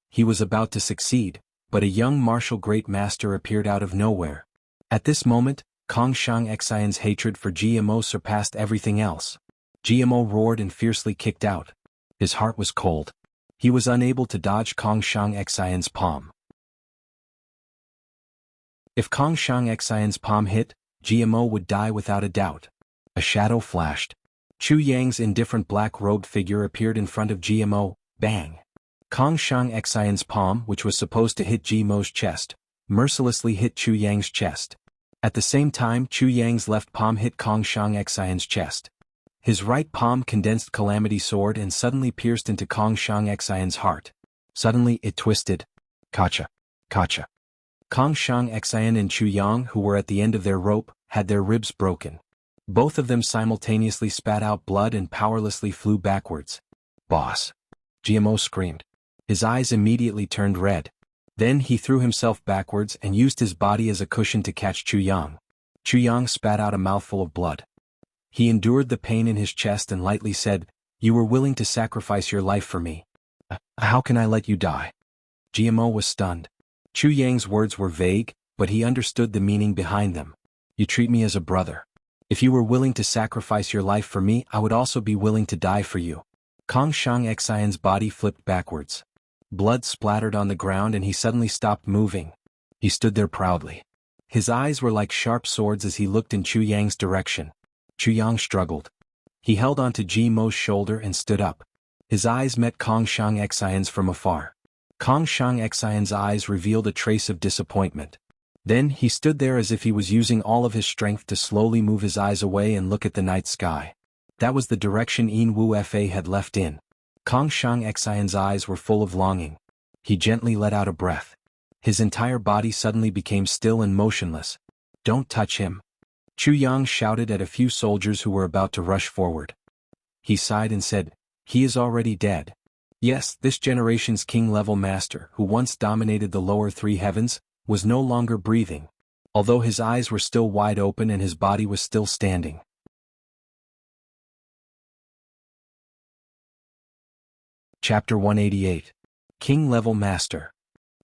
He was about to succeed, but a young martial great master appeared out of nowhere. At this moment, Kong Shang Xin's hatred for GMO surpassed everything else. GMO roared and fiercely kicked out. His heart was cold. He was unable to dodge Kong Shang Xin's palm. If Kong Shang Xin's palm hit, GMO would die without a doubt. A shadow flashed. Chu Yang's indifferent black-robed figure appeared in front of GMO. Bang! Kong Shang Xin's palm, which was supposed to hit GMO's chest, mercilessly hit Chu Yang's chest. At the same time, Chu Yang's left palm hit Kong Shang Xin's chest. His right palm condensed Calamity Sword and suddenly pierced into Kong Shang Xin's heart. Suddenly it twisted. Kacha! Kacha! Kong Shang Xian and Chu Yang, who were at the end of their rope, had their ribs broken. Both of them simultaneously spat out blood and powerlessly flew backwards. "Boss!" GMO screamed. His eyes immediately turned red. Then he threw himself backwards and used his body as a cushion to catch Chu Yang. Chu Yang spat out a mouthful of blood. He endured the pain in his chest and lightly said, "You were willing to sacrifice your life for me. How can I let you die?" GMO was stunned. Chu Yang's words were vague, but he understood the meaning behind them. "You treat me as a brother. If you were willing to sacrifice your life for me, I would also be willing to die for you." Kong Shang Xian's body flipped backwards. Blood splattered on the ground and he suddenly stopped moving. He stood there proudly. His eyes were like sharp swords as he looked in Chu Yang's direction. Chu Yang struggled. He held onto Ji Mo's shoulder and stood up. His eyes met Kong Shang Xian's from afar. Kong Shang Xian's eyes revealed a trace of disappointment. Then he stood there as if he was using all of his strength to slowly move his eyes away and look at the night sky. That was the direction Yin Wu Fa had left in. Kong Shang Xian's eyes were full of longing. He gently let out a breath. His entire body suddenly became still and motionless. "Don't touch him!" Chu Yang shouted at a few soldiers who were about to rush forward. He sighed and said, "He is already dead." Yes, this generation's king-level master, who once dominated the lower three heavens, was no longer breathing, although his eyes were still wide open and his body was still standing. Chapter 188. King-Level Master.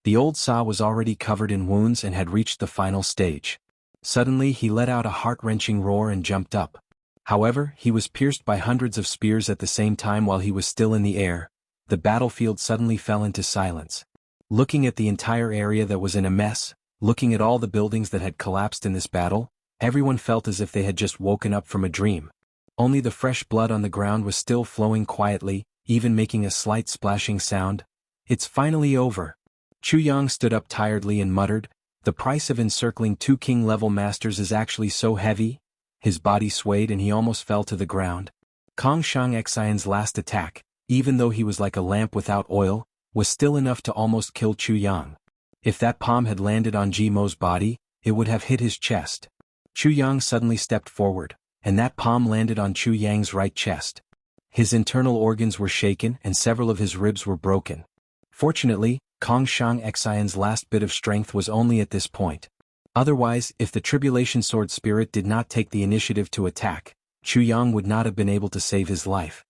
The old Sa was already covered in wounds and had reached the final stage. Suddenly he let out a heart-wrenching roar and jumped up. However, he was pierced by hundreds of spears at the same time while he was still in the air. The battlefield suddenly fell into silence. Looking at the entire area that was in a mess, looking at all the buildings that had collapsed in this battle, everyone felt as if they had just woken up from a dream. Only the fresh blood on the ground was still flowing quietly, even making a slight splashing sound. "It's finally over." Chu Yang stood up tiredly and muttered, "The price of encircling two king-level masters is actually so heavy." His body swayed and he almost fell to the ground. Kong Shang Xian's last attack, even though he was like a lamp without oil, was still enough to almost kill Chu Yang. If that palm had landed on Ji Mo's body, it would have hit his chest. Chu Yang suddenly stepped forward, and that palm landed on Chu Yang's right chest. His internal organs were shaken and several of his ribs were broken. Fortunately, Kong Shang Xian's last bit of strength was only at this point. Otherwise, if the Tribulation Sword Spirit did not take the initiative to attack, Chu Yang would not have been able to save his life.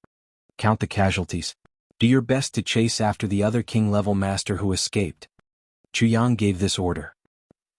"Count the casualties. Do your best to chase after the other king-level master who escaped." Chu Yang gave this order.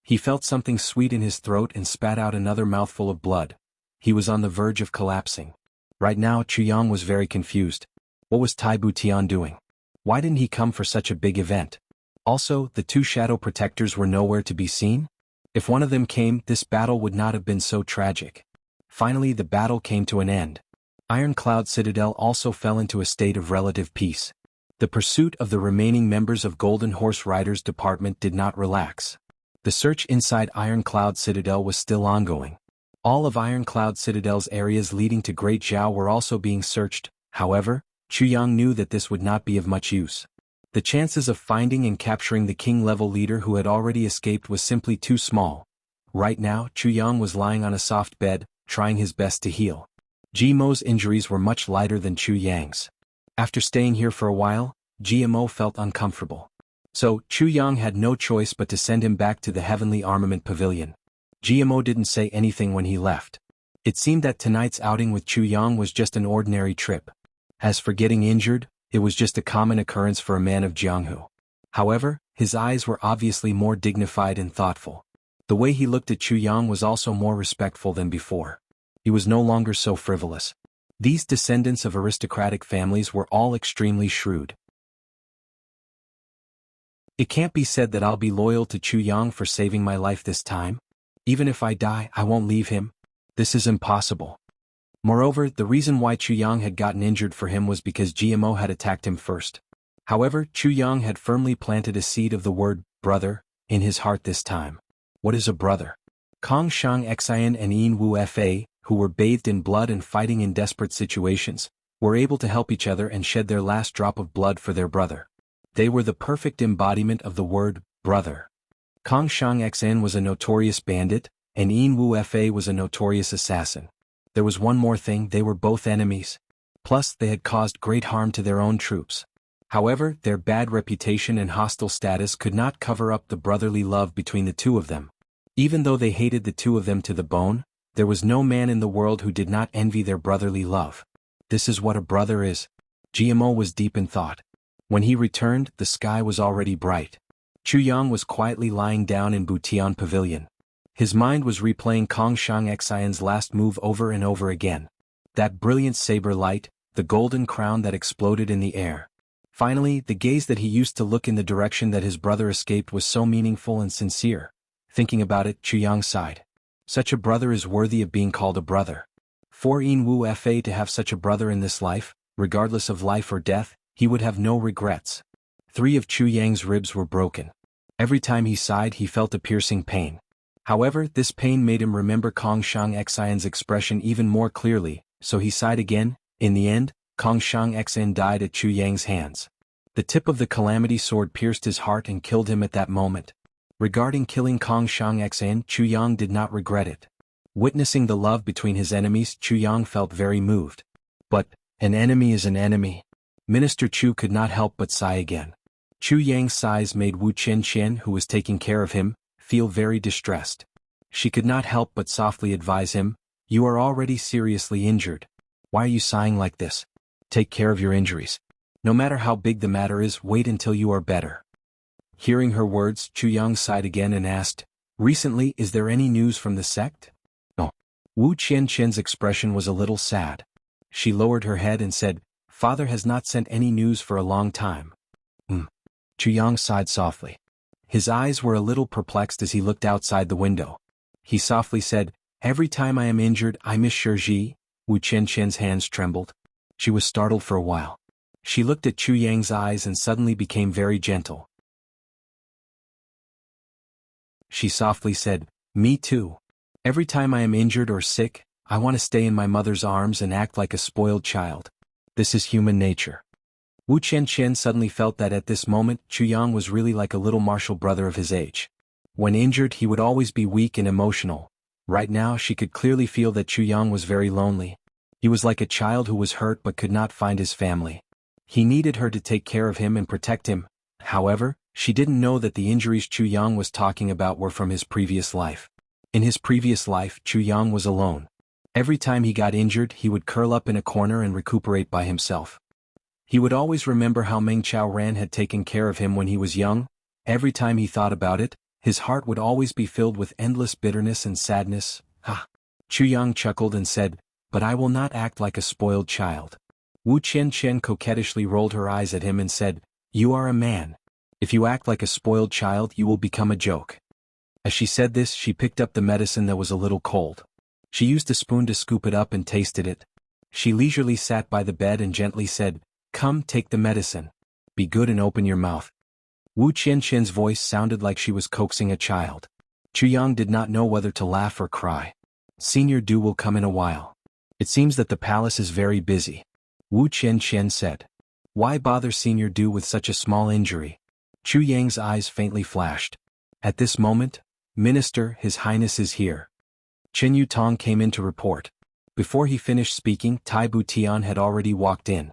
He felt something sweet in his throat and spat out another mouthful of blood. He was on the verge of collapsing. Right now Chu Yang was very confused. What was Tai Butian doing? Why didn't he come for such a big event? Also, the two shadow protectors were nowhere to be seen? If one of them came, this battle would not have been so tragic. Finally the battle came to an end. Iron Cloud Citadel also fell into a state of relative peace. The pursuit of the remaining members of Golden Horse Riders Department did not relax. The search inside Iron Cloud Citadel was still ongoing. All of Iron Cloud Citadel's areas leading to Great Zhao were also being searched. However, Chu Yang knew that this would not be of much use. The chances of finding and capturing the king-level leader who had already escaped was simply too small. Right now, Chu Yang was lying on a soft bed, trying his best to heal. Ji Mo's injuries were much lighter than Chu Yang's. After staying here for a while, GMO felt uncomfortable. So, Chu Yang had no choice but to send him back to the Heavenly Armament Pavilion. GMO didn't say anything when he left. It seemed that tonight's outing with Chu Yang was just an ordinary trip. As for getting injured, it was just a common occurrence for a man of Jianghu. However, his eyes were obviously more dignified and thoughtful. The way he looked at Chu Yang was also more respectful than before. He was no longer so frivolous. These descendants of aristocratic families were all extremely shrewd. It can't be said that I'll be loyal to Chu Yang for saving my life this time. Even if I die, I won't leave him. This is impossible. Moreover, the reason why Chu Yang had gotten injured for him was because GMO had attacked him first. However, Chu Yang had firmly planted a seed of the word, brother, in his heart this time. What is a brother? Kong Shang Xian and Yin Wu Fa, who were bathed in blood and fighting in desperate situations, were able to help each other and shed their last drop of blood for their brother. They were the perfect embodiment of the word, brother. Kong Shang Xn was a notorious bandit, and Yin Wu Fa was a notorious assassin. There was one more thing: they were both enemies. Plus, they had caused great harm to their own troops. However, their bad reputation and hostile status could not cover up the brotherly love between the two of them. Even though they hated the two of them to the bone, there was no man in the world who did not envy their brotherly love. This is what a brother is. GMO was deep in thought. When he returned, the sky was already bright. Chu Yang was quietly lying down in Butian Pavilion. His mind was replaying Kong Shang Xian's last move over and over again. That brilliant saber light, the golden crown that exploded in the air. Finally, the gaze that he used to look in the direction that his brother escaped was so meaningful and sincere. Thinking about it, Chu Yang sighed. Such a brother is worthy of being called a brother. For Yin Wu Fa to have such a brother in this life, regardless of life or death, he would have no regrets. 3 of Chu Yang's ribs were broken. Every time he sighed, he felt a piercing pain. However, this pain made him remember Kong Shang Xian's expression even more clearly, so he sighed again. In the end, Kong Shang Xian died at Chu Yang's hands. The tip of the calamity sword pierced his heart and killed him at that moment. Regarding killing Kong Shang Xian, Chu Yang did not regret it. Witnessing the love between his enemies, Chu Yang felt very moved. But, an enemy is an enemy. Minister Chu could not help but sigh again. Chu Yang's sighs made Wu Qianqian, who was taking care of him, feel very distressed. She could not help but softly advise him, "You are already seriously injured. Why are you sighing like this? Take care of your injuries. No matter how big the matter is, wait until you are better." Hearing her words, Chu Yang sighed again and asked, "Recently, is there any news from the sect?" "No." Wu Qianqian's expression was a little sad. She lowered her head and said, "Father has not sent any news for a long time." Chu Yang sighed softly. His eyes were a little perplexed as he looked outside the window. He softly said, "Every time I am injured, I miss Shiji." Wu Qianqian's hands trembled. She was startled for a while. She looked at Chu Yang's eyes and suddenly became very gentle. She softly said, "Me too. Every time I am injured or sick, I want to stay in my mother's arms and act like a spoiled child. This is human nature." Wu Qianqian suddenly felt that at this moment, Chu Yang was really like a little martial brother of his age. When injured, he would always be weak and emotional. Right now, she could clearly feel that Chu Yang was very lonely. He was like a child who was hurt but could not find his family. He needed her to take care of him and protect him. However, she didn't know that the injuries Chu Yang was talking about were from his previous life. In his previous life, Chu Yang was alone. Every time he got injured, he would curl up in a corner and recuperate by himself. He would always remember how Meng Chaoran had taken care of him when he was young. Every time he thought about it, his heart would always be filled with endless bitterness and sadness. Chu Yang chuckled and said, "But I will not act like a spoiled child." Wu Qianqian coquettishly rolled her eyes at him and said, "You are a man. If you act like a spoiled child, you will become a joke." As she said this, she picked up the medicine that was a little cold. She used a spoon to scoop it up and tasted it. She leisurely sat by the bed and gently said, "Come, take the medicine. Be good and open your mouth." Wu Qianqian's voice sounded like she was coaxing a child. Chu Yang did not know whether to laugh or cry. "Senior Du will come in a while. It seems that the palace is very busy," Wu Qianqian said. "Why bother Senior Du with such a small injury?" Chu Yang's eyes faintly flashed. At this moment, "Minister, His Highness is here." Chen Yutong came in to report. Before he finished speaking, Tai Butian had already walked in.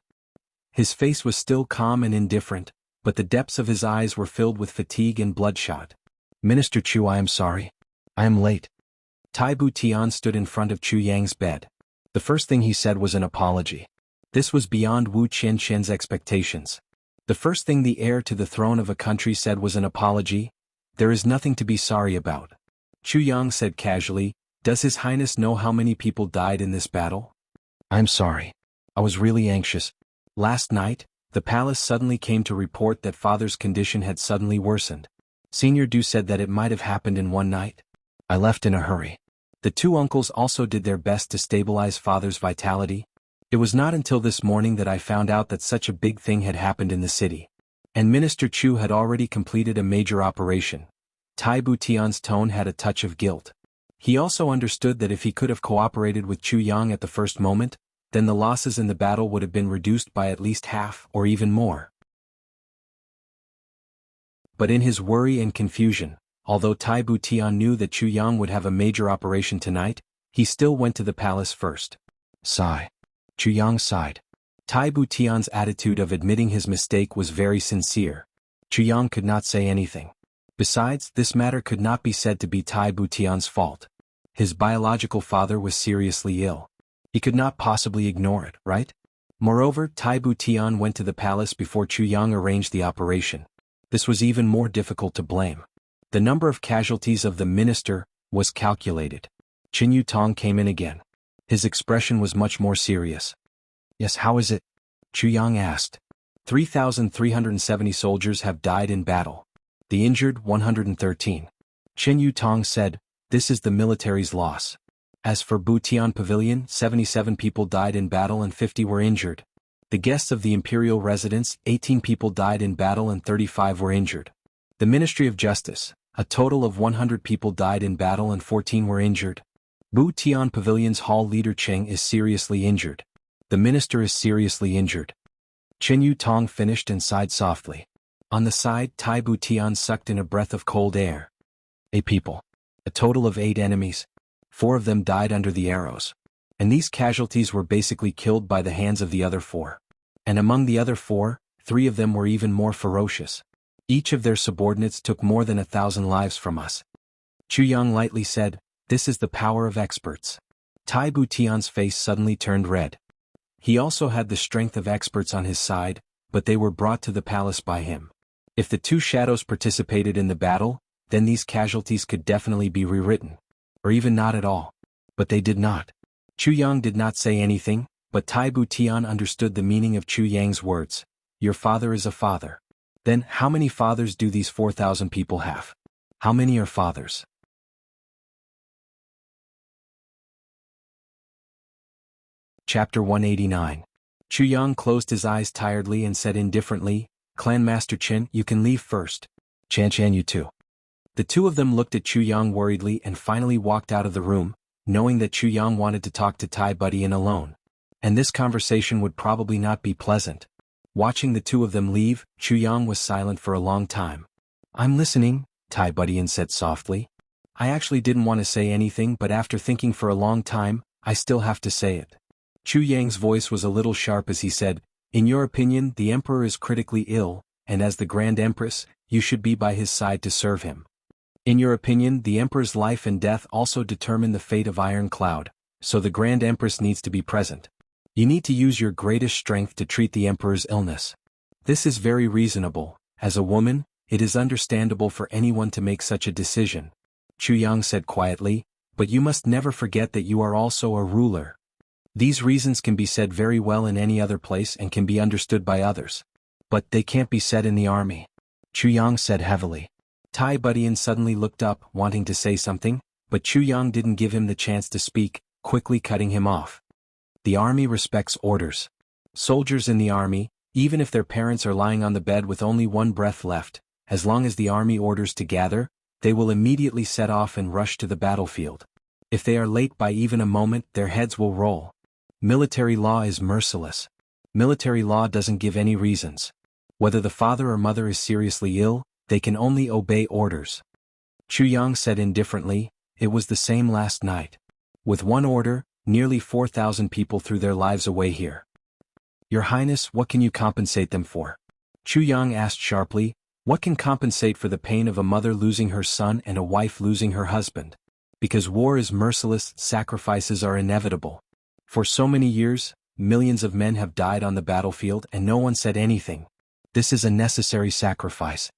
His face was still calm and indifferent, but the depths of his eyes were filled with fatigue and bloodshot. "Minister Chu, I am sorry. I am late." Tai Butian stood in front of Chu Yang's bed. The first thing he said was an apology. This was beyond Wu Qianqian's expectations. The first thing the heir to the throne of a country said was an apology. "There is nothing to be sorry about." Chu Yang said casually, "Does His Highness know how many people died in this battle?" "I'm sorry. I was really anxious. Last night, the palace suddenly came to report that Father's condition had suddenly worsened. Senior Du said that it might have happened in one night. I left in a hurry. The 2 uncles also did their best to stabilize Father's vitality. It was not until this morning that I found out that such a big thing had happened in the city. And Minister Chu had already completed a major operation." Tai Butian's tone had a touch of guilt. He also understood that if he could have cooperated with Chu Yang at the first moment, then the losses in the battle would have been reduced by at least half or even more. But in his worry and confusion, Although Tai Butian knew that Chu Yang would have a major operation tonight, he still went to the palace first. Sigh. Chu Yang sighed. Tai Butian's attitude of admitting his mistake was very sincere. Chu Yang could not say anything. Besides, this matter could not be said to be Tai Butian's fault. His biological father was seriously ill. He could not possibly ignore it, right? Moreover, Tai Butian went to the palace before Chu Yang arranged the operation. This was even more difficult to blame. The number of casualties of the minister was calculated. Qin Yutong came in again. His expression was much more serious. Yes, how is it? Chu Yang asked. 3,370 soldiers have died in battle. The injured 113. Qin Yutong said, this is the military's loss. As for Butian Pavilion, 77 people died in battle and 50 were injured. The guests of the imperial residence, 18 people died in battle and 35 were injured. The Ministry of Justice, a total of 100 people died in battle and 14 were injured. Butian Pavilion's hall leader Cheng is seriously injured. The minister is seriously injured. Qin Yutong finished and sighed softly. On the side, Tai Butian sucked in a breath of cold air. 8 people. A total of 8 enemies. 4 of them died under the arrows. And these casualties were basically killed by the hands of the other 4. And among the other 4, 3 of them were even more ferocious. Each of their subordinates took more than 1,000 lives from us. Chu Yang lightly said, this is the power of experts. Tai Butian's face suddenly turned red. He also had the strength of experts on his side, but they were brought to the palace by him. If the 2 shadows participated in the battle, then these casualties could definitely be rewritten. Or even not at all. But they did not. Chu Yang did not say anything, but Tai Butian understood the meaning of Chu Yang's words. Your father is a father. Then, how many fathers do these 4,000 people have? How many are fathers? Chapter 189. Chu Yang closed his eyes tiredly and said indifferently, Clan Master Qin, you can leave first. Chan, you too. The 2 of them looked at Chu Yang worriedly and finally walked out of the room, knowing that Chu Yang wanted to talk to Tai Butian alone. And this conversation would probably not be pleasant. Watching the 2 of them leave, Chu Yang was silent for a long time. I'm listening, Tai Butian said softly. I actually didn't want to say anything, but after thinking for a long time, I still have to say it. Chu Yang's voice was a little sharp as he said, in your opinion, the emperor is critically ill, and as the Grand Empress, you should be by his side to serve him. In your opinion, the emperor's life and death also determine the fate of Iron Cloud, so the Grand Empress needs to be present. You need to use your greatest strength to treat the emperor's illness. This is very reasonable. As a woman, it is understandable for anyone to make such a decision. Chu Yang said quietly, but you must never forget that you are also a ruler. These reasons can be said very well in any other place and can be understood by others. But they can't be said in the army. Chu Yang said heavily. Tai Butian suddenly looked up, wanting to say something, but Chu Yang didn't give him the chance to speak, quickly cutting him off. The army respects orders. Soldiers in the army, even if their parents are lying on the bed with only 1 breath left, as long as the army orders to gather, they will immediately set off and rush to the battlefield. If they are late by even a moment, their heads will roll. Military law is merciless. Military law doesn't give any reasons. Whether the father or mother is seriously ill, they can only obey orders. Chu Yang said indifferently, it was the same last night. With 1 order, nearly 4,000 people threw their lives away here. Your Highness, what can you compensate them for? Chu Yang asked sharply, what can compensate for the pain of a mother losing her son and a wife losing her husband? Because war is merciless, sacrifices are inevitable. For so many years, millions of men have died on the battlefield and no one said anything. This is a necessary sacrifice.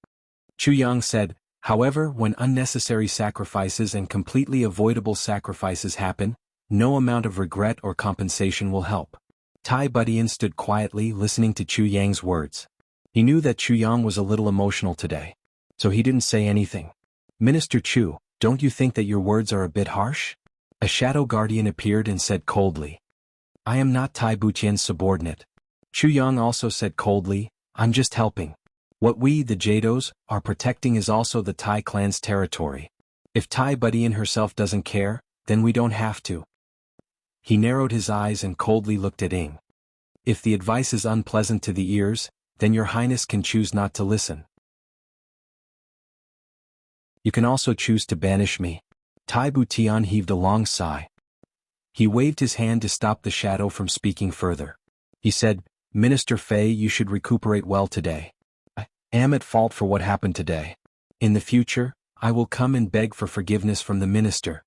Chu Yang said, however, when unnecessary sacrifices and completely avoidable sacrifices happen, no amount of regret or compensation will help. Tai Butian stood quietly listening to Chu Yang's words. He knew that Chu Yang was a little emotional today. So he didn't say anything. Minister Chu, don't you think that your words are a bit harsh? A shadow guardian appeared and said coldly. I am not Tai Butian's subordinate. Chu Yang also said coldly, I'm just helping. What we, the Jados, are protecting is also the Tai clan's territory. If Tai Butian herself doesn't care, then we don't have to. He narrowed his eyes and coldly looked at Ing. If the advice is unpleasant to the ears, then your Highness can choose not to listen. You can also choose to banish me. Tai Butian heaved a long sigh. He waved his hand to stop the shadow from speaking further. He said, Minister Fei, you should recuperate well today. I am at fault for what happened today. In the future, I will come and beg for forgiveness from the minister.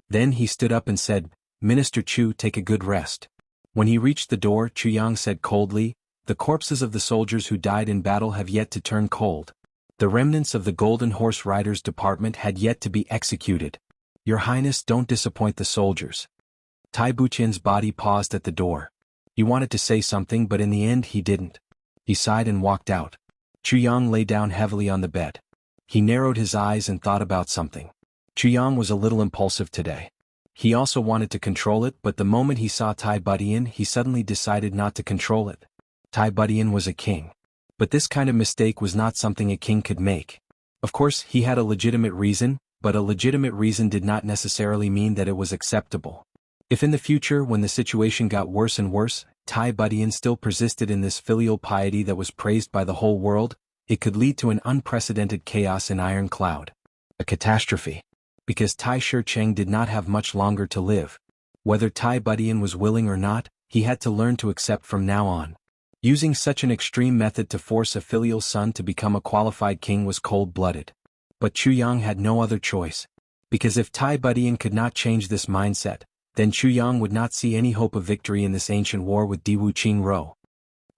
Then he stood up and said, Minister Chu, take a good rest. When he reached the door, Chu Yang said coldly, the corpses of the soldiers who died in battle have yet to turn cold. The remnants of the Golden Horse Riders Department had yet to be executed. Your Highness, don't disappoint the soldiers. Tai Butian's body paused at the door. He wanted to say something, but in the end he didn't. He sighed and walked out. Chu Yang lay down heavily on the bed. He narrowed his eyes and thought about something. Chu Yang was a little impulsive today. He also wanted to control it, but the moment he saw Tai Butian, he suddenly decided not to control it. Tai Butian was a king. But this kind of mistake was not something a king could make. Of course, he had a legitimate reason, but a legitimate reason did not necessarily mean that it was acceptable. If in the future, when the situation got worse and worse, Tai Butian still persisted in this filial piety that was praised by the whole world, it could lead to an unprecedented chaos in Iron Cloud. A catastrophe. Because Tai Shi-Cheng did not have much longer to live. Whether Tai Butian was willing or not, he had to learn to accept from now on. Using such an extreme method to force a filial son to become a qualified king was cold-blooded. But Chu Yang had no other choice. Because if Tai Butian could not change this mindset, then Chu Yang would not see any hope of victory in this ancient war with Di Wuqing.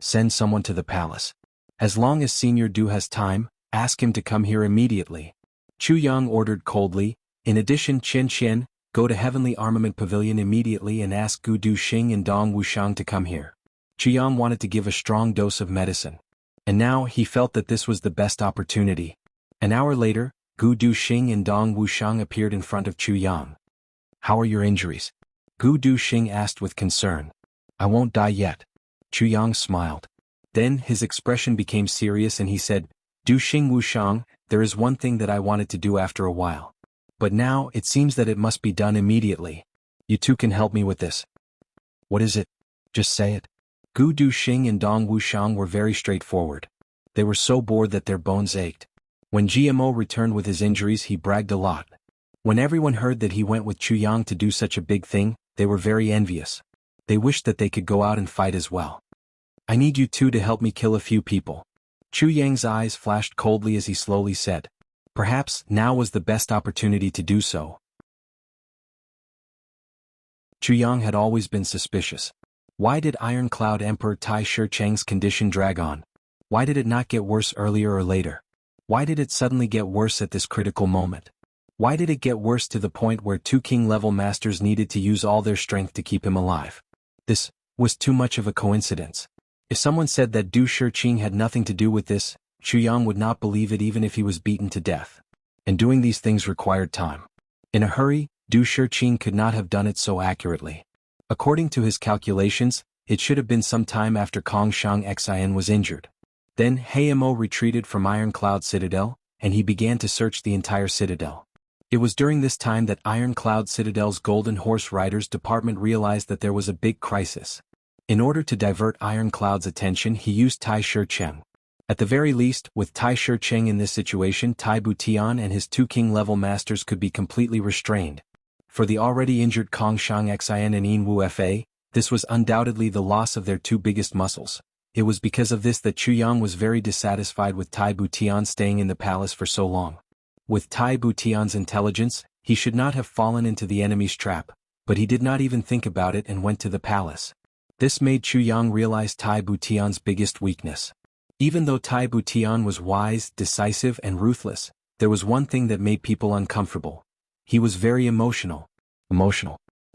Send someone to the palace. As long as Senior Du has time, ask him to come here immediately. Chu Yang ordered coldly. In addition, Chen Qian, go to Heavenly Armament Pavilion immediately and ask Gu Du Xing and Dong Wushang to come here. Chu Yang wanted to give a strong dose of medicine. And now he felt that this was the best opportunity. An hour later, Gu Du Xing and Dong Wushang appeared in front of Chu Yang. How are your injuries? Gu Du Xing asked with concern. I won't die yet. Chu Yang smiled. Then his expression became serious and he said, Du Xing Wushang, there is one thing that I wanted to do after a while. But now it seems that it must be done immediately. You two can help me with this. What is it? Just say it. Gu Du Xing and Dong Wushang were very straightforward. They were so bored that their bones ached. When GMO returned with his injuries, he bragged a lot. When everyone heard that he went with Chu Yang to do such a big thing, they were very envious. They wished that they could go out and fight as well. I need you two to help me kill a few people. Chu Yang's eyes flashed coldly as he slowly said. Perhaps now was the best opportunity to do so. Chu Yang had always been suspicious. Why did Iron Cloud Emperor Tai Shi-Cheng's condition drag on? Why did it not get worse earlier or later? Why did it suddenly get worse at this critical moment? Why did it get worse to the point where two king-level masters needed to use all their strength to keep him alive? This was too much of a coincidence. If someone said that Du Shi-Cheng had nothing to do with this, Chu Yang would not believe it even if he was beaten to death. And doing these things required time. In a hurry, Du Shi-Cheng could not have done it so accurately. According to his calculations, it should have been some time after Kong Shang Xian was injured. Then Heimo retreated from Iron Cloud Citadel, and he began to search the entire citadel. It was during this time that Iron Cloud Citadel's Golden Horse Riders Department realized that there was a big crisis. In order to divert Iron Cloud's attention, he used Tai Shi-Cheng. At the very least, with Tai Shi-Cheng in this situation, Tai Butian and his two king-level masters could be completely restrained. For the already injured Kong Shang Xian and Yin Wu Fa, this was undoubtedly the loss of their two biggest muscles. It was because of this that Chu Yang was very dissatisfied with Tai Butian staying in the palace for so long. With Tai Butian's intelligence, he should not have fallen into the enemy's trap, but he did not even think about it and went to the palace. This made Chu Yang realize Tai Butian's biggest weakness. Even though Tai Butian was wise, decisive, and ruthless, there was one thing that made people uncomfortable. He was very emotional.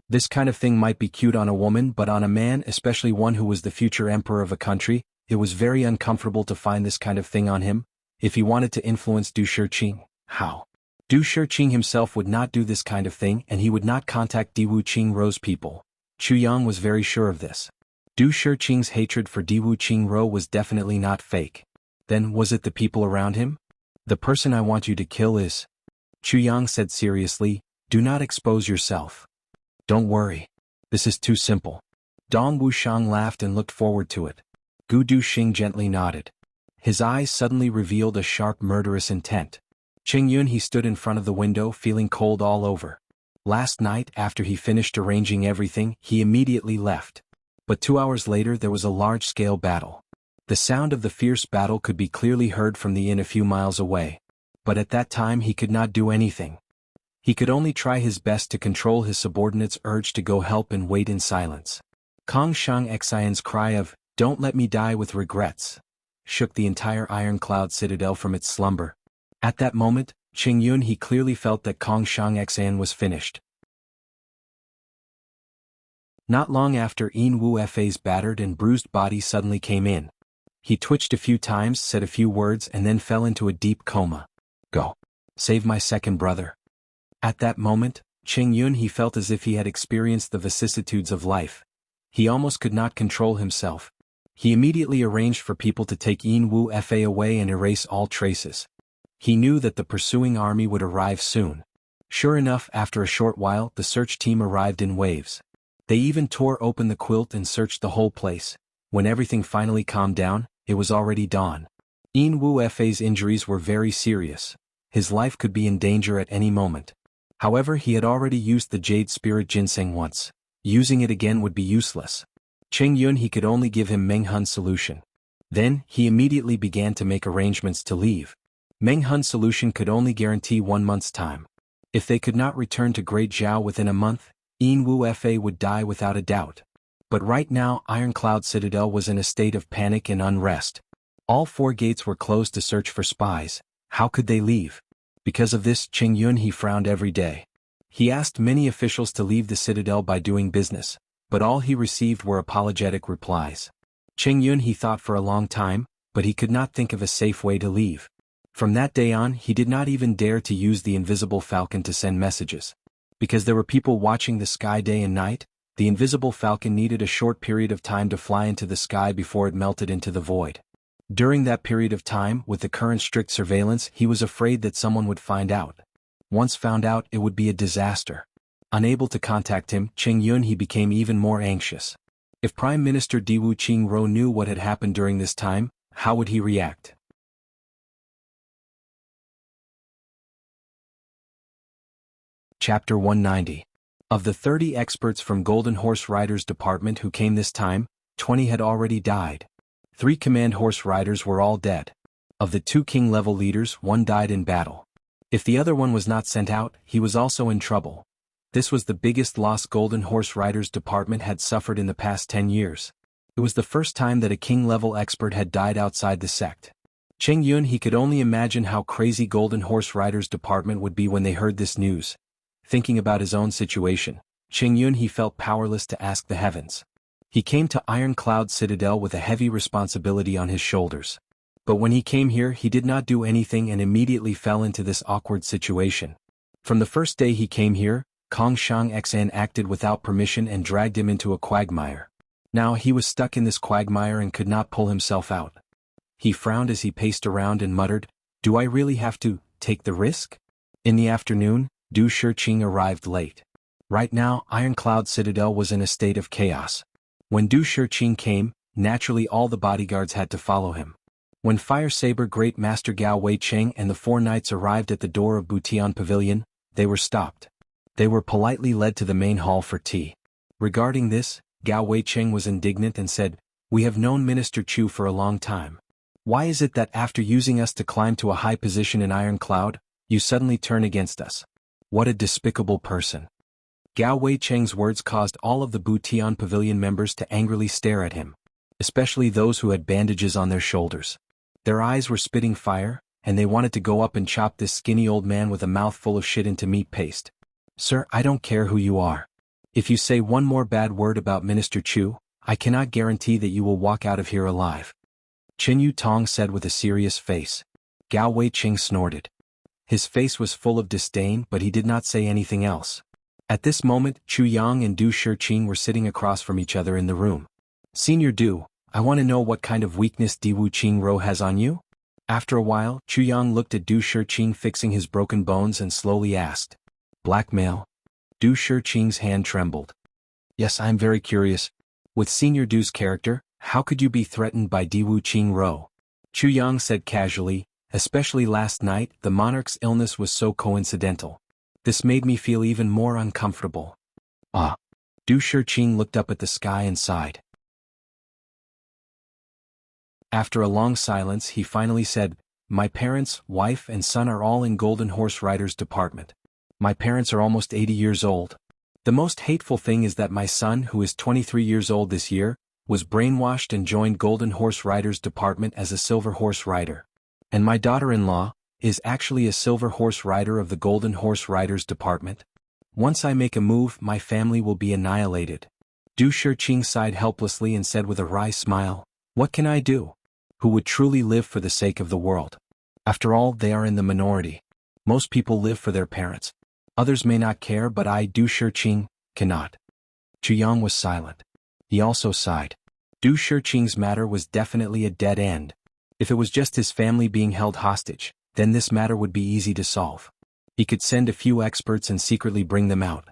This kind of thing might be cute on a woman, but on a man, especially one who was the future emperor of a country, it was very uncomfortable to find this kind of thing on him. If he wanted to influence Du Shi-Cheng, how? Du Shi-Cheng himself would not do this kind of thing, and he would not contact Di Wuqing-Ro's people. Chu Yang was very sure of this. Du Shi-Cheng's hatred for Di Wuqing-Ro was definitely not fake. Then was it the people around him? The person I want you to kill is... Chu Yang said seriously, do not expose yourself. Don't worry. This is too simple. Dong Wushang laughed and looked forward to it. Gu Du Xing gently nodded. His eyes suddenly revealed a sharp murderous intent. Cheng Yun he stood in front of the window feeling cold all over. Last night after he finished arranging everything, he immediately left. But 2 hours later there was a large-scale battle. The sound of the fierce battle could be clearly heard from the inn a few miles away. But at that time he could not do anything. He could only try his best to control his subordinates' urge to go help and wait in silence. Kong Shang Xian's cry of, "Don't let me die with regrets," shook the entire Ironclad citadel from its slumber. At that moment, Cheng Yun he clearly felt that Kong Shang Xian was finished. Not long after Yin Wu Fa's battered and bruised body suddenly came in. He twitched a few times, said a few words and then fell into a deep coma. "Go. Save my second brother." At that moment, Cheng Yun he felt as if he had experienced the vicissitudes of life. He almost could not control himself. He immediately arranged for people to take Yin Wu Fa away and erase all traces. He knew that the pursuing army would arrive soon. Sure enough, after a short while the search team arrived in waves. They even tore open the quilt and searched the whole place. When everything finally calmed down, it was already dawn. Yin Wu Fa's injuries were very serious. His life could be in danger at any moment. However, he had already used the Jade Spirit Ginseng once. Using it again would be useless. Cheng Yun he could only give him Meng Hun's solution. Then, he immediately began to make arrangements to leave. Meng Hun's solution could only guarantee 1 month's time. If they could not return to Great Zhao within a month, Yin Wu Fa would die without a doubt. But right now Ironclad Citadel was in a state of panic and unrest. All 4 gates were closed to search for spies. How could they leave? Because of this, Cheng Yun he frowned every day. He asked many officials to leave the citadel by doing business, but all he received were apologetic replies. Cheng Yun he thought for a long time, but he could not think of a safe way to leave. From that day on he did not even dare to use the invisible falcon to send messages. Because there were people watching the sky day and night, the invisible falcon needed a short period of time to fly into the sky before it melted into the void. During that period of time, with the current strict surveillance, he was afraid that someone would find out. Once found out, it would be a disaster. Unable to contact him, Cheng Yun he became even more anxious. If Prime Minister Diwu Qingro knew what had happened during this time, how would he react? Chapter 190. Of the 30 experts from Golden Horse Riders Department who came this time, 20 had already died. 3 command horse riders were all dead. Of the 2 king-level leaders, 1 died in battle. If the other one was not sent out, he was also in trouble. This was the biggest loss Golden Horse Riders Department had suffered in the past 10 years. It was the first time that a king-level expert had died outside the sect. Cheng Yun he could only imagine how crazy Golden Horse Riders Department would be when they heard this news. Thinking about his own situation, Cheng Yun he felt powerless to ask the heavens. He came to Ironclad Citadel with a heavy responsibility on his shoulders. But when he came here he did not do anything and immediately fell into this awkward situation. From the first day he came here, Kong Shang Xian acted without permission and dragged him into a quagmire. Now he was stuck in this quagmire and could not pull himself out. He frowned as he paced around and muttered, "Do I really have to take the risk?" In the afternoon, Du Shiqing arrived late. Right now, Ironclad Citadel was in a state of chaos. When Du Shiqing came, naturally all the bodyguards had to follow him. When Fire Saber Great Master Gao Weicheng and the 4 knights arrived at the door of Butian Pavilion, they were stopped. They were politely led to the main hall for tea. Regarding this, Gao Weicheng was indignant and said, "We have known Minister Chu for a long time. Why is it that after using us to climb to a high position in Ironclad, you suddenly turn against us? What a despicable person." Gao Weicheng's words caused all of the Butian Pavilion members to angrily stare at him, especially those who had bandages on their shoulders. Their eyes were spitting fire, and they wanted to go up and chop this skinny old man with a mouth full of shit into meat paste. "Sir, I don't care who you are. If you say one more bad word about Minister Chu, I cannot guarantee that you will walk out of here alive," Chen Yu Tong said with a serious face. Gao Weicheng snorted. His face was full of disdain, but he did not say anything else. At this moment, Chu Yang and Du Shiqing were sitting across from each other in the room. "Senior Du, I want to know what kind of weakness Diwu Qingro has on you?" After a while, Chu Yang looked at Du Shiqing fixing his broken bones and slowly asked, "Blackmail?" Du Shiqing's hand trembled. "Yes, I am very curious. With Senior Du's character, how could you be threatened by Diwu Qingro?" Chu Yang said casually, Especially last night, the monarch's illness was so coincidental. This made me feel even more uncomfortable. Ah. Du Shiqing looked up at the sky and sighed. After a long silence, he finally said, "My parents, wife and son are all in Golden Horse Rider's department. My parents are almost 80 years old. The most hateful thing is that my son, who is 23 years old this year, was brainwashed and joined Golden Horse Rider's department as a Silver Horse Rider. And my daughter-in-law is actually a Silver Horse Rider of the Golden Horse Rider's department. Once I make a move, my family will be annihilated." Du Shiqing sighed helplessly and said with a wry smile, "What can I do? Who would truly live for the sake of the world? After all, they are in the minority. Most people live for their parents. Others may not care, but I, Du Shiqing, cannot." Chuyang was silent. He also sighed. Du Shiqing's matter was definitely a dead end. If it was just his family being held hostage, then this matter would be easy to solve. He could send a few experts and secretly bring them out.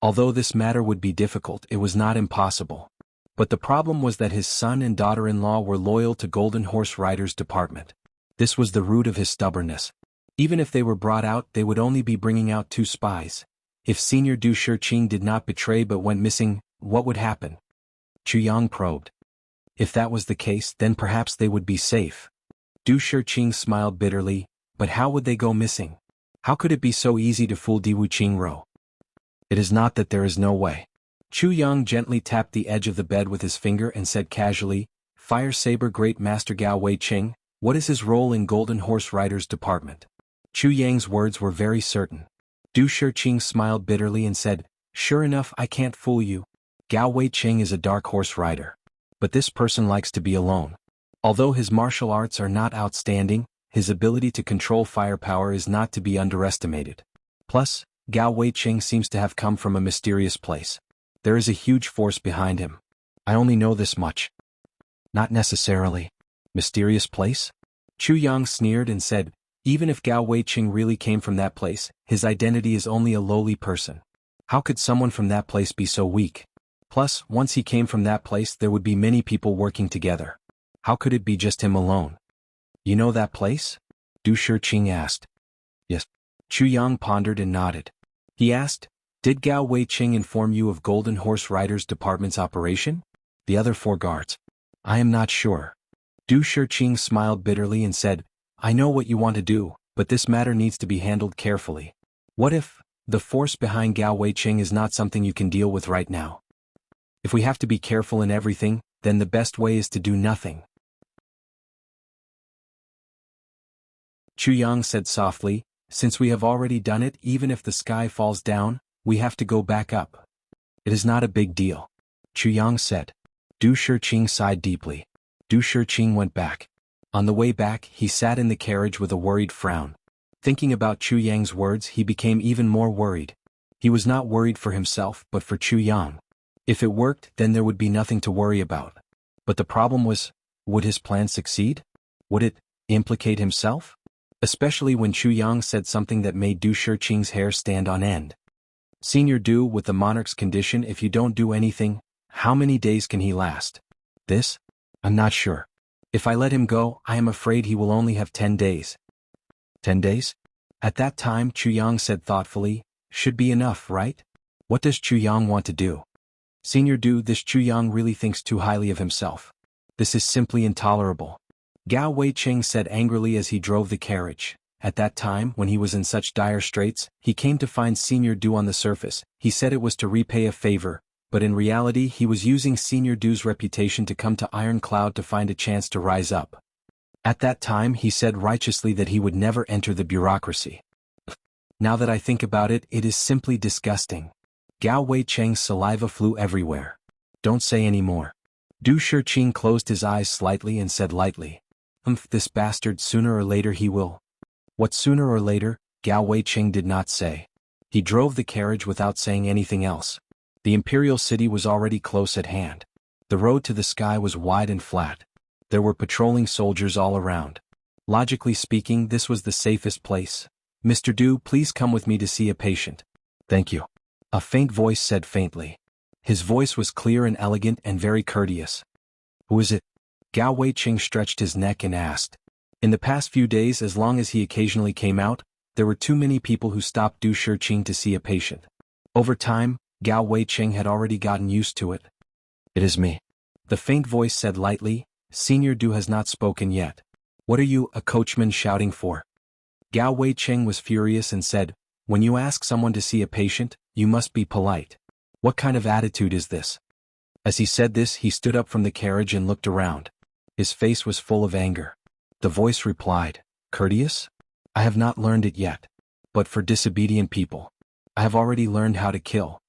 Although this matter would be difficult, it was not impossible. But the problem was that his son and daughter-in-law were loyal to Golden Horse Rider's department. This was the root of his stubbornness. Even if they were brought out, they would only be bringing out 2 spies. If Senior Du Shiqing did not betray but went missing, what would happen? Chuyang probed. If that was the case, then perhaps they would be safe. Du Shiqing smiled bitterly, but how would they go missing? How could it be so easy to fool Di Wuqingro? It is not that there is no way. Chuyang gently tapped the edge of the bed with his finger and said casually, "Fire Saber Great Master Gao Weiqing, what is his role in Golden Horse Rider's department?" Chuyang's words were very certain. Du Shiqing smiled bitterly and said, "Sure enough, I can't fool you. Gao Weiqing is a dark horse rider. But this person likes to be alone. Although his martial arts are not outstanding, his ability to control firepower is not to be underestimated. Plus, Gao Weiqing seems to have come from a mysterious place. There is a huge force behind him. I only know this much." "Not necessarily. Mysterious place?" Chuyang sneered and said, "Even if Gao Weiqing really came from that place, his identity is only a lowly person. How could someone from that place be so weak? Plus, once he came from that place, there would be many people working together. How could it be just him alone?" "You know that place?" Du Shiqing asked. "Yes." Chuyang pondered and nodded. He asked, "Did Gao Weiqing inform you of Golden Horse Rider's department's operation?" The other 4 guards. "I am not sure." Du Shiqing smiled bitterly and said, "I know what you want to do, but this matter needs to be handled carefully. What if the force behind Gao Weiqing is not something you can deal with right now? If we have to be careful in everything, then the best way is to do nothing." Chuyang said softly, "Since we have already done it, even if the sky falls down, we have to go back up. It is not a big deal." Chuyang said. Du Shiqing sighed deeply. Du Shiqing went back. On the way back, he sat in the carriage with a worried frown. Thinking about Chuyang's words, he became even more worried. He was not worried for himself, but for Chuyang. If it worked, then there would be nothing to worry about. But the problem was, would his plan succeed? Would it implicate himself? Especially when Chuyang said something that made Du Shiqing's hair stand on end. "Senior Du, with the monarch's condition, if you don't do anything, how many days can he last?" "This? I'm not sure. If I let him go, I am afraid he will only have 10 days. 10 days? At that time, Chuyang said thoughtfully, "Should be enough, right? What does Chuyang want to do?" "Senior Du, this Chuyang really thinks too highly of himself. This is simply intolerable." Gao Weiqing said angrily as he drove the carriage. At that time, when he was in such dire straits, he came to find Senior Du on the surface. He said it was to repay a favor, but in reality he was using Senior Du's reputation to come to Iron Cloud to find a chance to rise up. At that time he said righteously that he would never enter the bureaucracy. Now that I think about it, it is simply disgusting. Gao Weiqing's saliva flew everywhere. "Don't say any more." Du Shiqing closed his eyes slightly and said lightly, This bastard, sooner or later he will." What sooner or later, Gao Weiqing did not say. He drove the carriage without saying anything else. The imperial city was already close at hand. The road to the sky was wide and flat. There were patrolling soldiers all around. Logically speaking, this was the safest place. "Mr. Du, please come with me to see a patient." "Thank you." A faint voice said faintly. His voice was clear and elegant and very courteous. "Who is it?" Gao Weiqing stretched his neck and asked. In the past few days, as long as he occasionally came out, there were too many people who stopped Du Shiqing to see a patient. Over time, Gao Weiqing had already gotten used to it. "It is me," the faint voice said lightly. "Senior Du has not spoken yet. What are you, a coachman, shouting for?" Gao Weiqing was furious and said, "When you ask someone to see a patient, you must be polite. What kind of attitude is this?" As he said this, he stood up from the carriage and looked around. His face was full of anger. The voice replied, "Courteous? I have not learned it yet. But for disobedient people, I have already learned how to kill."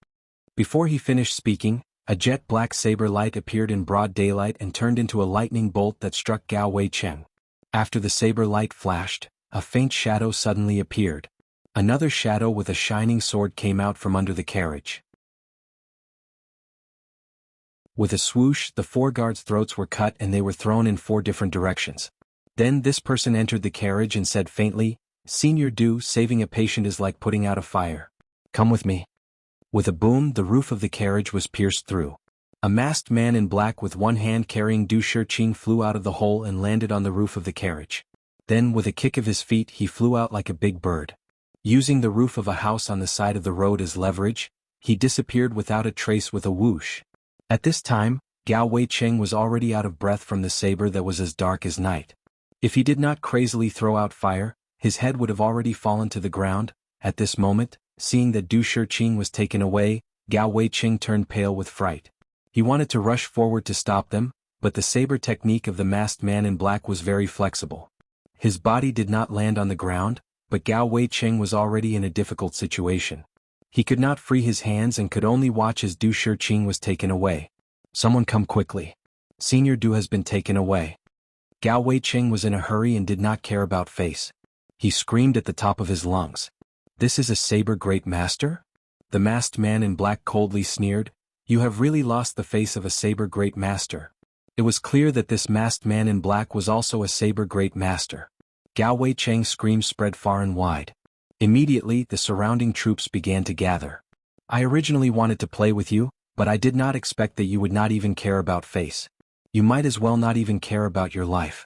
Before he finished speaking, a jet black saber light appeared in broad daylight and turned into a lightning bolt that struck Gao Weiqing. After the saber light flashed, a faint shadow suddenly appeared. Another shadow with a shining sword came out from under the carriage. With a swoosh, the 4 guards' throats were cut and they were thrown in 4 different directions. Then this person entered the carriage and said faintly, "Senior Du, saving a patient is like putting out a fire. Come with me." With a boom, the roof of the carriage was pierced through. A masked man in black with one hand carrying Du Shiqing flew out of the hole and landed on the roof of the carriage. Then with a kick of his feet he flew out like a big bird. Using the roof of a house on the side of the road as leverage, he disappeared without a trace with a whoosh. At this time, Gao Weiqing was already out of breath from the saber that was as dark as night. If he did not crazily throw out fire, his head would have already fallen to the ground. At this moment, seeing that Du Shiqing was taken away, Gao Weiqing turned pale with fright. He wanted to rush forward to stop them, but the saber technique of the masked man in black was very flexible. His body did not land on the ground, but Gao Weiqing was already in a difficult situation. He could not free his hands and could only watch as Du Shiqing was taken away. "Someone come quickly. Senior Du has been taken away." Gao Weiqing was in a hurry and did not care about face. He screamed at the top of his lungs. "This is a saber great master?" The masked man in black coldly sneered, "You have really lost the face of a saber great master." It was clear that this masked man in black was also a saber great master. Gao Weiqing's screams spread far and wide. Immediately, the surrounding troops began to gather. "I originally wanted to play with you, but I did not expect that you would not even care about face. You might as well not even care about your life."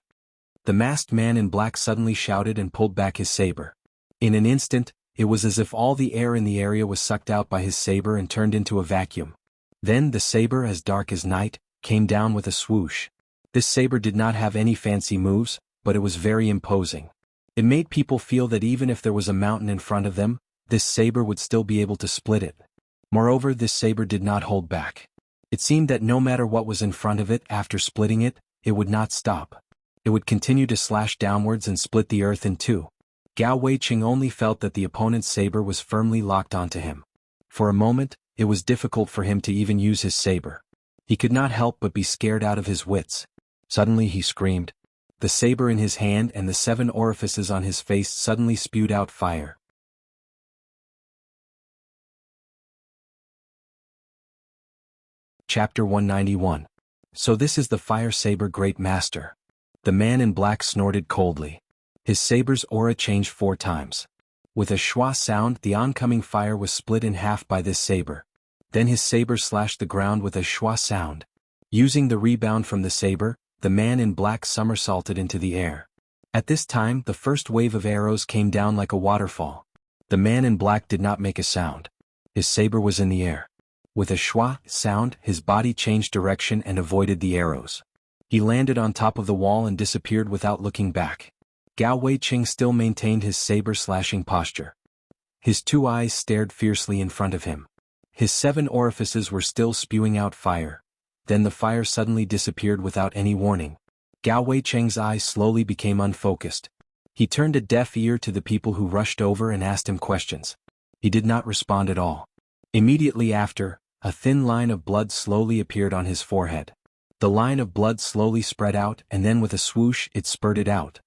The masked man in black suddenly shouted and pulled back his saber. In an instant, it was as if all the air in the area was sucked out by his saber and turned into a vacuum. Then the saber, as dark as night, came down with a swoosh. This saber did not have any fancy moves, but it was very imposing. It made people feel that even if there was a mountain in front of them, this saber would still be able to split it. Moreover, this saber did not hold back. It seemed that no matter what was in front of it after splitting it, it would not stop. It would continue to slash downwards and split the earth in 2. Gao Weiqing only felt that the opponent's saber was firmly locked onto him. For a moment, it was difficult for him to even use his saber. He could not help but be scared out of his wits. Suddenly he screamed. The saber in his hand and the 7 orifices on his face suddenly spewed out fire. Chapter 191. So this is the fire saber great master. The man in black snorted coldly. His saber's aura changed 4 times. With a schwa sound, the oncoming fire was split in half by this saber. Then his saber slashed the ground with a schwa sound. Using the rebound from the saber, the man in black somersaulted into the air. At this time, the first wave of arrows came down like a waterfall. The man in black did not make a sound. His saber was in the air. With a schwa sound, his body changed direction and avoided the arrows. He landed on top of the wall and disappeared without looking back. Gao Weiqing still maintained his saber-slashing posture. His 2 eyes stared fiercely in front of him. His 7 orifices were still spewing out fire. Then the fire suddenly disappeared without any warning. Gao Weiqing's eyes slowly became unfocused. He turned a deaf ear to the people who rushed over and asked him questions. He did not respond at all. Immediately after, a thin line of blood slowly appeared on his forehead. The line of blood slowly spread out and then with a swoosh it spurted out.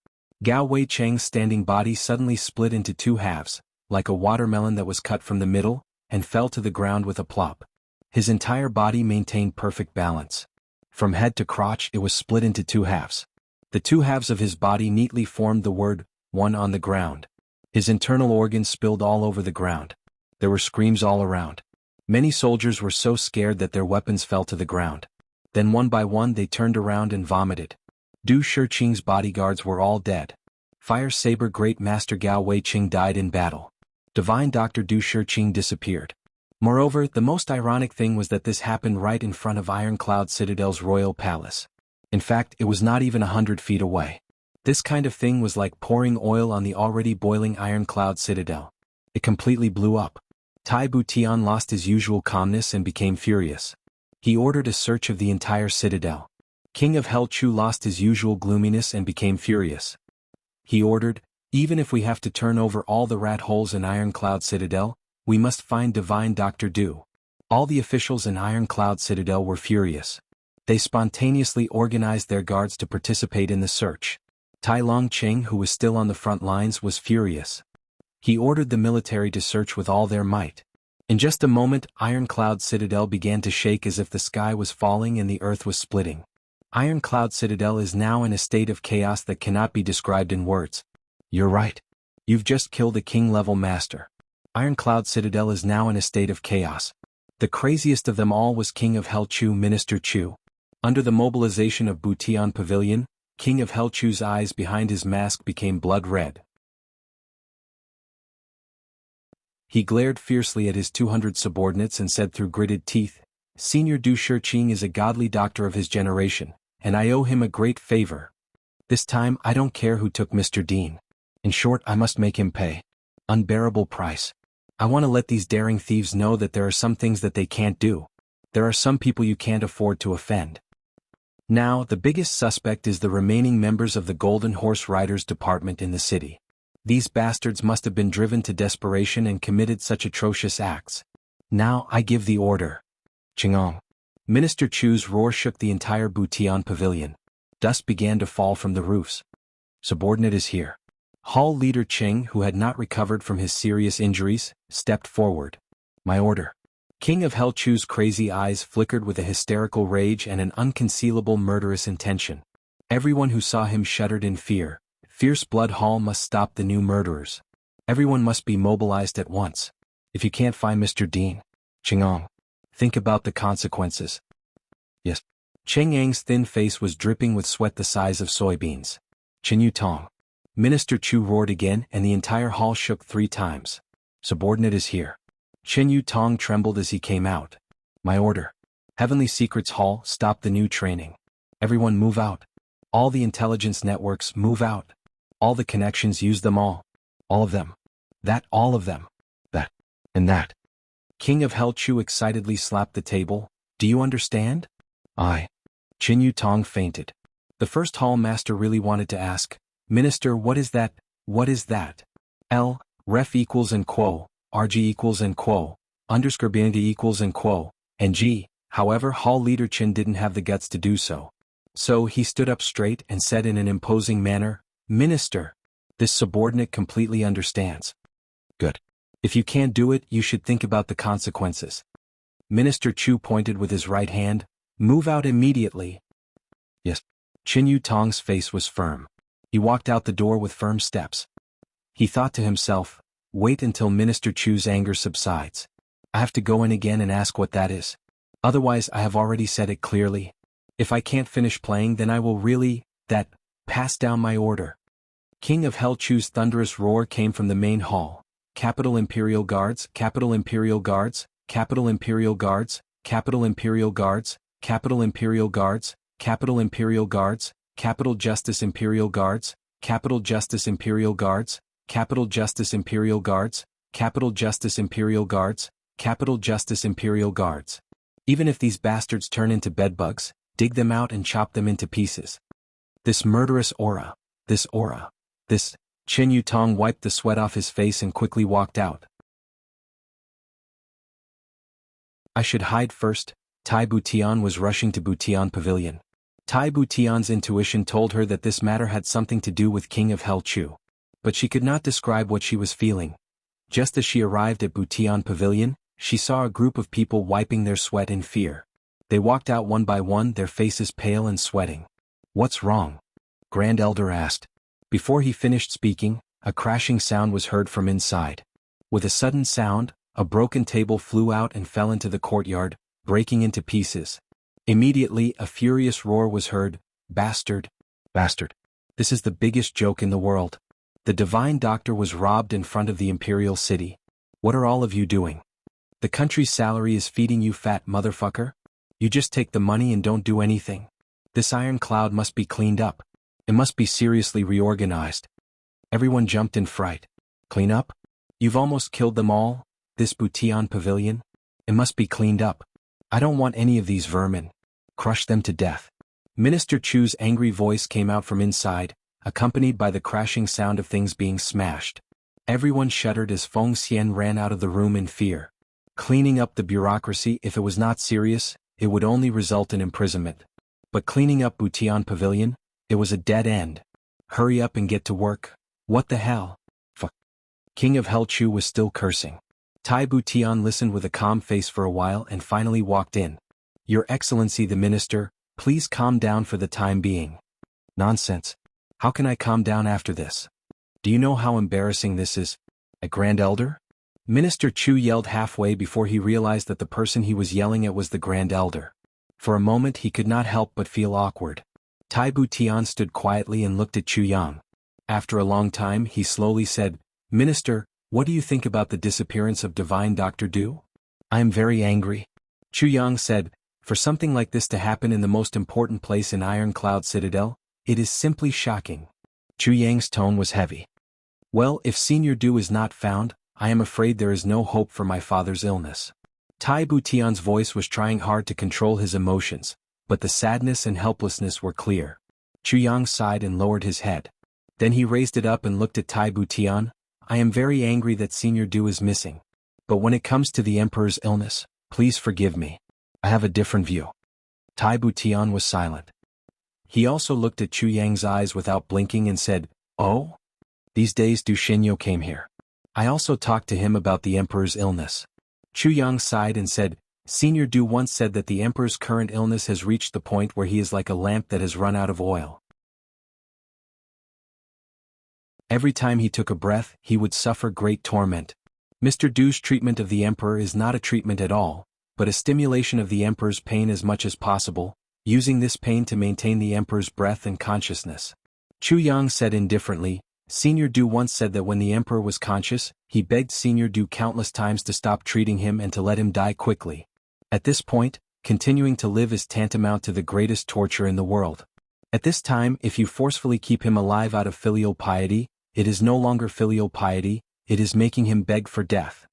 Gao Weiqing's standing body suddenly split into 2 halves, like a watermelon that was cut from the middle, and fell to the ground with a plop. His entire body maintained perfect balance. From head to crotch it was split into 2 halves. The 2 halves of his body neatly formed the word, "one" on the ground. His internal organs spilled all over the ground. There were screams all around. Many soldiers were so scared that their weapons fell to the ground. Then one by one they turned around and vomited. Du Shiqing's bodyguards were all dead. Fire Saber Great Master Gao Weiqing died in battle. Divine Doctor Du Shiqing disappeared. Moreover, the most ironic thing was that this happened right in front of Ironcloud Citadel's royal palace. In fact, it was not even 100 feet away. This kind of thing was like pouring oil on the already boiling Ironcloud Citadel. It completely blew up. Tai Butian lost his usual calmness and became furious. He ordered a search of the entire citadel. King of Hell Chu lost his usual gloominess and became furious. He ordered, even if we have to turn over all the rat holes in Ironcloud Citadel, we must find Divine Dr. Du. All the officials in Ironcloud Citadel were furious. They spontaneously organized their guards to participate in the search. Tai Longqing, who was still on the front lines, was furious. He ordered the military to search with all their might. In just a moment, Ironcloud Citadel began to shake as if the sky was falling and the earth was splitting. Ironcloud Citadel is now in a state of chaos that cannot be described in words. You're right. You've just killed a king-level master. Ironcloud Citadel is now in a state of chaos. The craziest of them all was King of Hell Chu, Minister Chu. Under the mobilization of Butian Pavilion, King of Hell Chu's eyes behind his mask became blood red. He glared fiercely at his 200 subordinates and said through gritted teeth, Senior Du Shiqing is a godly doctor of his generation, and I owe him a great favor. This time I don't care who took Mr. Dean. In short, I must make him pay. Unbearable price. I want to let these daring thieves know that there are some things that they can't do. There are some people you can't afford to offend. Now, the biggest suspect is the remaining members of the Golden Horse Riders Department in the city. These bastards must have been driven to desperation and committed such atrocious acts. Now I give the order. Chingong. Minister Chu's roar shook the entire Butian Pavilion. Dust began to fall from the roofs. Subordinate is here. Hall leader Ching, who had not recovered from his serious injuries, stepped forward. My order. King of Hell Chu's crazy eyes flickered with a hysterical rage and an unconcealable murderous intention. Everyone who saw him shuddered in fear. Fierce Blood Hall must stop the new murderers. Everyone must be mobilized at once. If you can't find Mr. Dean, Chingong, think about the consequences. Yes. Cheng Ang's thin face was dripping with sweat the size of soybeans. Chen Yu Tong. Minister Chu roared again and the entire hall shook 3 times. Subordinate is here. Chen Yu Tong trembled as he came out. My order. Heavenly Secrets Hall, stop the new training. Everyone move out. All the intelligence networks move out. All the connections use them all. All of them. That all of them. That. And that. King of Hell Chu excitedly slapped the table. Do you understand? I. Chen Yu Tong fainted. The first hall master really wanted to ask, Minister, what is that? What is that? L. Ref equals and quo, RG equals and quo, underscore BND equals and quo, and G. However, hall leader Chen didn't have the guts to do so. So he stood up straight and said in an imposing manner, Minister, this subordinate completely understands. Good. If you can't do it, you should think about the consequences. Minister Chu pointed with his right hand, move out immediately. Yes. Chen Yu Tong's face was firm. He walked out the door with firm steps. He thought to himself, wait until Minister Chu's anger subsides. I have to go in again and ask what that is. Otherwise I have already said it clearly. If I can't finish playing then I will really, pass down my order. King of Hell Chu's thunderous roar came from the main hall. Capital Imperial Guards, Capital Imperial Guards, Capital Imperial Guards, Capital Imperial Guards, Capital Imperial Guards, Capital Imperial Guards, Capital Justice Imperial Guards, Capital Justice Imperial Guards, Capital Justice Imperial Guards, Capital Justice Imperial Guards, Capital Justice Imperial Guards. Even if these bastards turn into bedbugs, dig them out and chop them into pieces. This murderous aura, this. Chen Yu Tong wiped the sweat off his face and quickly walked out. I should hide first. Tai Butian was rushing to Butian Pavilion. Tai Butian's intuition told her that this matter had something to do with King of Hell Chu. But she could not describe what she was feeling. Just as she arrived at Butian Pavilion, she saw a group of people wiping their sweat in fear. They walked out one by one, their faces pale and sweating. What's wrong? Grand Elder asked. Before he finished speaking, a crashing sound was heard from inside. With a sudden sound, a broken table flew out and fell into the courtyard, breaking into pieces. Immediately, a furious roar was heard, Bastard! Bastard. This is the biggest joke in the world. The divine doctor was robbed in front of the imperial city. What are all of you doing? The country's salary is feeding you, fat motherfucker? You just take the money and don't do anything. This iron cloud must be cleaned up. It must be seriously reorganized. Everyone jumped in fright. Clean up? You've almost killed them all? This Butian pavilion? It must be cleaned up. I don't want any of these vermin. Crush them to death. Minister Chu's angry voice came out from inside, accompanied by the crashing sound of things being smashed. Everyone shuddered as Feng Xian ran out of the room in fear. Cleaning up the bureaucracy, if it was not serious, it would only result in imprisonment. But cleaning up Butian Pavilion? It was a dead end. Hurry up and get to work. What the hell? Fuck. King of Hell Chu was still cursing. Tai Butian listened with a calm face for a while and finally walked in. Your Excellency the Minister, please calm down for the time being. Nonsense. How can I calm down after this? Do you know how embarrassing this is? A Grand Elder? Minister Chu yelled halfway before he realized that the person he was yelling at was the Grand Elder. For a moment he could not help but feel awkward. Tai Butian stood quietly and looked at Chu Yang. After a long time he slowly said, Minister, what do you think about the disappearance of Divine Dr. Du? I am very angry. Chu Yang said, for something like this to happen in the most important place in Iron Cloud Citadel, it is simply shocking. Chu Yang's tone was heavy. Well, if Senior Du is not found, I am afraid there is no hope for my father's illness. Tai Butian's voice was trying hard to control his emotions, but the sadness and helplessness were clear. Chu Yang sighed and lowered his head. Then he raised it up and looked at Tai Butian. I am very angry that Senior Du is missing. But when it comes to the Emperor's illness, please forgive me. I have a different view. Tai Butian was silent. He also looked at Chu Yang's eyes without blinking and said, Oh? These days Du Xinyo came here. I also talked to him about the Emperor's illness. Chu Yang sighed and said, Senior Du once said that the Emperor's current illness has reached the point where he is like a lamp that has run out of oil. Every time he took a breath, he would suffer great torment. Mr. Du's treatment of the Emperor is not a treatment at all, but a stimulation of the Emperor's pain as much as possible, using this pain to maintain the Emperor's breath and consciousness. Chu Yang said indifferently, Senior Du once said that when the Emperor was conscious, he begged Senior Du countless times to stop treating him and to let him die quickly. At this point, continuing to live is tantamount to the greatest torture in the world. At this time, if you forcefully keep him alive out of filial piety, it is no longer filial piety, it is making him beg for death.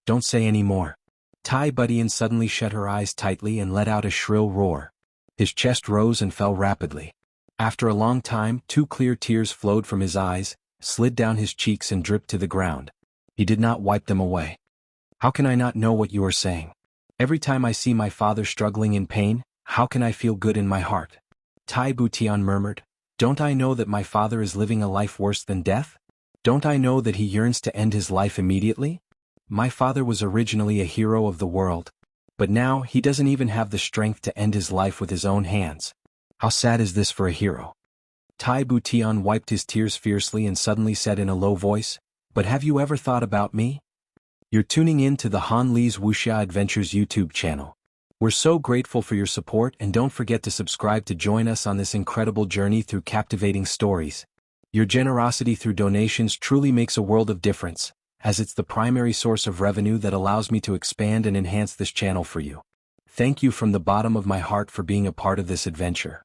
Don't say any more. Tai Butian suddenly shut her eyes tightly and let out a shrill roar. His chest rose and fell rapidly. After a long time, 2 clear tears flowed from his eyes, slid down his cheeks and dripped to the ground. He did not wipe them away. How can I not know what you are saying? Every time I see my father struggling in pain, how can I feel good in my heart? Tai Butian murmured, Don't I know that my father is living a life worse than death? Don't I know that he yearns to end his life immediately? My father was originally a hero of the world, but now he doesn't even have the strength to end his life with his own hands. How sad is this for a hero? Tai Butian wiped his tears fiercely and suddenly said in a low voice, But have you ever thought about me? You're tuning in to the Han Li's Wuxia Adventures YouTube channel. We're so grateful for your support and don't forget to subscribe to join us on this incredible journey through captivating stories. Your generosity through donations truly makes a world of difference, as it's the primary source of revenue that allows me to expand and enhance this channel for you. Thank you from the bottom of my heart for being a part of this adventure.